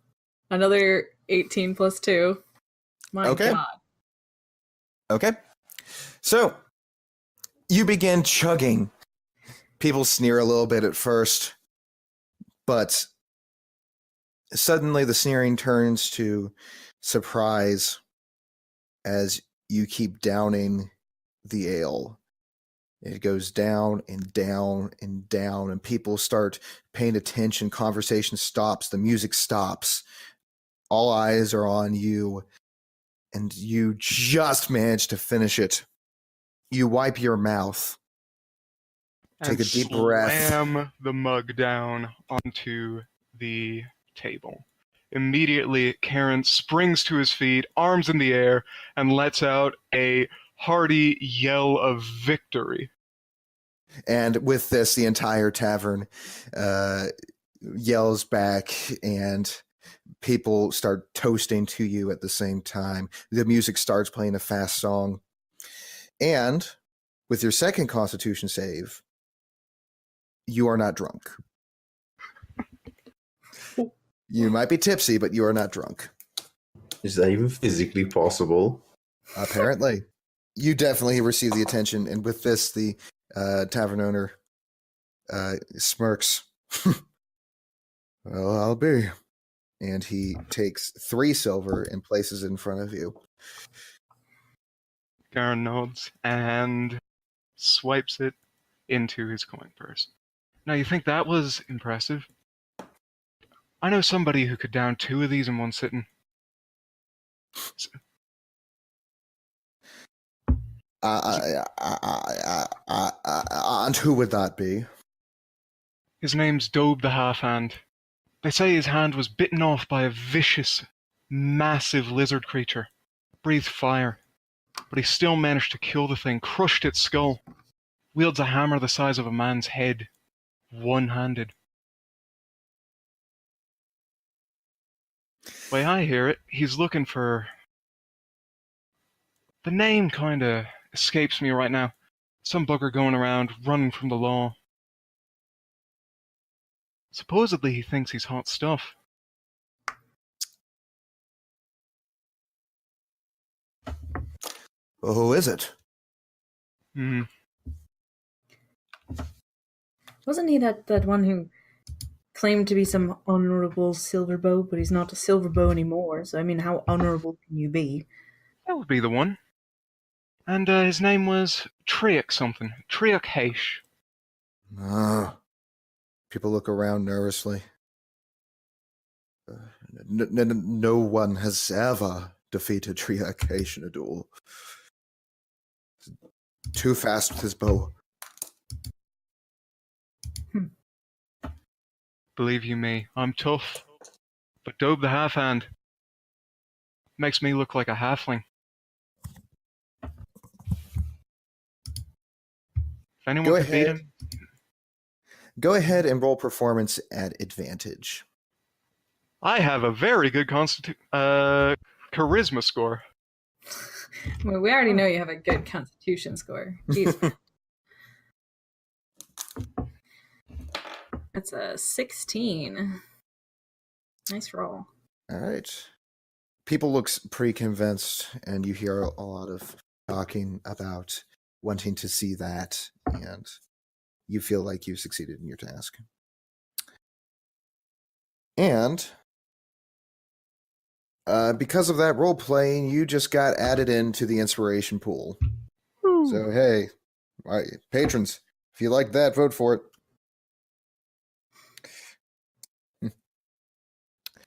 Another 18 plus 2. My Okay. God. Okay. So, you begin chugging. People sneer a little bit at first, but suddenly the sneering turns to surprise as you keep downing the ale. It goes down and down and down, and people start paying attention. Conversation stops. The music stops. All eyes are on you, and you just manage to finish it. You wipe your mouth. Take a deep breath. Slam the mug down onto the table. Immediately, Karen springs to his feet, arms in the air, and lets out a hearty yell of victory. And with this, the entire tavern yells back, and people start toasting to you at the same time. The music starts playing a fast song. And with your second Constitution save, you are not drunk. You might be tipsy, but you are not drunk. Is that even physically possible? Apparently. You definitely receive the attention, and with this, the tavern owner smirks. Well, I'll be. And he takes 3 silver and places it in front of you. Karen nods and swipes it into his coin purse. Now, you think that was impressive? I know somebody who could down 2 of these in one sitting. And who would that be? His name's Dobe the Half-Hand. They say his hand was bitten off by a vicious, massive lizard creature. Breathed fire. But he still managed to kill the thing, crushed its skull. Wields a hammer the size of a man's head. One-handed. Way I hear it, he's looking for... The name kinda escapes me right now. Some bugger going around, running from the law. Supposedly he thinks he's hot stuff. Well, who is it? Wasn't he that one who claimed to be some honorable Silverbow, but he's not a Silverbow anymore, so I mean, how honorable can you be? That would be the one. And his name was Triac something. Triac Haish. People look around nervously. No one has ever defeated Triac Haish in a duel. Too fast with his bow. Believe you me, I'm tough. But Dobe the Half-Hand makes me look like a halfling. If anyone Go could beat ahead. him, Go ahead and roll performance at advantage. I have a very good charisma score. Well, we already know you have a good constitution score. Jeez. That's a 16. Nice roll. All right. People look pretty convinced, and you hear a lot of talking about wanting to see that, and you feel like you succeeded in your task. And because of that role playing, you just got added into the inspiration pool. So hey, patrons, if you like that, vote for it.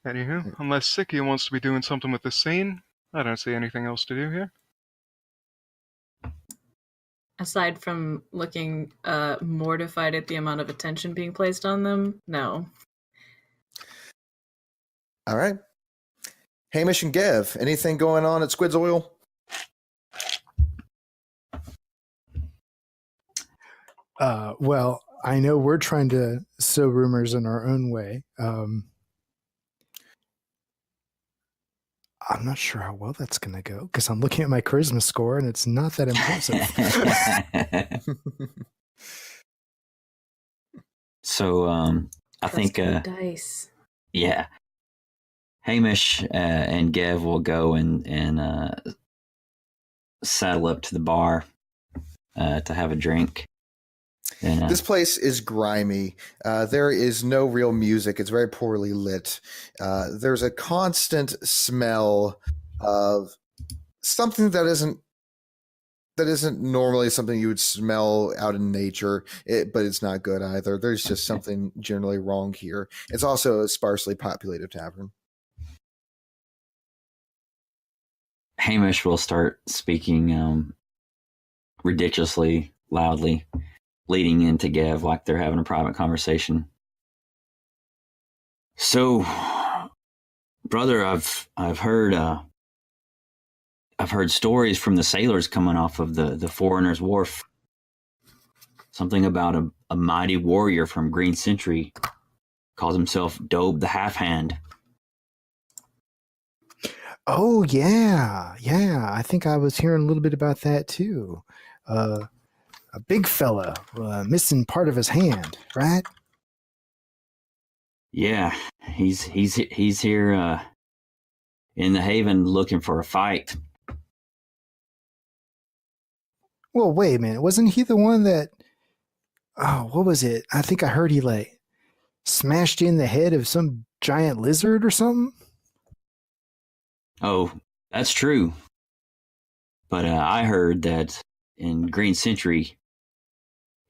Anywho, unless Siki wants to be doing something with this scene, I don't see anything else to do here. Aside from looking mortified at the amount of attention being placed on them, no. All right. Hamish and Gev, anything going on at Squid's Oil? Well, I know we're trying to sow rumors in our own way. I'm not sure how well that's going to go because I'm looking at my charisma score and it's not that impressive. So I think dice. yeah, Hamish and Gev will go and saddle up to the bar to have a drink. And, This place is grimy. There is no real music. It's very poorly lit. There's a constant smell of something that isn't normally something you would smell out in nature, but it's not good either. There's just something generally wrong here. It's also a sparsely populated tavern. Hamish will start speaking ridiculously loudly, leading into Gev like they're having a private conversation. So, brother, I've heard stories from the sailors coming off of the Foreigner's Wharf. Something about a mighty warrior from Green Century calls himself Dobe the Half Hand. Oh, yeah. I think I was hearing a little bit about that too. A big fella missing part of his hand, right? Yeah, he's here in the Haven looking for a fight. Well, wait a minute. Wasn't he the one that... Oh, what was it? I think I heard he, smashed in the head of some giant lizard or something? Oh, that's true. But I heard that in Green Century,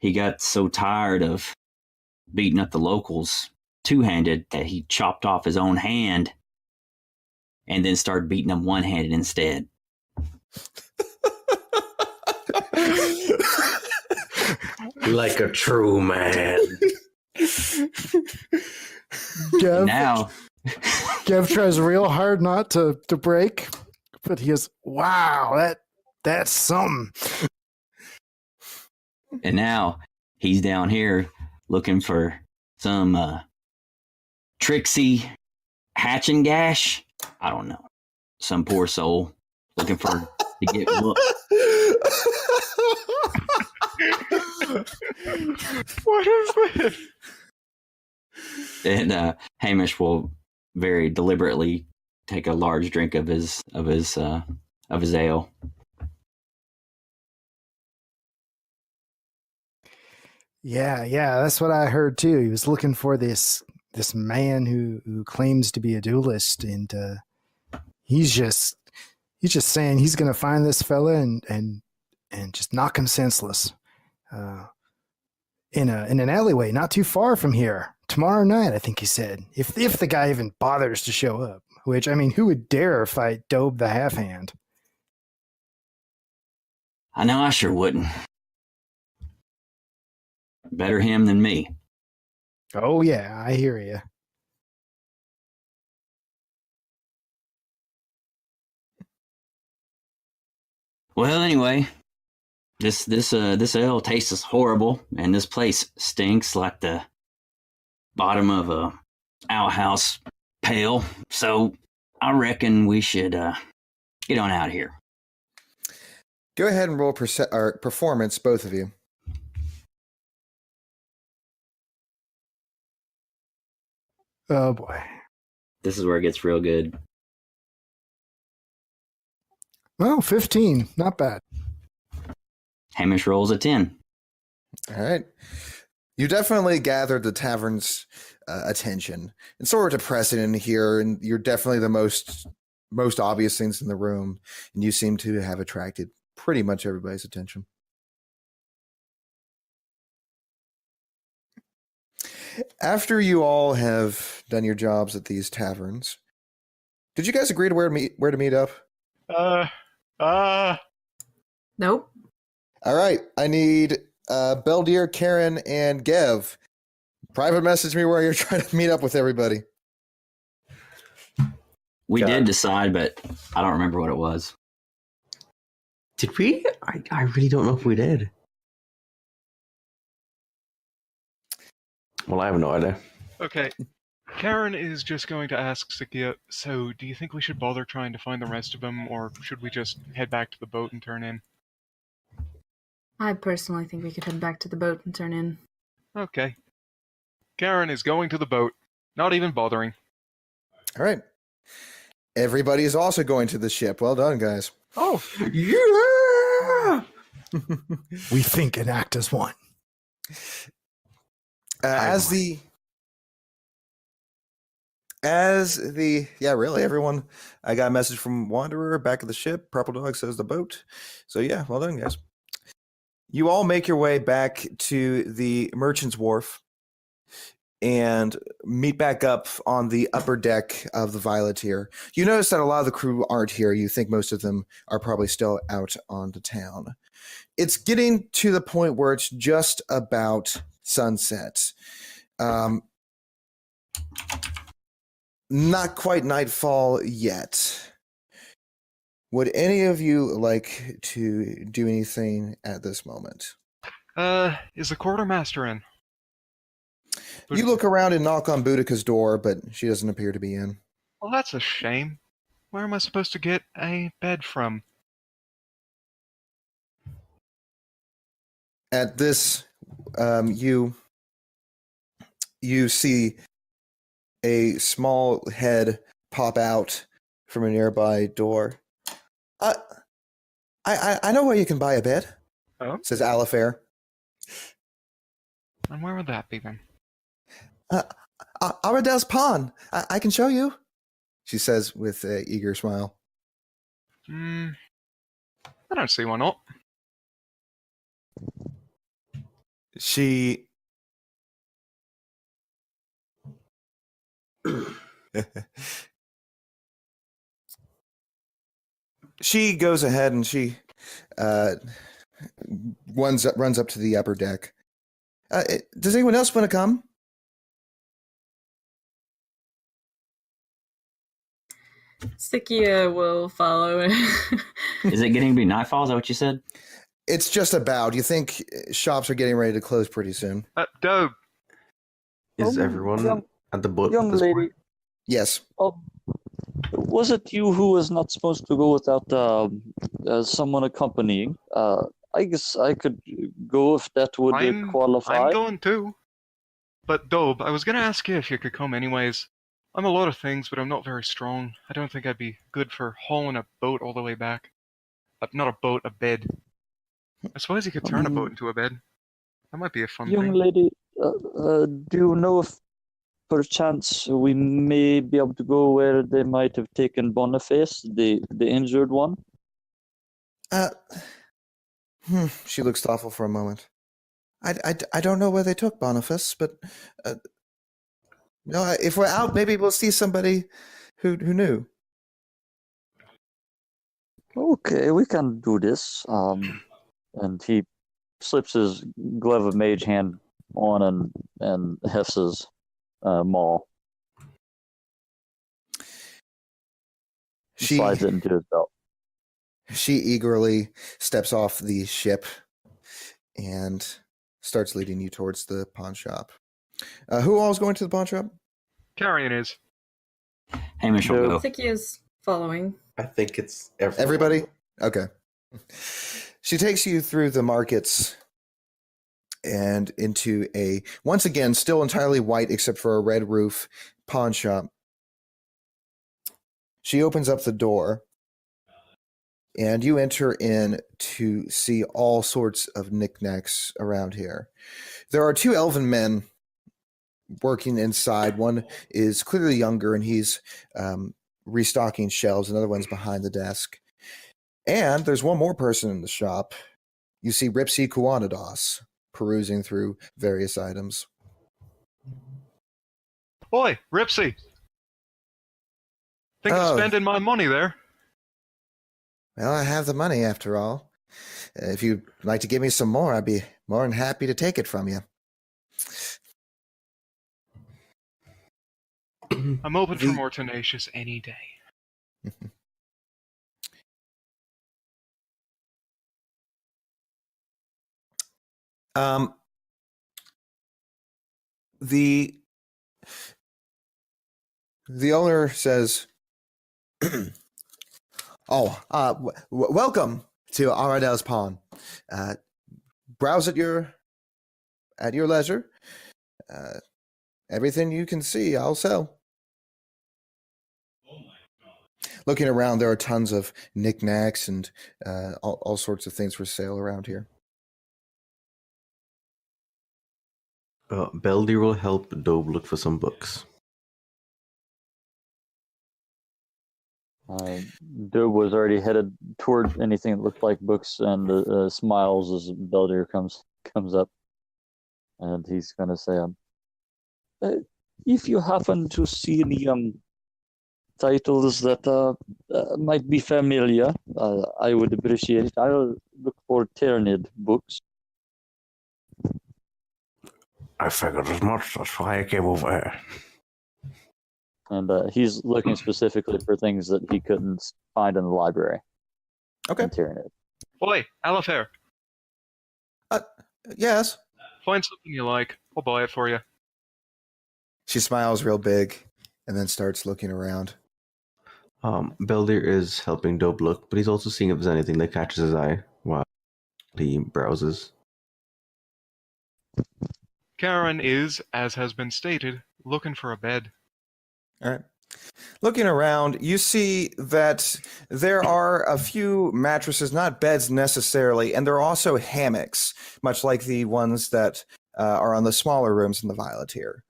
he got so tired of beating up the locals two-handed that he chopped off his own hand and then started beating them one-handed instead. Like a true man. Now, Gev tries real hard not to break, but he goes, wow, that's something. and now he's down here looking for some tricksy hatch and gash. I don't know. Some poor soul looking for to get look. What is this? And Hamish will very deliberately take a large drink of his ale. Yeah, that's what I heard too. He was looking for this man who claims to be a duelist, and he's just saying he's going to find this fella and just knock him senseless in an alleyway not too far from here tomorrow night. I think he said if the guy even bothers to show up. Which, I mean, who would dare fight Dobe the Half Hand? I know I sure wouldn't. Better him than me. Oh yeah, I hear you. Well, anyway, This ale tastes horrible, and this place stinks like the bottom of a outhouse pail. So I reckon we should get on out of here. Go ahead and roll performance, both of you. Oh boy. This is where it gets real good. Well, 15. Not bad. Hamish rolls a 10. All right. You definitely gathered the tavern's attention. It's sort of depressing in here, and you're definitely the most obvious things in the room, and you seem to have attracted pretty much everybody's attention. After you all have done your jobs at these taverns, did you guys agree to where to meet up? Nope. All right. I need Beldir, Karen, and Gev. Private message me where you're trying to meet up with everybody. We did decide, but I don't remember what it was. Did we? I really don't know if we did. Well, I have no idea. Okay. Karen is just going to ask Sikia, so do you think we should bother trying to find the rest of them, or should we just head back to the boat and turn in? I personally think we could head back to the boat and turn in. Okay. Karen is going to the boat, not even bothering. All right. Everybody is also going to the ship. Well done, guys. Oh, yeah! We think and act as one. As the really everyone. I got a message from Wanderer back at the ship. Purple Dog says the boat. So yeah, well done, guys. You all make your way back to the Merchant's Wharf and meet back up on the upper deck of the Violeteer. You notice that a lot of the crew aren't here. You think most of them are probably still out on the town. It's getting to the point where it's just about sunset. Not quite nightfall yet. Would any of you like to do anything at this moment? Is the quartermaster in? You look around and knock on Boudica's door, but she doesn't appear to be in. Well, that's a shame. Where am I supposed to get a bed from? At this, you see a small head pop out from a nearby door. I know where you can buy a bed, says Alifair. And where would that be then? Aradel's Pawn. I can show you, she says with an eager smile. I don't see why not. She she goes ahead and she runs up to the upper deck. Does anyone else want to come? Sikia will follow. Is it getting to be nightfall? Is that what you said? It's just about. You think shops are getting ready to close pretty soon? Dope. Is everyone at the boat? Young at this lady. point? Yes. Was it you who was not supposed to go without someone accompanying? I guess I could go if that would qualify. I'm going too. But Dobe, I was going to ask you if you could come anyways. I'm a lot of things, but I'm not very strong. I don't think I'd be good for hauling a boat all the way back. Not a boat, a bed. I suppose you could turn a boat into a bed. That might be a fun Young thing. lady, do you know if perchance we may be able to go where they might have taken Boniface, the injured one? She looks thoughtful for a moment. I don't know where they took Boniface, but no, if we're out, maybe we'll see somebody who knew. Okay, we can do this. And he slips his glove of mage hand on and hefts his maul. She slides it into his belt. She eagerly steps off the ship and starts leading you towards the pawn shop. Who all is going to the pawn shop? Carrion is. Hamish will Dope. go. Siki is following. I think it's everyone. Everybody? Okay. She takes you through the markets and into a, once again, still entirely white except for a red roof pawn shop. She opens up the door and you enter in to see all sorts of knickknacks around here. There are two elven men working inside. One is clearly younger and he's restocking shelves. Another one's behind the desk. And there's one more person in the shop. You see Ripsy Kuanados perusing through various items. Oi, Ripsy! Think Oh. of spending my money there? Well, I have the money after all. If you'd like to give me some more, I'd be more than happy to take it from you. I'm open for The- more tenacious any day. Um, the owner says, welcome to Aradell's Pawn. Browse at your leisure. Everything you can see, I'll sell. Looking around, there are tons of knickknacks and all sorts of things for sale around here. Beldir will help Dobe look for some books. Dobe was already headed toward anything that looked like books and smiles as Beldir comes up. And he's going to say, if you happen to see any titles that might be familiar, I would appreciate it. I'll look for Tyrannid books. I figured as much. That's why I came over here. And he's looking specifically for things that he couldn't find in the library. Okay. In Tyrannid. Oi, Alifair, Yes. find something you like. I'll buy it for you. She smiles real big and then starts looking around. Beldir is helping Dobe look, but he's also seeing if there's anything that catches his eye while he browses. Karen is, as has been stated, looking for a bed. All right. Looking around, you see that there are a few mattresses, not beds necessarily, and there are also hammocks, much like the ones that are on the smaller rooms in the Violet here.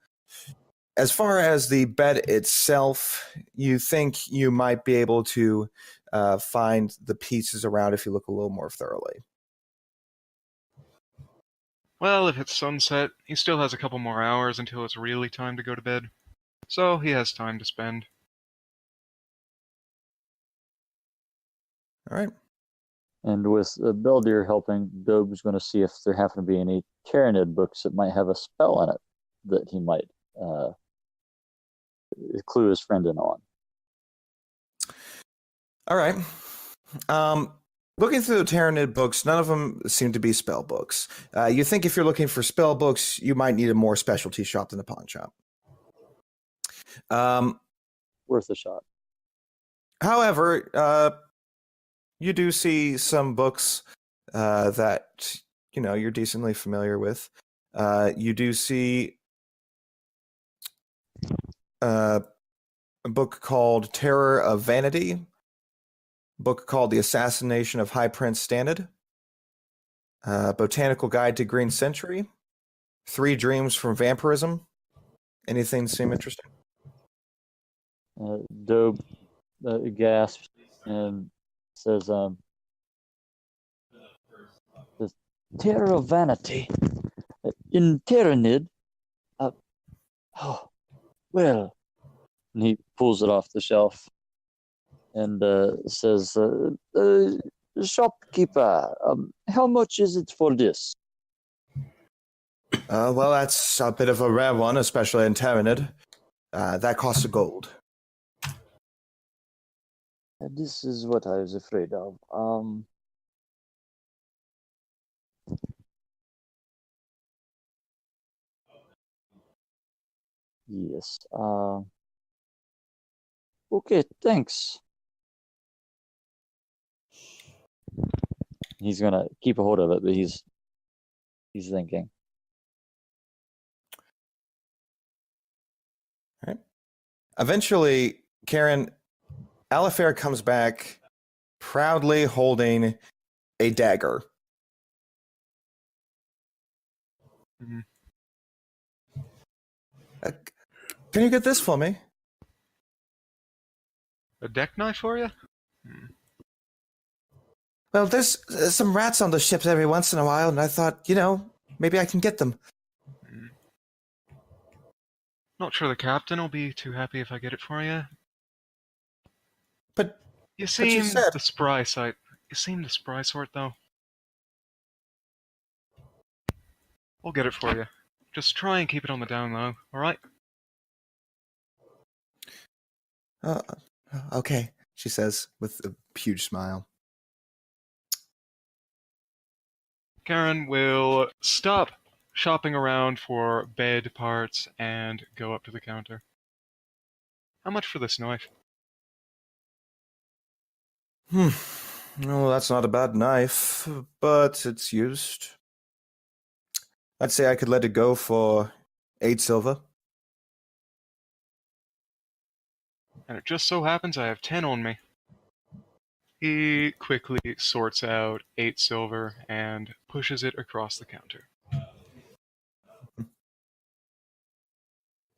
As far as the bed itself, you think you might be able to find the pieces around if you look a little more thoroughly. Well, if it's sunset, he still has a couple more hours until it's really time to go to bed. So he has time to spend. All right. And with Beldir helping, Dobe's going to see if there happen to be any Tyrannid books that might have a spell in it that he might clue his friend in on. All right. Looking through the Tyrannid books, none of them seem to be spell books. You think if you're looking for spell books, you might need a more specialty shop than a pawn shop. Worth a shot. However, you do see some books that you're decently familiar with. You do see a book called Terror of Vanity, a book called The Assassination of High Prince Stanid, Botanical Guide to Green Century, 3 Dreams from Vampirism. Anything seem interesting? Dobe gasps and says, the Terror of Vanity in Tyrannid. Well, and he pulls it off the shelf and says, shopkeeper, how much is it for this? Well, that's a bit of a rare one, especially in Tyrannid. That costs a gold. This is what I was afraid of. Yes. Okay, thanks. He's gonna keep a hold of it, but he's thinking. All right. Eventually, Karen, Alifair comes back proudly holding a dagger. Mhm. Can you get this for me? A deck knife for you? Well, there's some rats on the ships every once in a while, and I thought, maybe I can get them. Not sure the captain will be too happy if I get it for you. But You you seem said- the spry side. You seem the spry sort, though. I'll get it for you. Just try and keep it on the down low, alright? Okay, she says with a huge smile. Karen will stop shopping around for bed parts and go up to the counter. How much for this knife? Well, that's not a bad knife, but it's used. I'd say I could let it go for 8 silver. And it just so happens I have 10 on me. He quickly sorts out 8 silver and pushes it across the counter.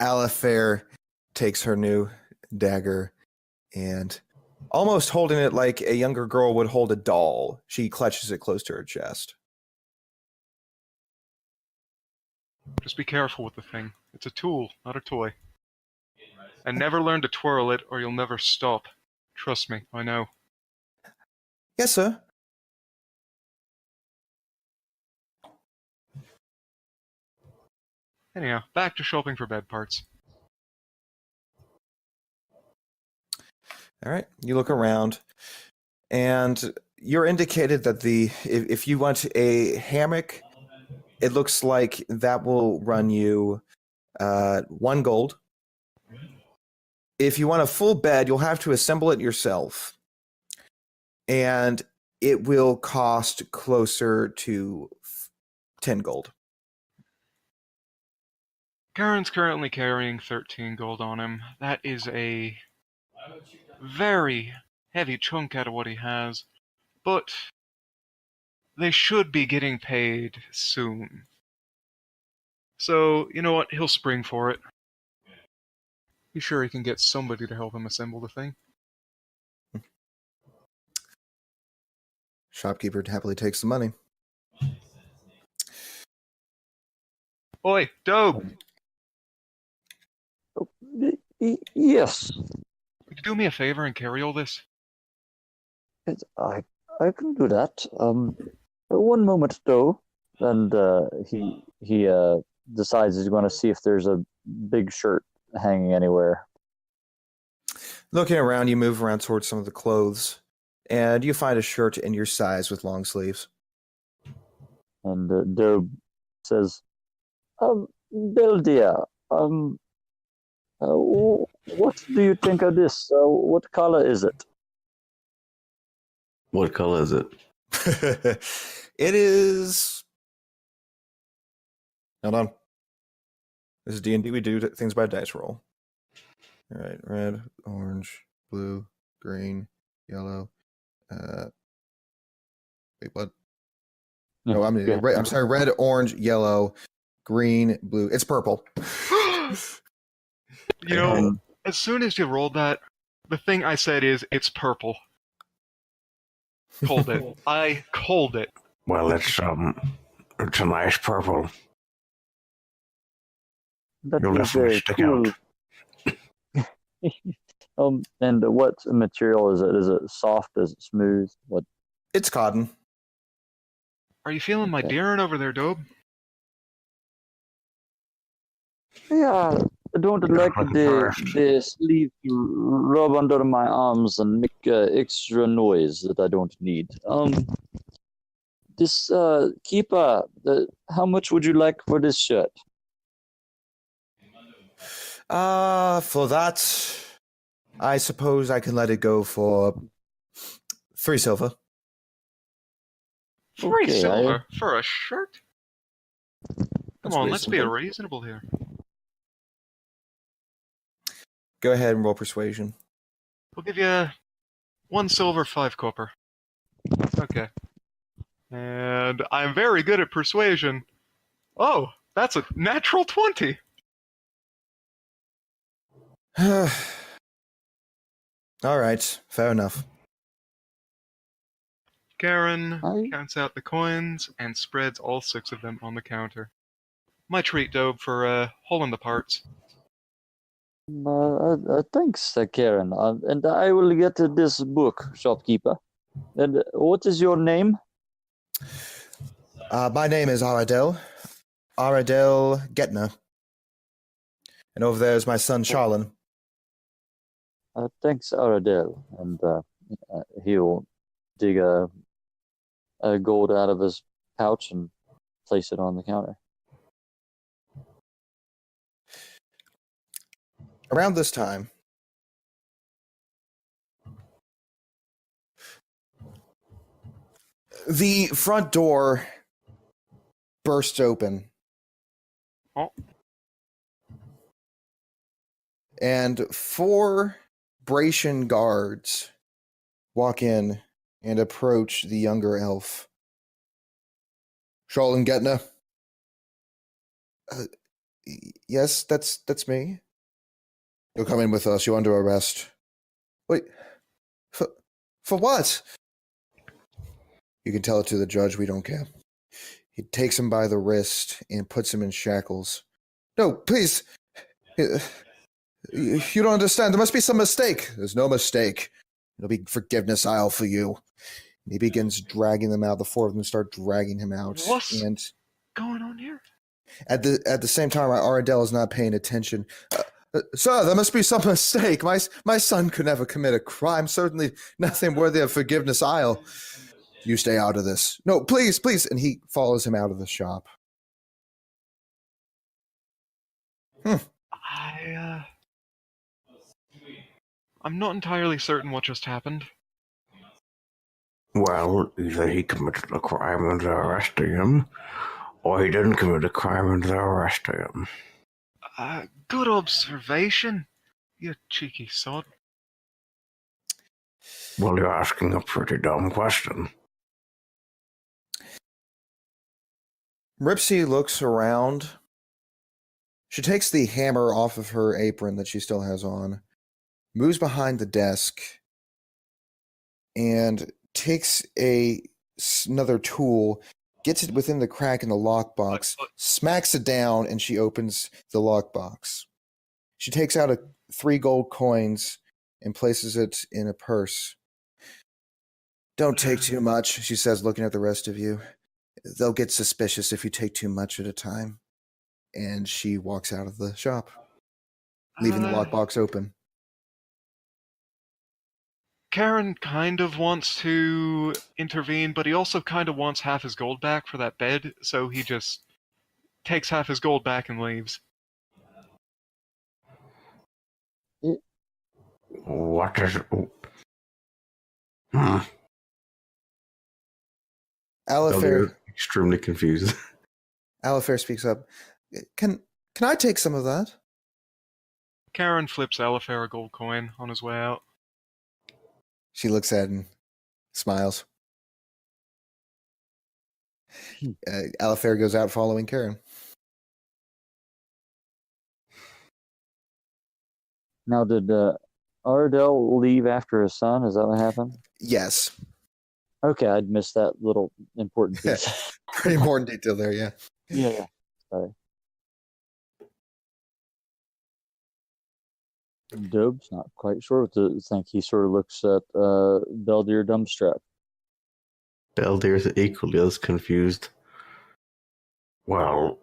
Alifair takes her new dagger and, almost holding it like a younger girl would hold a doll, she clutches it close to her chest. Just be careful with the thing. It's a tool, not a toy. And never learn to twirl it or you'll never stop. Trust me, I know. Yes, sir. Anyhow, back to shopping for bed parts. All right, you look around, and you're indicated that if you want a hammock, it looks like that will run you 1 gold. If you want a full bed, you'll have to assemble it yourself, and it will cost closer to 10 gold. Karen's currently carrying 13 gold on him. That is a very heavy chunk out of what he has, but they should be getting paid soon. So, you know what? He'll spring for it. Be sure he can get somebody to help him assemble the thing. Shopkeeper happily takes the money. Oi, Dobe! Yes, Could you do me a favor and carry all this? I can do that. One moment though, and he decides he's going to see if there's a big shirt hanging anywhere. Looking around, you move around towards some of the clothes, and you find a shirt in your size with long sleeves. And Dobe says, Beldia, what do you think of this? What color is it? What color is it? It is. Hold on. This is D&D. We do things by dice roll. All right, red, orange, blue, green, yellow. Wait, what? No, I'm sorry. Red, orange, yellow, green, blue. It's purple. You know, as soon as you rolled that, the thing I said is, it's purple. Called it. I called it. Well, it's a nice purple. That You'll is definitely very stick cool. out. And what material is it? Is it soft? Is it smooth? What? It's cotton. Are you feeling my Okay. deering over there, Dobe? Yeah, I don't like looking the first. sleeve to rub under my arms and make extra noise that I don't need. This keeper, how much would you like for this shirt? For that, I suppose I can let it go for 3 silver. 3 Okay, silver for a shirt? Come That's on, let's be reasonable. reasonable here. Go ahead and roll persuasion. We'll give you 1 silver, 5 copper. Okay. And I'm very good at persuasion. Oh, that's a natural 20. All right, fair enough. Garen Aye. counts out the coins and spreads all 6 of them on the counter. My treat, Dobe, for hauling the parts. Thanks, Karen. And I will get this book, shopkeeper. And what is your name? My name is Aradel Getner. And over there is my son, Charlin. Thanks, Aradel. And he'll dig a gold out of his pouch and place it on the counter. Around this time, the front door bursts open. Oh. And 4 Bratian guards walk in and approach the younger elf. Charlin Getna. Yes, that's me. You'll come in with us. You're under arrest. Wait, for what? You can tell it to the judge. We don't care. He takes him by the wrist and puts him in shackles. No, please. You don't understand. There must be some mistake. There's no mistake. It'll be forgiveness I'll for you. And he begins dragging them out. The 4 of them start dragging him out. What's and going on here? At the same time, Aradel is not paying attention. Sir, there must be some mistake. My son could never commit a crime. Certainly nothing worthy of forgiveness I'll. You stay out of this. No, please, please. And he follows him out of the shop. I'm not entirely certain what just happened. Well, either he committed a crime and they're arresting him, or he didn't commit a crime and they're arresting him. Good observation, you cheeky sod. Well, you're asking a pretty dumb question. Ripsy looks around. She takes the hammer off of her apron that she still has on, moves behind the desk, and takes another tool, gets it within the crack in the lockbox, smacks it down, and she opens the lockbox. She takes out 3 gold coins and places it in a purse. Don't take too much, she says, looking at the rest of you. They'll get suspicious if you take too much at a time. And she walks out of the shop, leaving the lockbox open. Karen kind of wants to intervene, but he also kind of wants half his gold back for that bed, so he just takes half his gold back and leaves. What is... Alifair extremely confused. Alifair speaks up. Can I take some of that? Karen flips Alifair a gold coin on his way out. She looks at it and smiles. Alifair goes out following Karen. Now, did Ardell leave after his son? Is that what happened? Yes. Okay, I'd missed that little important piece. Pretty important detail there, yeah. Yeah. Sorry. Dobe's not quite sure what to think. He sort of looks at Beldir dumbstruck. Beldir's equally as confused. Well,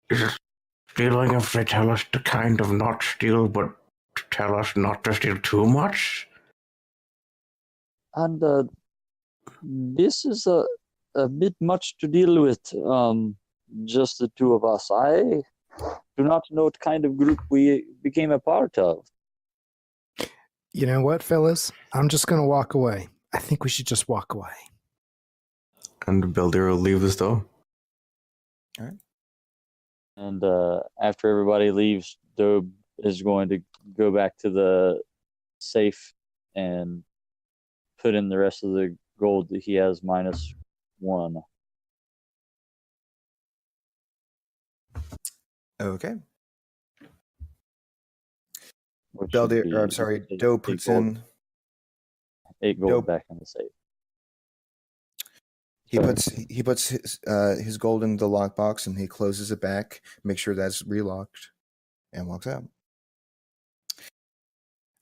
is it stealing if they tell us to kind of not steal, but to tell us not to steal too much? And this is a bit much to deal with. Just the 2 of us. do not know what kind of group we became a part of. You know what, fellas? I'm just going to walk away. I think we should just walk away. And the builder will leave the store. And after everybody leaves, Dobe is going to go back to the safe and put in the rest of the gold that he has -1. Okay. Which would be Doe puts in 8 gold Doe- back in the safe. he puts his gold in the lockbox and he closes it back, makes sure that's relocked, and walks out.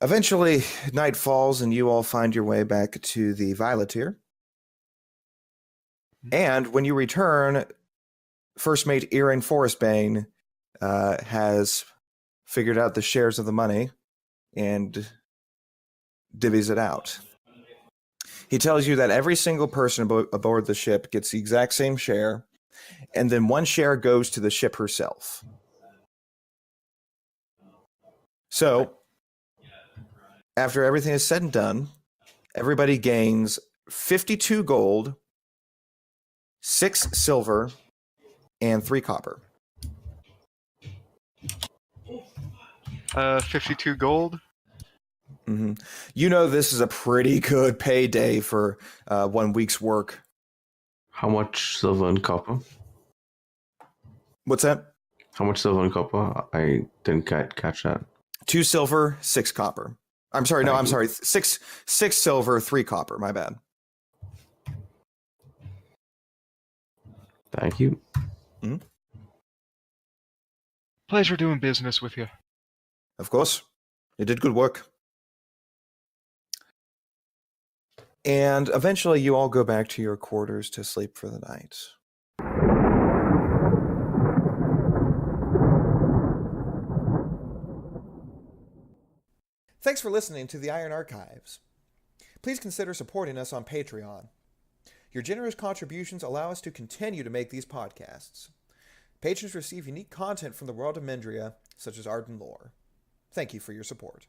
Eventually, night falls and you all find your way back to the Violeteer. And when you return, First Mate Erin Forestbane has figured out the shares of the money and divvies it out. He tells you that every single person aboard the ship gets the exact same share, and then 1 share goes to the ship herself. So, after everything is said and done, everybody gains 52 gold, 6 silver, and 3 copper. 52 gold. Mm-hmm. You know this is a pretty good payday for 1 week's work. How much silver and copper? What's that? How much silver and copper? I didn't catch that. 2 silver, 6 copper. I'm sorry, no, Thank I'm you. sorry. 6 silver, 3 copper. My bad. Thank you. Pleasure doing business with you. Of course. You did good work. And eventually you all go back to your quarters to sleep for the night. Thanks for listening to the Iron Archives. Please consider supporting us on Patreon. Your generous contributions allow us to continue to make these podcasts. Patrons receive unique content from the world of Mendria, such as art and lore. Thank you for your support.